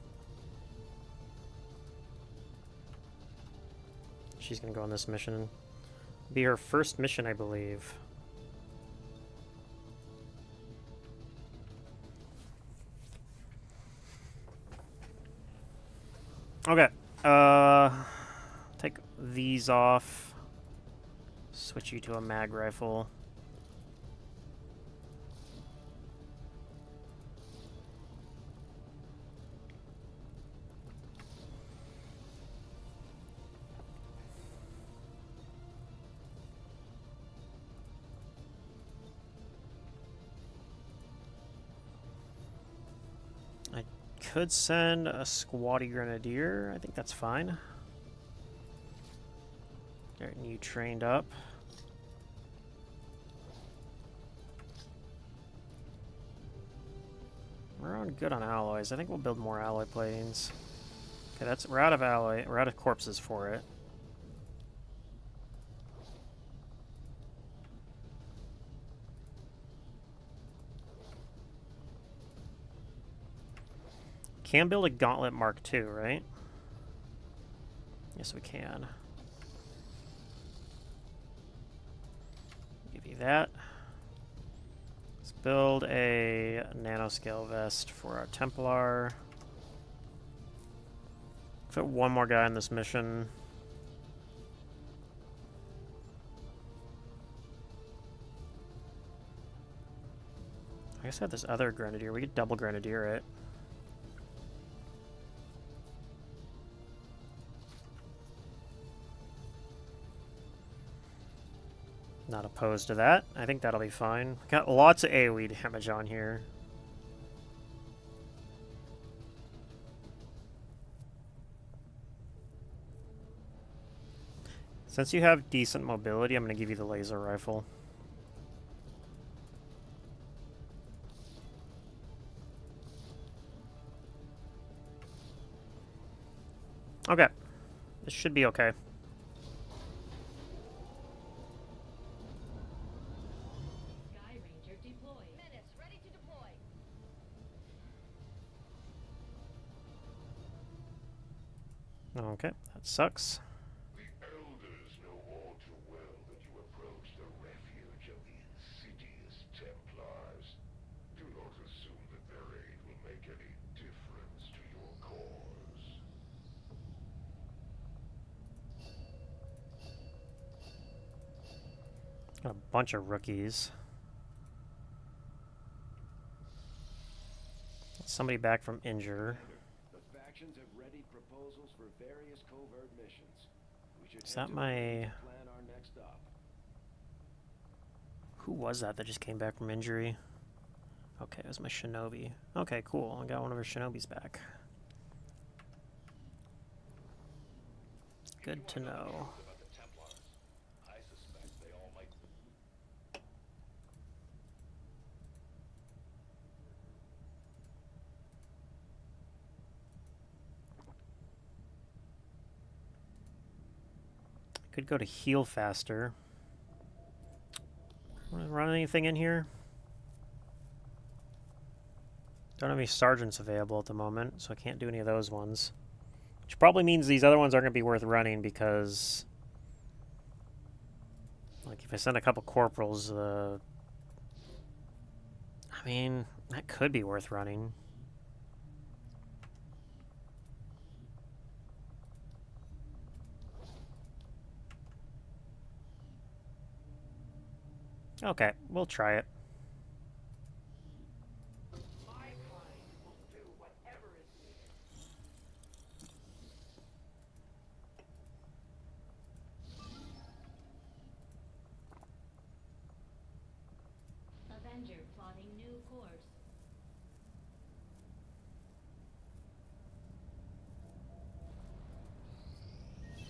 She's gonna go on this mission. Be her first mission, I believe. Okay. Take these off. Switch you to a mag rifle. Could send a squatty grenadier. I think that's fine. Getting you trained up. We're on good on alloys. I think we'll build more alloy planes. Okay, we're out of alloy. We're out of corpses for it. Can build a gauntlet Mark II, right? Yes, we can. Give you that. Let's build a nanoscale vest for our Templar. Put one more guy in this mission. I guess I have this other grenadier. We could double grenadier it. Not opposed to that. I think that'll be fine. Got lots of AoE damage on here. Since you have decent mobility, I'm going to give you the laser rifle. Okay. This should be okay. Sky Ranger deployed. Menace, ready to deploy. Okay, that sucks. The Elders know all too well that you approach the refuge of the insidious Templars. Do not assume that their aid will make any difference to your cause. Got a bunch of rookies. Somebody back from injure. The factions have ready proposals for various covert missions. We should Is head that to my... Berlin to plan our next stop. Who was that just came back from injury? Okay, it was my shinobi. Okay, cool. I got one of her shinobis back. Good to know. About the Templars, I suspect they all might. Could go to heal faster. Want to run anything in here? Don't have any sergeants available at the moment, so I can't do any of those ones. Which probably means these other ones aren't going to be worth running because... Like, if I send a couple corporals, I mean, that could be worth running. Okay, we'll try it. My kind will do whatever is needed. Avenger plotting new course.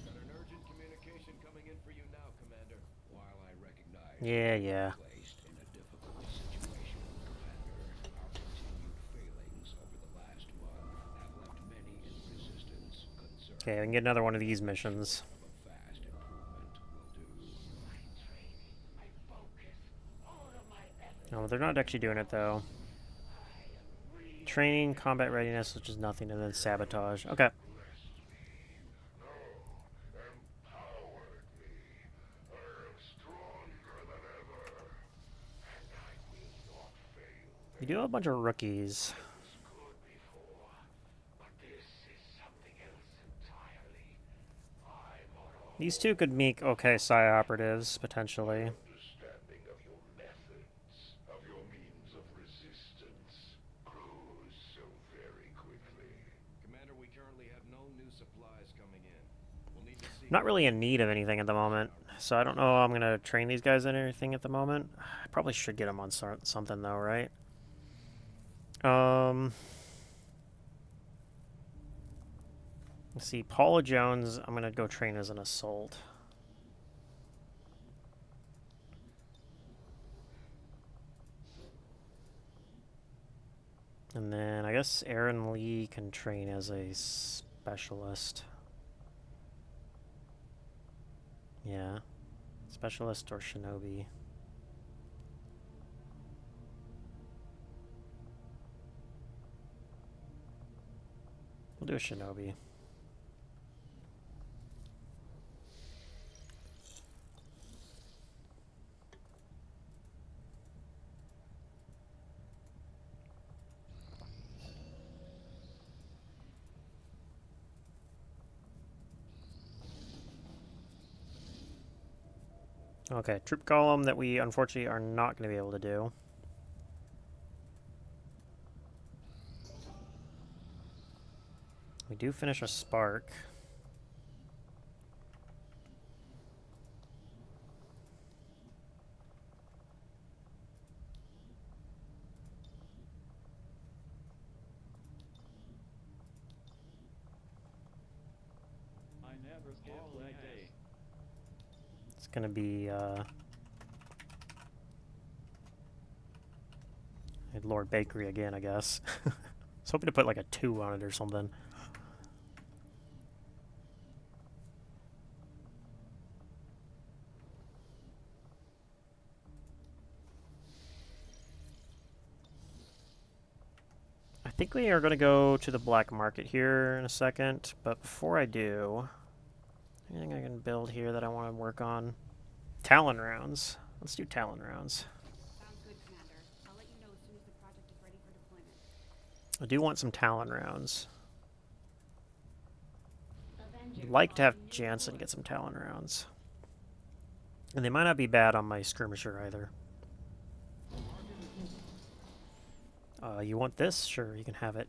Got an urgent communication coming in for you now, Commander. While I recognize Yeah. placed in a difficult situation, Commander, our continued failings over the last month have left many in resistance concerned. Okay, we can get another one of these missions. A fast improvement will do. My training, my focus, all of my effort. No, they're not actually doing it, though. Training, combat readiness, which is nothing, and then sabotage. Okay. Empowered me. I am stronger than ever. And I will not fail. We do have a bunch of rookies. This good before, but this is something else entirely. I'm on a These two could make okay psi operatives, potentially. understanding of your methods, of your means of resistance, grows so very quickly. Commander, we currently have no new supplies coming in. We'll need to see. Not really in need of anything at the moment, so I don't know how I'm going to train these guys in anything at the moment. I probably should get them on something, though, right? Let's see, Paula Jones, I'm going to go train as an assault. And then I guess Aaron Lee can train as a specialist. Yeah. Specialist or shinobi. We'll do a shinobi. Okay, troop column that we unfortunately are not going to be able to do. We do finish a spark. hauling hay. It's gonna be Lord Bakery again, I guess. I was hoping to put like a 2 on it or something. I think we are going to go to the black market here in a second, but before I do, anything I can build here that I want to work on? Talon rounds. Let's do Talon rounds. Sounds good, Commander. I'll let you know as soon as the project is ready for deployment. I do want some Talon rounds. Avengers I'd like to have on new Jansen course. get some Talon rounds. And they might not be bad on my skirmisher either. You want this? Sure, you can have it.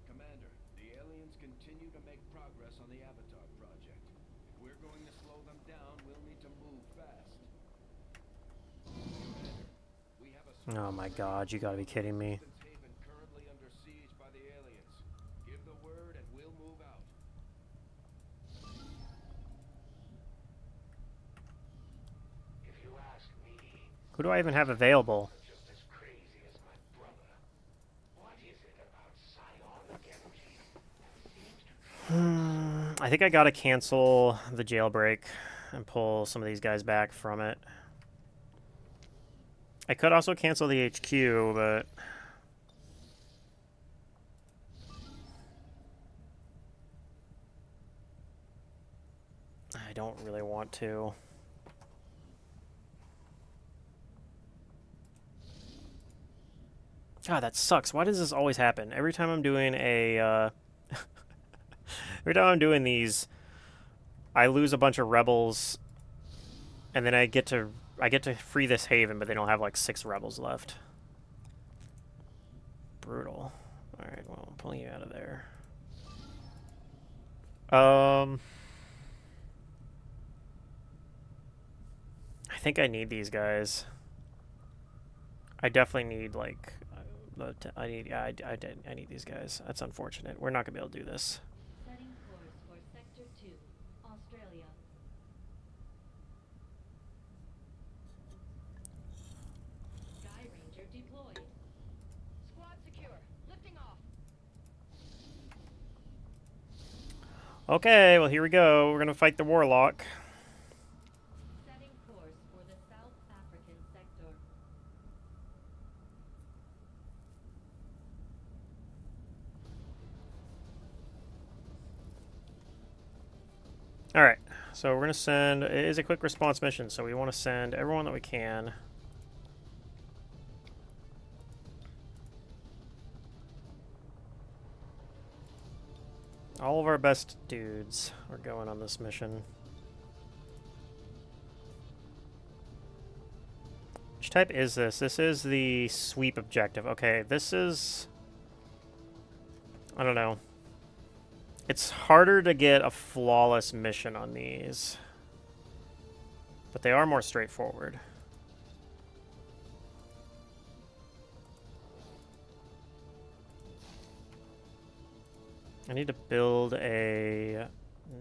Commander, the aliens continue to make progress on the Avatar project. If we're going to slow them down, we'll need to move fast. Commander, we have a Oh my god, you gotta be kidding me. Resistance haven currently under siege by the aliens. Give the word and we'll move out. If you ask me, Who do I even have available? just as crazy as my brother. What is it about psionic energy that seems to I think I gotta cancel the jailbreak and pull some of these guys back from it. I could also cancel the HQ, but I don't really want to. God, that sucks. Why does this always happen? Every time I'm doing a, every time I'm doing these, I lose a bunch of rebels, and then I get to free this haven, but they don't have like 6 rebels left. Brutal. All right, well, I'm pulling you out of there. I think I need these guys. I definitely need like, I need these guys. That's unfortunate. We're not gonna be able to do this. Setting course for Sector 2, Australia. Sky Ranger deployed. Squad secure. Lifting off. Okay, well here we go. We're gonna fight the Warlock. Setting course for the South African sector. All right, so we're gonna send. It is a quick response mission, so we want to send everyone that we can. All of our best dudes are going on this mission. Which type is this? This is the sweep objective. Okay, this is... I don't know. It's harder to get a flawless mission on these. But they are more straightforward. I need to build a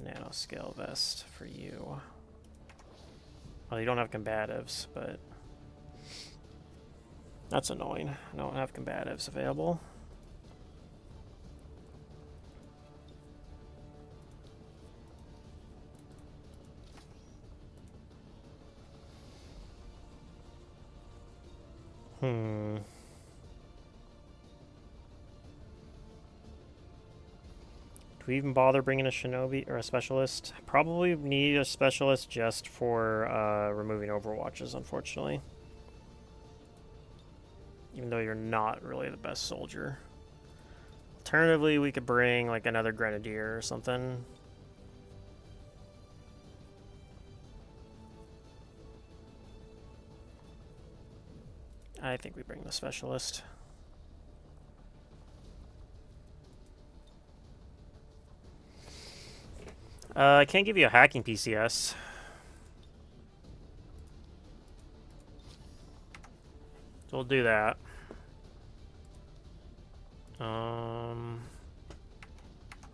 nanoscale vest for you. Well, you don't have combatives, but that's annoying. I don't have combatives available. Do we even bother bringing a shinobi or a specialist? Probably need a specialist just for removing overwatches, unfortunately. Even though you're not really the best soldier. Alternatively, we could bring like another grenadier or something. I think we bring the specialist. I can't give you a hacking PCS. So we'll do that.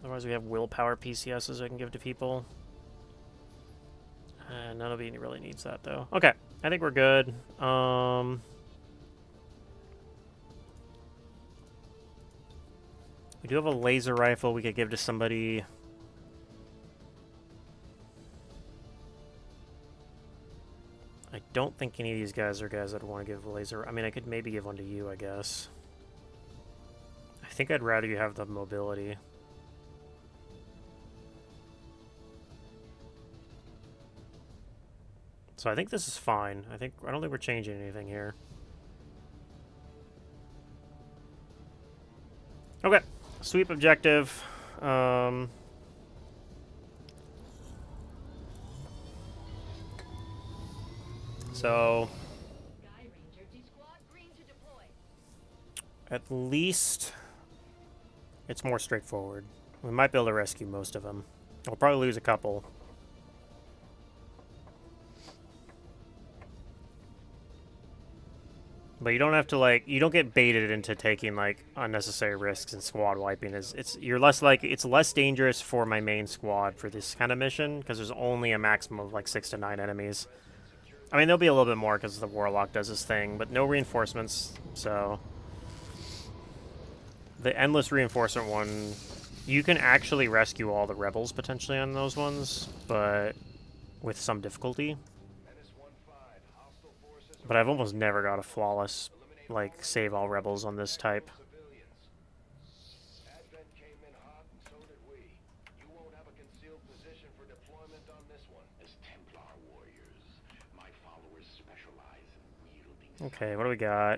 Otherwise we have willpower PCSs I can give to people. And none of you really needs that though. Okay, I think we're good. We do have a laser rifle we could give to somebody. I don't think any of these guys are guys I'd want to give a laser. I mean, I could maybe give one to you, I guess. I think I'd rather you have the mobility. So I think this is fine. I don't think we're changing anything here. Okay, sweep objective. So Sky Ranger to squad green to deploy. at least it's more straightforward. We might be able to rescue most of them. We'll probably lose a couple. But you don't have to, like, you don't get baited into taking, like, unnecessary risks and squad wiping. You're less like, it's less dangerous for my main squad for this kind of mission, because there's only a maximum of, like, 6 to 9 enemies. I mean, there'll be a little bit more because the Warlock does his thing, but no reinforcements, so... The Endless Reinforcement one, you can actually rescue all the rebels, potentially, on those ones, but with some difficulty. But I've almost never got a flawless, like, save all rebels on this type. Advent came in hot and so did we. You won't have a concealed position for deployment on this one. As Templar warriors, my followers specialize in wielding Okay, what do we got?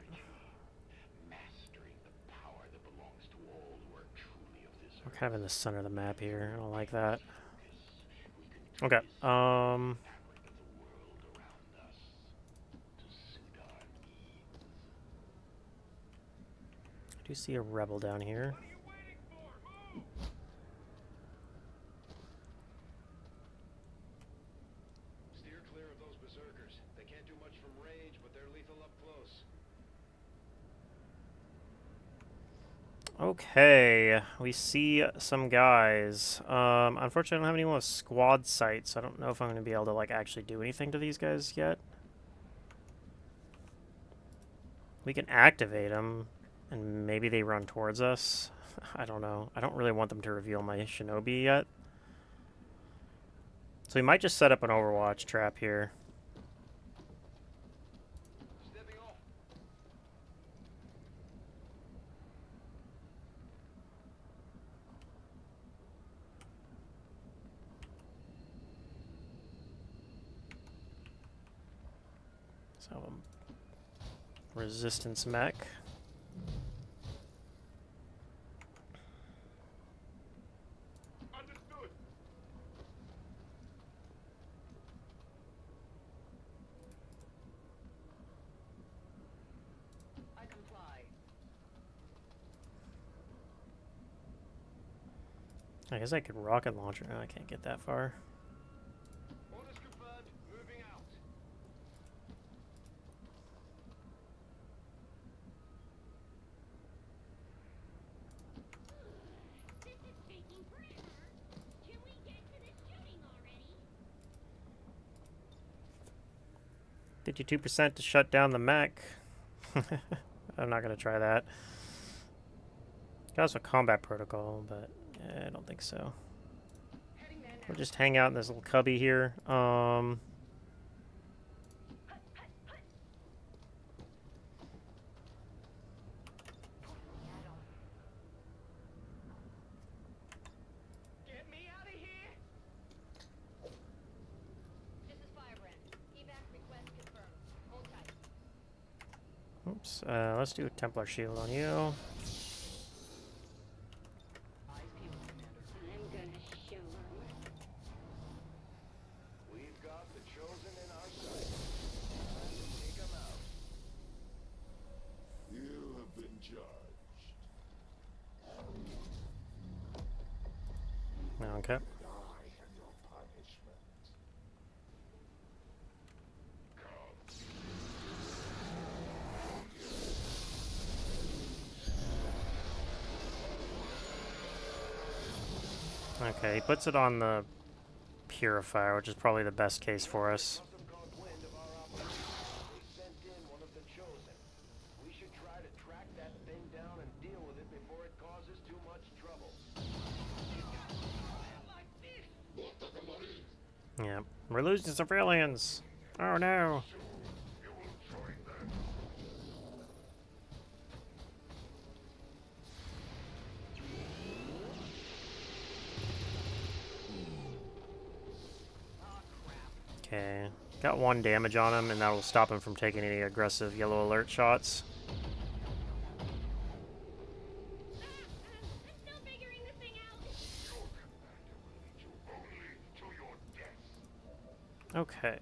mastering the power that belongs to all who are truly of this We're earth. kind of in the center of the map here. I don't like that. We Okay, fabric of the world around us to suit our needs. I do see a rebel down here. Steer clear of those berserkers. They can't do much from range, but they're lethal up close. Okay, we see some guys. Unfortunately, I don't have anyone with squad sights. So I don't know if I'm going to be able to, like, actually do anything to these guys yet. We can activate them, and maybe they run towards us. I don't know. I don't really want them to reveal my shinobi yet. So we might just set up an Overwatch trap here. Stepping off. So, resistance mech. Understood. I comply. I guess I could rocket launcher. No, I can't get that far. Orders confirmed. Moving out. This is taking forever. Can we get to the shooting already? 52% to shut down the mech. I'm not going to try that. Got us a combat protocol, but I don't think so. Heading there now. We'll just hang out in this little cubby here. Get me out of here! This is Firebrand. Evac request confirmed. Hold tight. Oops. Let's do a Templar shield on you. Eyes peeled, Commander. I'm gonna show 'em. We've got the chosen in our sight. Time to take 'em out. You have been judged. Okay. I am your punishment. Come. Okay, he puts it on the purifier, which is probably the best case for us. Must have caught wind of our operation. They sent in one of the chosen. We should try to track that thing down and deal with it before it causes too much trouble. Yeah, we're losing civilians. Oh no. You will join them. Okay, got 1 damage on him, and that will stop him from taking any aggressive yellow alert shots. I'm still figuring this thing out. Your commander will lead you only to your death. Okay.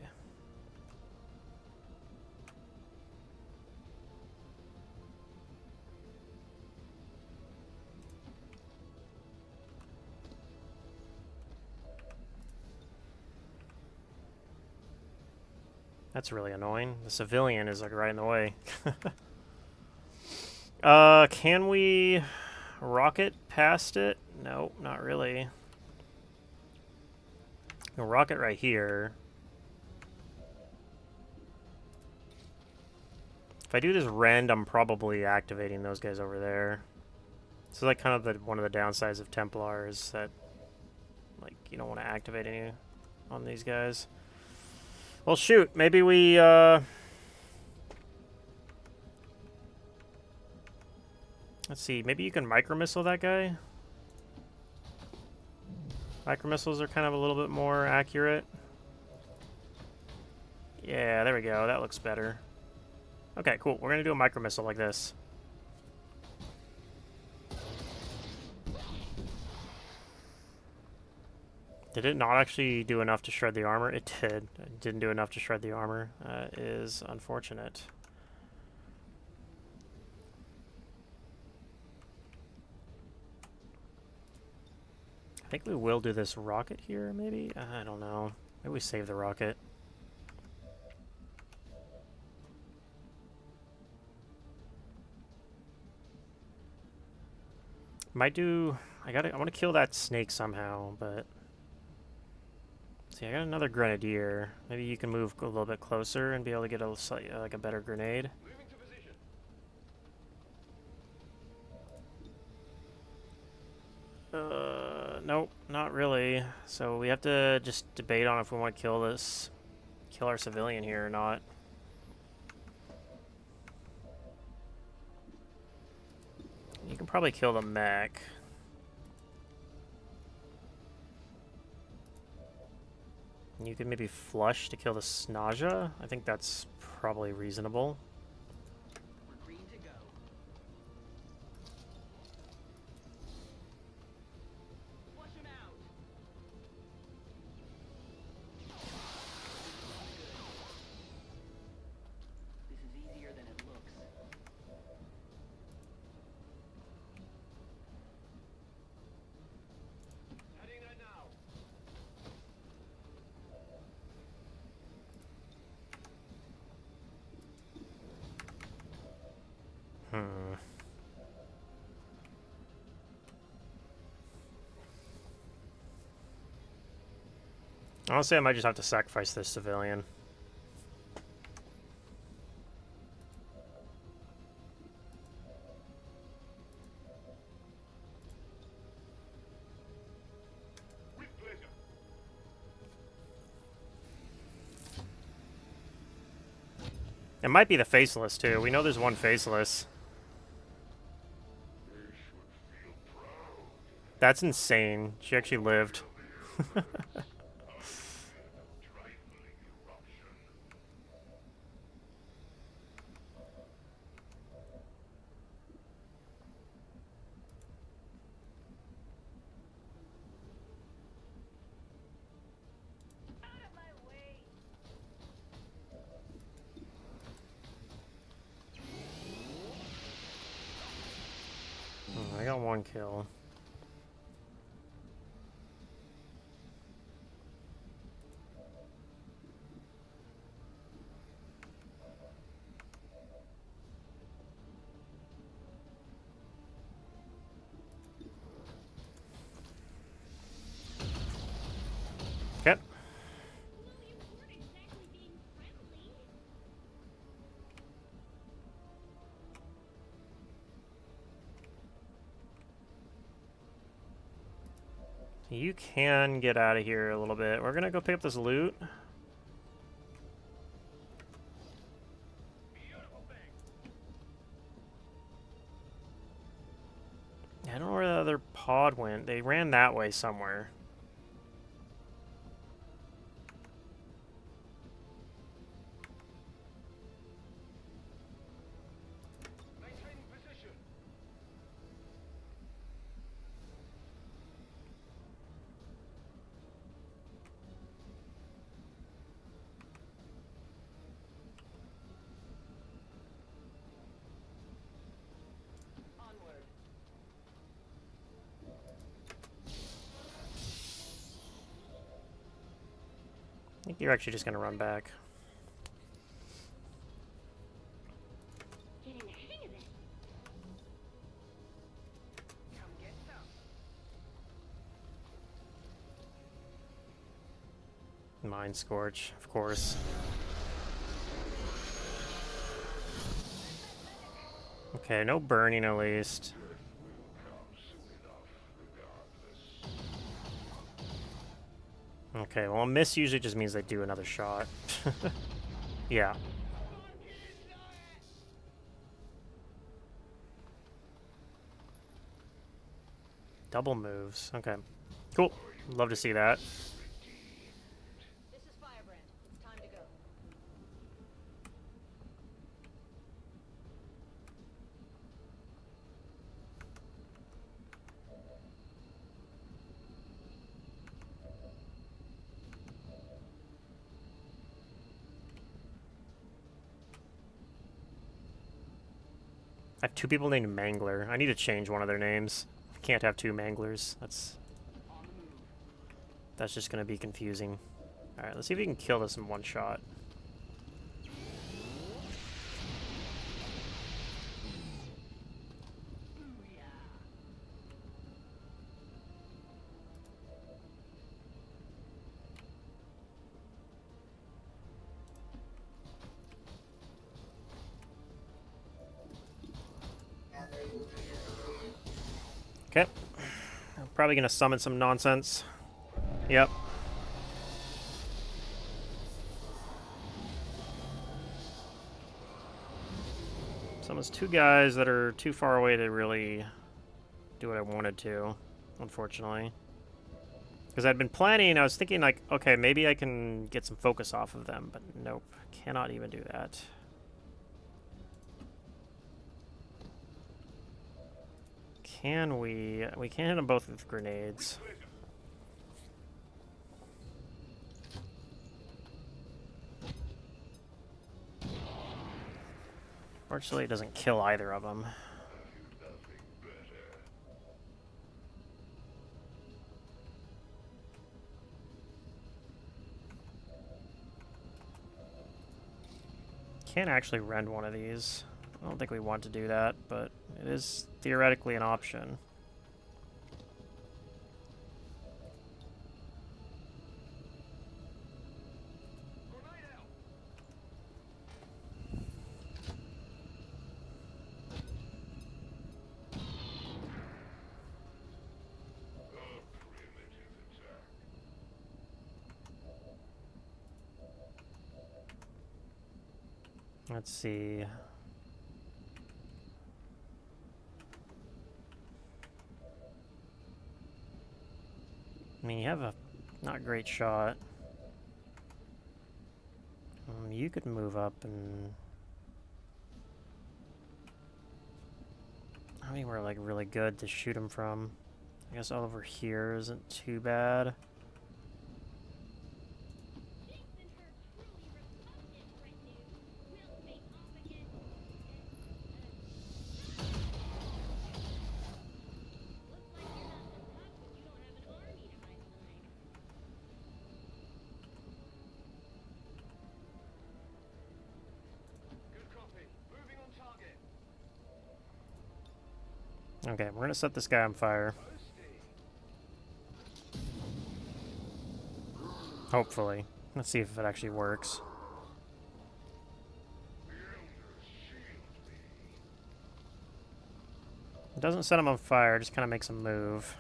That's really annoying. The civilian is like right in the way. Can we rocket past it? No, not really. We can rocket right here. If I do this rend, I'm probably activating those guys over there. This is like kind of one of the downsides of Templar is that like you don't want to activate any on these guys. Well, shoot. Maybe we, let's see. Maybe you can micro-missile that guy? Micro-missiles are kind of a little bit more accurate. Yeah, there we go. That looks better. Okay, cool. We're going to do a micro-missile like this. Did it not actually do enough to shred the armor? It did. It didn't do enough to shred the armor. That is unfortunate. I think we will do this rocket here, maybe? I don't know. Maybe we save the rocket. Might do... I want to kill that snake somehow, but... See, I got another grenadier. Maybe you can move a little bit closer and be able to get like a better grenade. Moving to position. Nope, not really. So we have to just debate on if we want to kill our civilian here or not. You can probably kill the mech. You could maybe flush to kill the Snaja. I think that's probably reasonable. We're green to go. Flush him out. This is easier than it looks. Heading there now. Honestly, I might just have to sacrifice this civilian. With pleasure. It might be the Faceless, too. We know there's one Faceless. They should feel proud. That's insane. She actually lived. Trifling eruption. I got 1 kill. You can get out of here a little bit. We're gonna go pick up this loot. I don't know where the other pod went. They ran that way somewhere. Maintaining position. Onward. I think you're actually just gonna run back. Getting the hang of it. Come get some. Mind Scorch, of course. Okay, no burning at least. Okay, well, a miss usually just means they do another shot. Yeah. Double moves. Okay. Cool. Love to see that. This is Firebrand. It's time to go. I have two people named Mangler. I need to change one of their names. Can't have two Manglers. That's just gonna be confusing. Alright, let's see if we can kill this in one shot. Okay. I'm probably gonna summon some nonsense. Yep. Summons two guys that are too far away to really do what I wanted to, unfortunately. Because I'd been planning, I was thinking like, okay, maybe I can get some focus off of them, but nope, cannot even do that. Can we? We can't hit them both with grenades. Fortunately, it doesn't kill either of them. Can't actually rend one of these. I don't think we want to do that, but it is theoretically an option. Let's see. I mean, you have a not great shot. You could move up and... I mean, we're like really good to shoot him from. I guess over here isn't too bad. Okay, we're gonna set this guy on fire. Hopefully. Let's see if it actually works. It doesn't set him on fire, just kind of makes him move.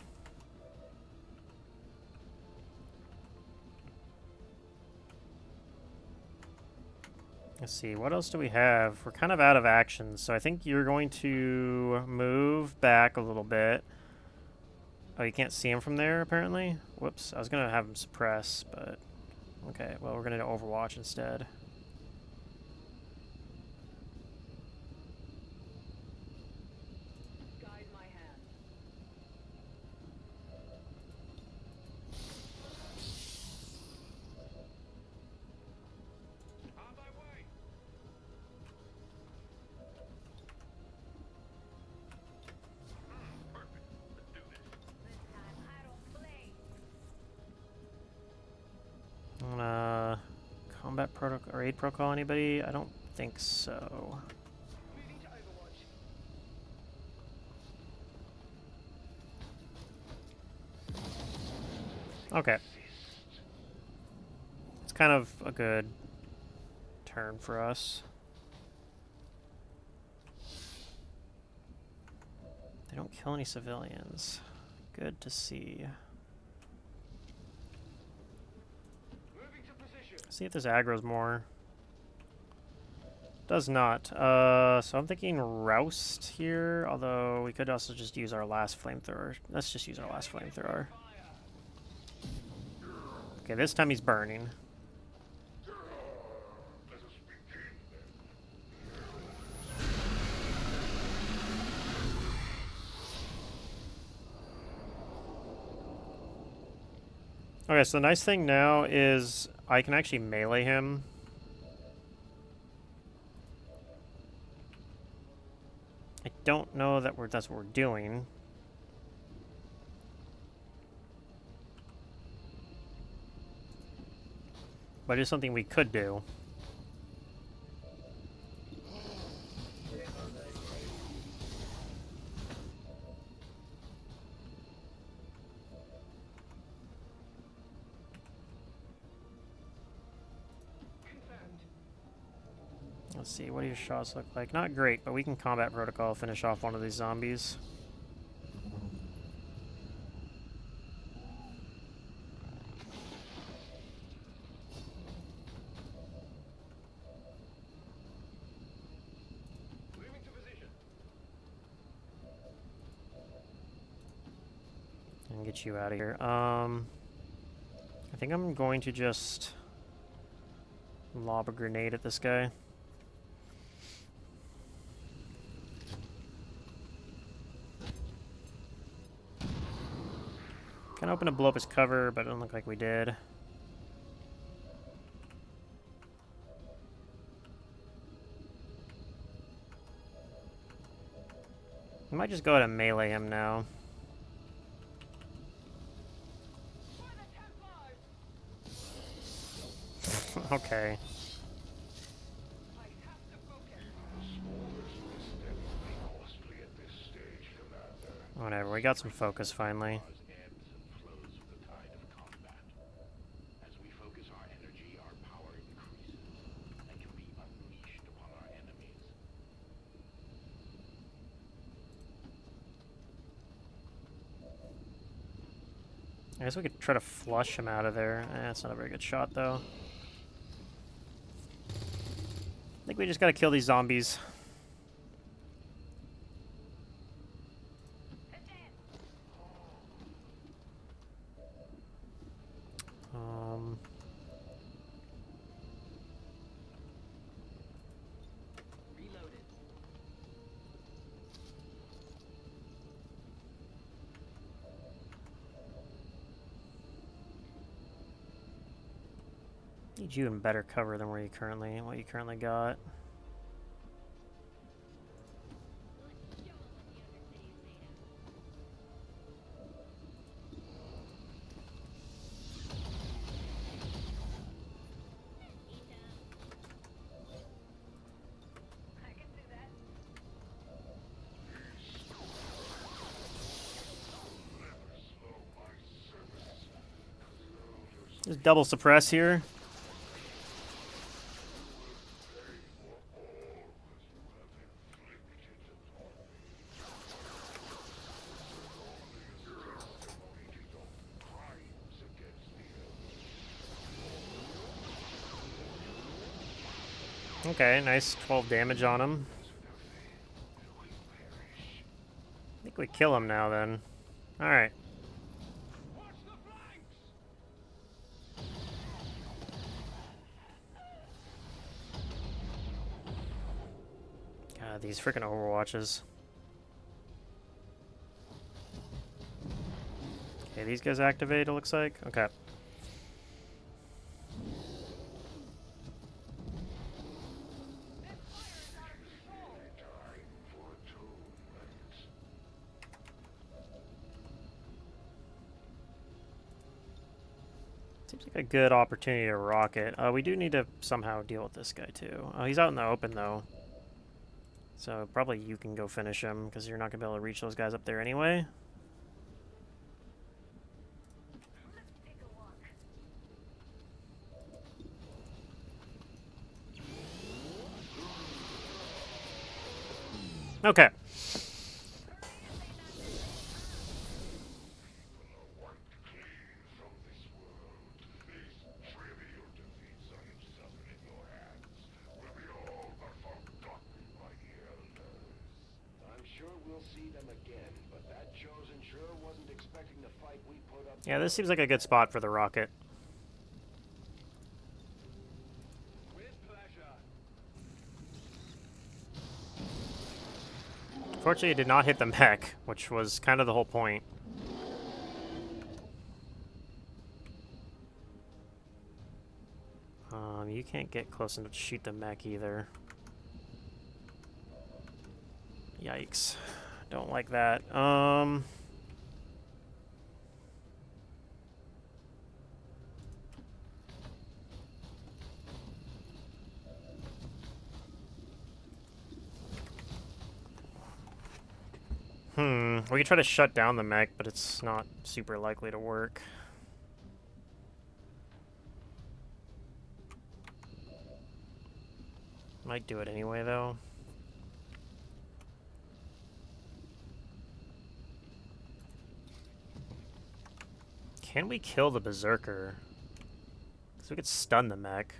Let's see, what else do we have? We're kind of out of action, so I think you're going to move back a little bit. Oh, you can't see him from there, apparently? Whoops, I was going to have him suppress, but... Okay, well, we're going to do Overwatch instead. Guide my hand. On my way! Perfect. Let's do this. This time I don't play. Combat protocol or aid protocol, anybody? I don't think so. Moving to Overwatch. Okay. It's kind of a good turn for us. They don't kill any civilians. Good to see. Moving to position. See if this aggro's more. Does not. So I'm thinking Roust here, although we could also just use our last flamethrower. Let's just use our last flamethrower. Okay, this time he's burning. Let us begin then. Okay, so the nice thing now is I can actually melee him. I don't know that that's what we're doing. But it's something we could do. Confirmed. Let's see, what do your shots look like? Not great, but we can combat protocol, finish off one of these zombies. Moving to position. And get you out of here. I think I'm going to just lob a grenade at this guy. Kind of hoping to blow up his cover, but it doesn't look like we did. We might just go ahead and melee him now. Okay. I have to focus. Smallest misstep will be costly at this stage, Commander. Whatever, we got some focus finally. Ebbs and flows with the tide of combat. As we focus our energy, our power increases and can be unleashed upon our enemies. I guess we could try to flush him out of there. That's not a very good shot, though. I think we just gotta kill these zombies. Reloaded. Need you in better cover than what you currently got. Let's show 'em what the Undercity is made of. Eat I can do that. Just double suppress here. Okay, nice 12 damage on him. I think we kill him now then. Alright. God, these freaking Overwatches. Okay, these guys activate, it looks like. Okay. Seems like a good opportunity to rock it. We do need to somehow deal with this guy too. He's out in the open though. So probably you can go finish him because you're not going to be able to reach those guys up there anyway. Okay. Yeah, this seems like a good spot for the rocket. Unfortunately, it did not hit the mech, which was kind of the whole point. You can't get close enough to shoot the mech either. Yikes. Don't like that. We could try to shut down the mech, but it's not super likely to work. Might do it anyway, though. Can we kill the Berserker? Because we could stun the mech.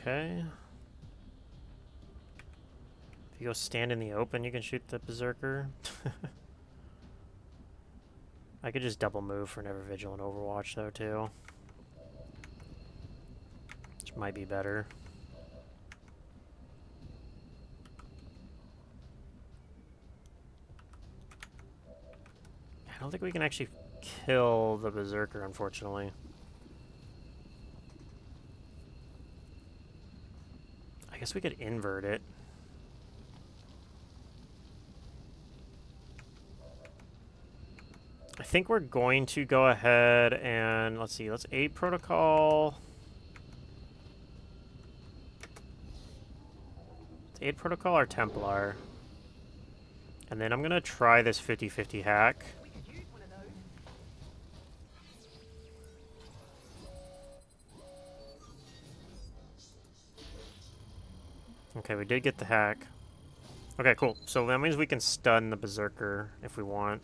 Okay. If you go stand in the open, you can shoot the Berserker. I could just double move for Never Vigilant Overwatch, though, too. Which might be better. I don't think we can actually kill the Berserker, unfortunately. I guess we could invert it. I think we're going to go ahead and, let's see, let's aid protocol. Let's aid protocol or Templar. And then I'm going to try this 50-50 hack. Okay, we did get the hack. Okay, cool. So that means we can stun the Berserker if we want.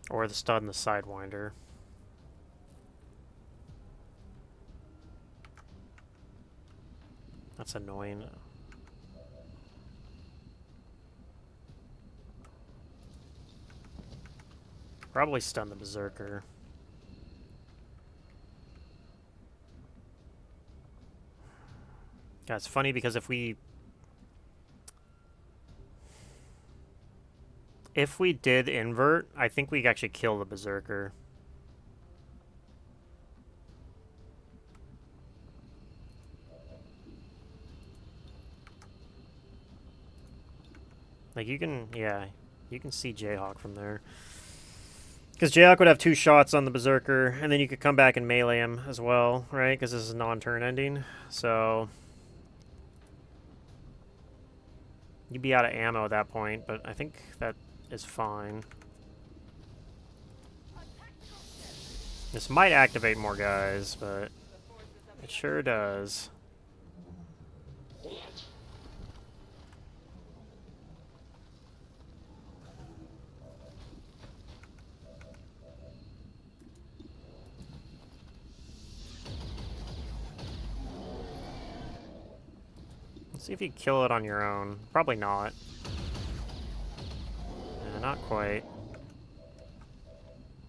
Or the stun the Sidewinder. That's annoying. Probably stun the Berserker. Yeah, it's funny because if we did invert, I think we could actually kill the Berserker. Like, you can, yeah, you can see Jayhawk from there. Because Jayhawk would have 2 shots on the Berserker, and then you could come back and melee him as well, right? Because this is non-turn ending. So you'd be out of ammo at that point, but I think that is fine. This might activate more guys, but it sure does. Let's see if you kill it on your own. Probably not. Yeah, not quite.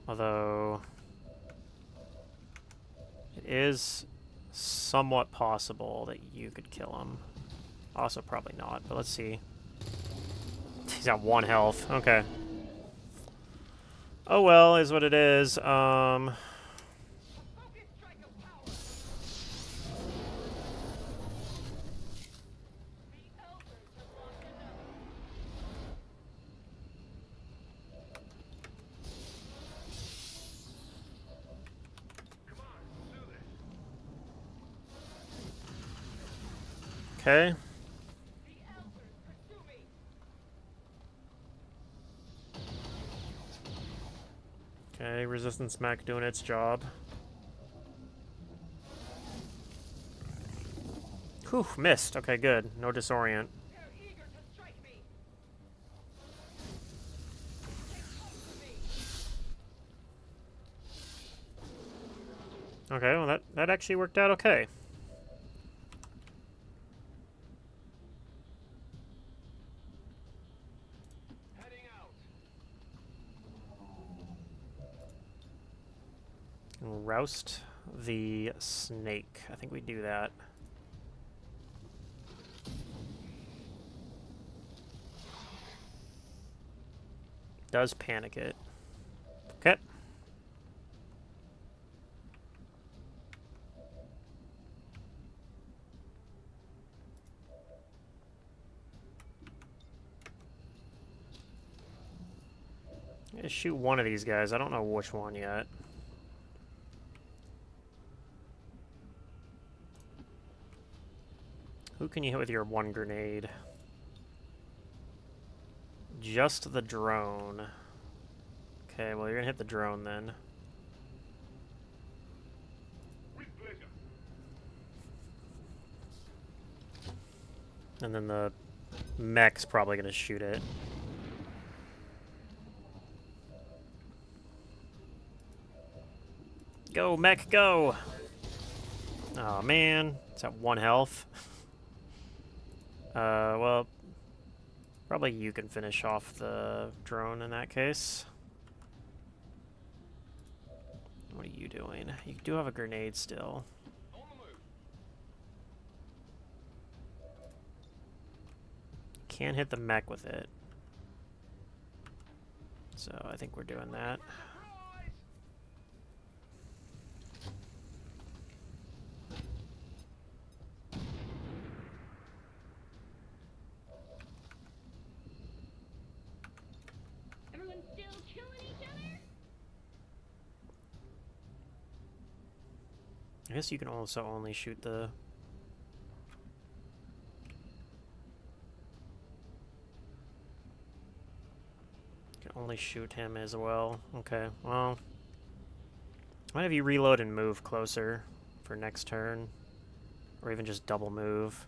Although it is somewhat possible that you could kill him. Also probably not, but let's see. He's got 1 health. Okay. Oh well, is what it is. Okay. Okay, resistance mech doing its job. Whew, missed. Okay, good. No disorient. Okay, well that actually worked out okay. Roust the snake. I think we do that. Does panic it. Okay. I'm gonna shoot one of these guys. I don't know which one yet. Who can you hit with your 1 grenade? Just the drone. Okay, well, you're gonna hit the drone then. And then the mech's probably gonna shoot it. Go, mech, go! Oh man, it's at 1 health. Well, probably you can finish off the drone in that case. What are you doing? You do have a grenade still. Can't hit the mech with it. So I think we're doing that. Everyone still killing each other? I guess you can also only shoot the... You can only shoot him as well. Okay, well... Might have you reload and move closer for next turn. Or even just double move.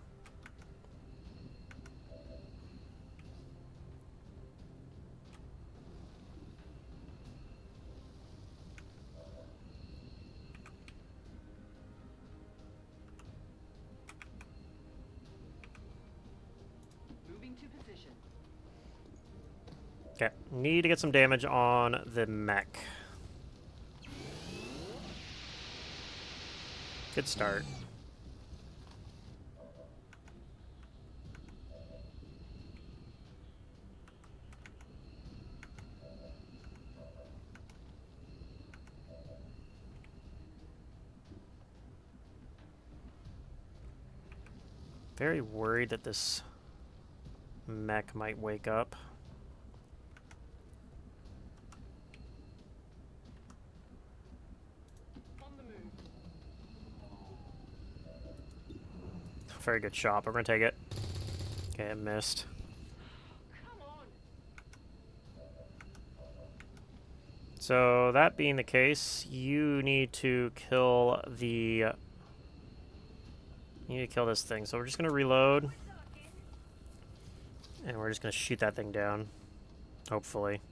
Okay, need to get some damage on the mech. Good start. Very worried that this mech might wake up. Very good shot, but we're gonna take it. Okay, it missed. So that being the case, you need to kill the... You need to kill this thing. So we're just gonna reload. And we're just gonna shoot that thing down. Hopefully.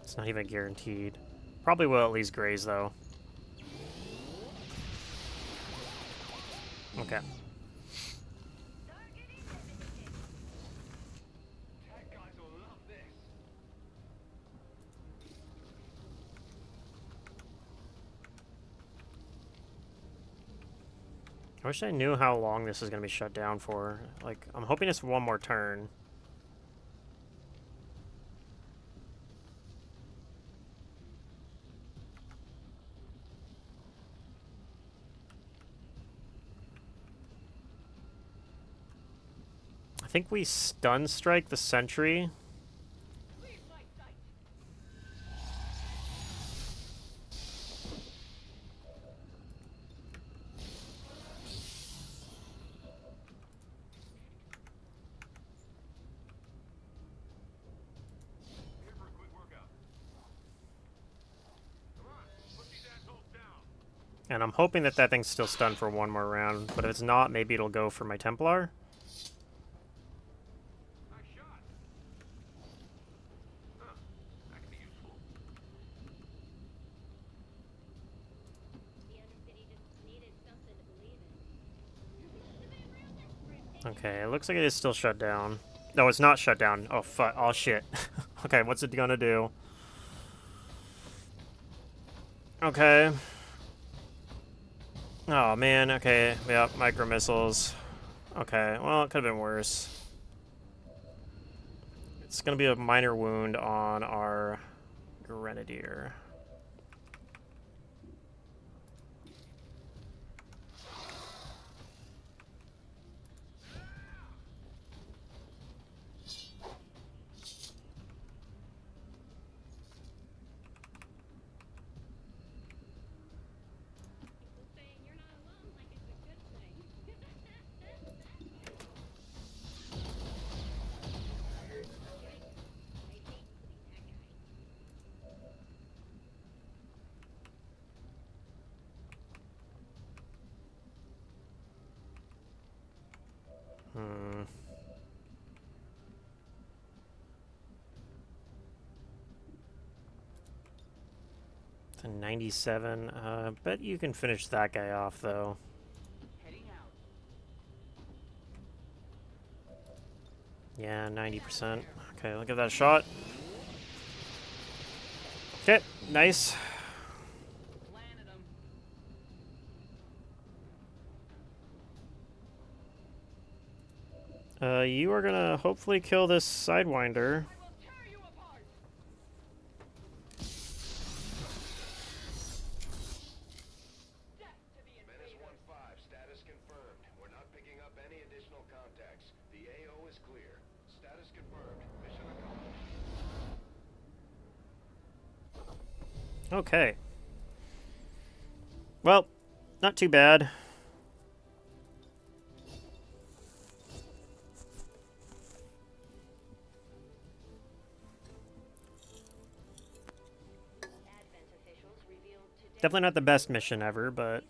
It's not even guaranteed. Probably will at least graze though. Okay. Tech guys will love this. I wish I knew how long this is gonna be shut down for. Like, I'm hoping it's one more turn. I think we stun strike the sentry. Here for a quick workout. Come on, put these assholes down. And I'm hoping that that thing's still stunned for one more round. But if it's not, maybe it'll go for my Templar. Nice shot. Huh, that could be useful. The Undercity just needed something to believe in. Okay, it looks like it is still shut down. No, it's not shut down. Oh, fuck. Oh, shit. Okay, what's it gonna do? Okay. Oh, man. Okay, yeah, micro missiles. Okay, well, it could have been worse. It's gonna be a minor wound on our Grenadier. People saying you're not alone like it's a good thing. I hate putting that guy. Hmm. It's a 97. Bet you can finish that guy off, though. Heading out. Yeah, 90%. Okay, look at that shot. Okay, nice. Landed them. You are gonna hopefully kill this Sidewinder. Will tear you apart. Death to the Menace invaders. 1-5, status confirmed. We're not picking up any additional contacts. The AO is clear. Status confirmed. Mission accomplished. Okay. Well, not too bad. Definitely not the best mission ever, but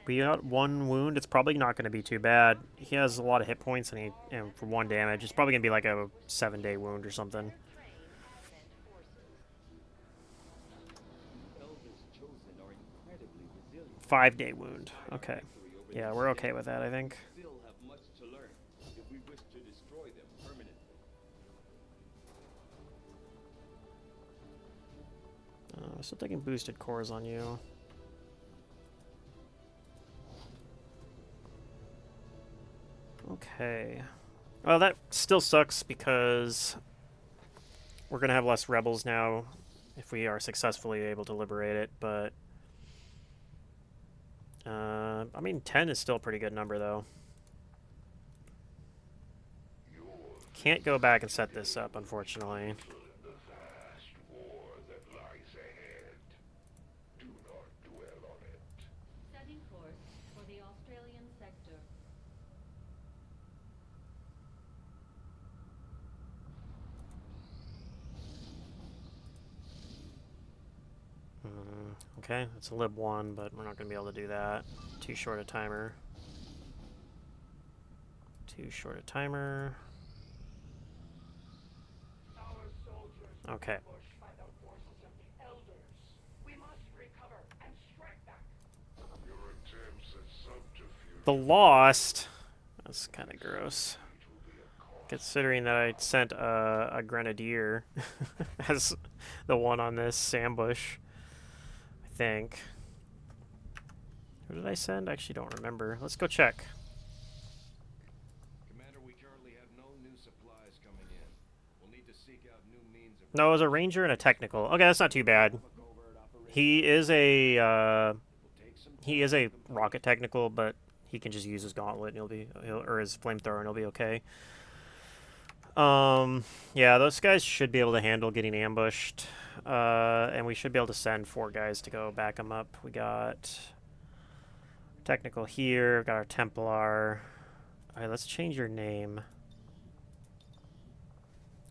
we got one wound. It's probably not going to be too bad. He has a lot of hit points, and for one damage, it's probably going to be like a 7-day wound or something. Elders chosen are incredibly resilient. 5-day wound. Okay. Yeah, we're okay with that, I think. Still have much to learn if we wish to destroy them permanently. Still taking boosted cores on you. Okay. Well, that still sucks because we're going to have less rebels now if we are successfully able to liberate it, but... I mean, 10 is still a pretty good number, though. Can't go back and set this up, unfortunately. The vast war that lies ahead. Do not dwell on it. Setting course for the Australian sector. Okay, it's a lib 1, but we're not going to be able to do that. Too short a timer. Too short a timer. Our soldiers were Okay. ambushed by the forces of the Elders. We must recover and strike back. Your attempts at subterfuge The Lost. That's kind of gross. Considering that I sent a Grenadier as the one on this ambush. I think. Who did I send? I actually don't remember. Let's go check. Commander, we currently have no new supplies coming in. We'll need to seek out new means of... No, it was a Ranger and a Technical. Okay, that's not too bad. He is a rocket technical, but he can just use his gauntlet and or his flamethrower and he'll be okay. Yeah, those guys should be able to handle getting ambushed. And we should be able to send 4 guys to go back them up. We got technical here, we've got our Templar. Alright, let's change your name.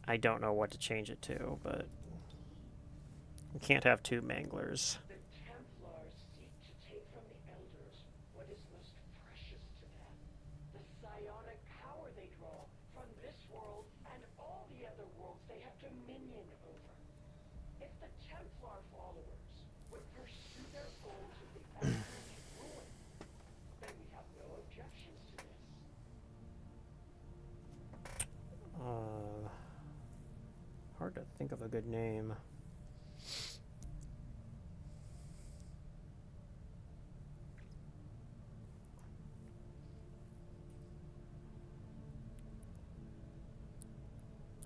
I don't know what to change it to, but we can't have 2 Manglers. The Templars seek to take from the Elders what is most precious to them. The psionic power they draw from this world and all the other worlds they have dominion over. If the Templar followers would pursue their goals of the Elders' ruin, then we have no objections to this. Hard to think of a good name.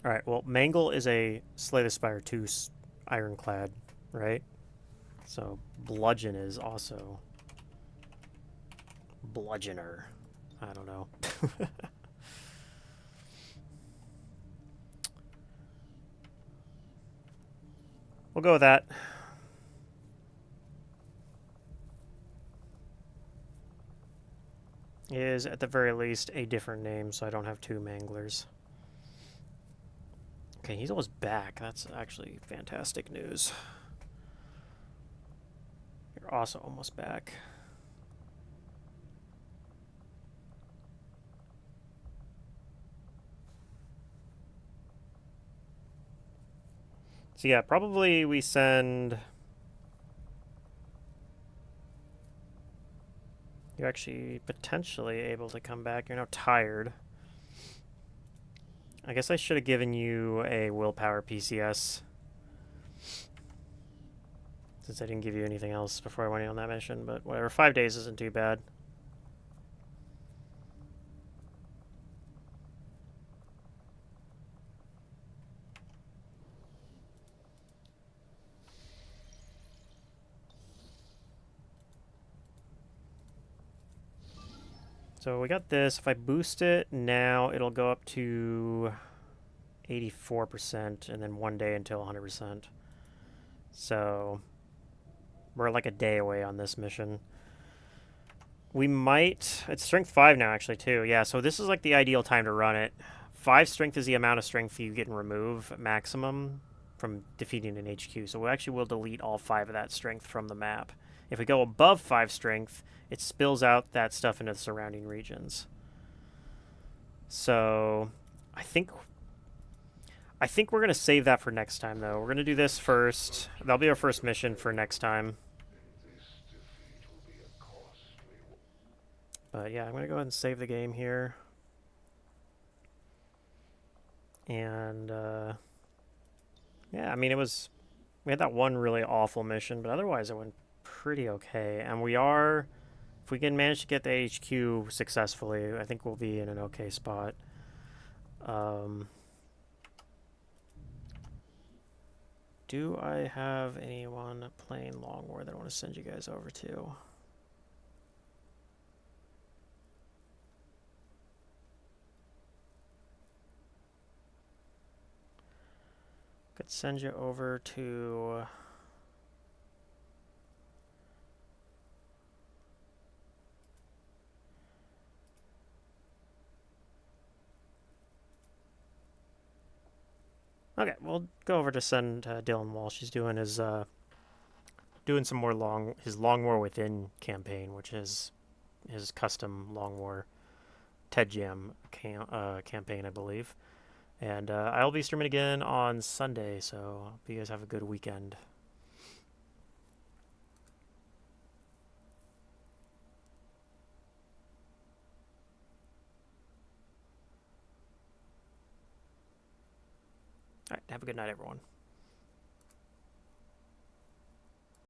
Alright, well, Mangle is a Slay the Spire 2 ironclad, right? So, Bludgeon is also... Bludgeoner. I don't know. We'll go with that. Is, at the very least, a different name, so I don't have 2 Manglers. Okay, he's almost back. That's actually fantastic news. You're also almost back. So yeah, probably we send... You're actually potentially able to come back. You're now tired. I guess I should have given you a willpower PCS. Since I didn't give you anything else before I went in on that mission, but whatever. 5 days isn't too bad. So we got this. If I boost it now, it'll go up to 84% and then 1 day until 100%. So we're like a day away on this mission. We might... It's strength 5 now, actually, too. Yeah, so this is like the ideal time to run it. 5 strength is the amount of strength you get and remove maximum from defeating an HQ. So we actually will delete all 5 of that strength from the map. If we go above 5 strength, it spills out that stuff into the surrounding regions. So I think we're going to save that for next time, though. We're going to do this first. That'll be our first mission for next time. But yeah, I'm going to go ahead and save the game here. And yeah, I mean, it was We had that one really awful mission, but otherwise it went pretty okay. And we are, if we can manage to get the HQ successfully, I think we'll be in an okay spot. Do I have anyone playing Long War that I want to send you guys over to? Could send you over to... Okay, we'll go over to send Dylan Walsh. He's doing his doing some more his Long War Within campaign, which is his custom Long War TED Jam campaign, I believe. And I'll be streaming again on Sunday, so hope you guys have a good weekend. All right, have a good night, everyone.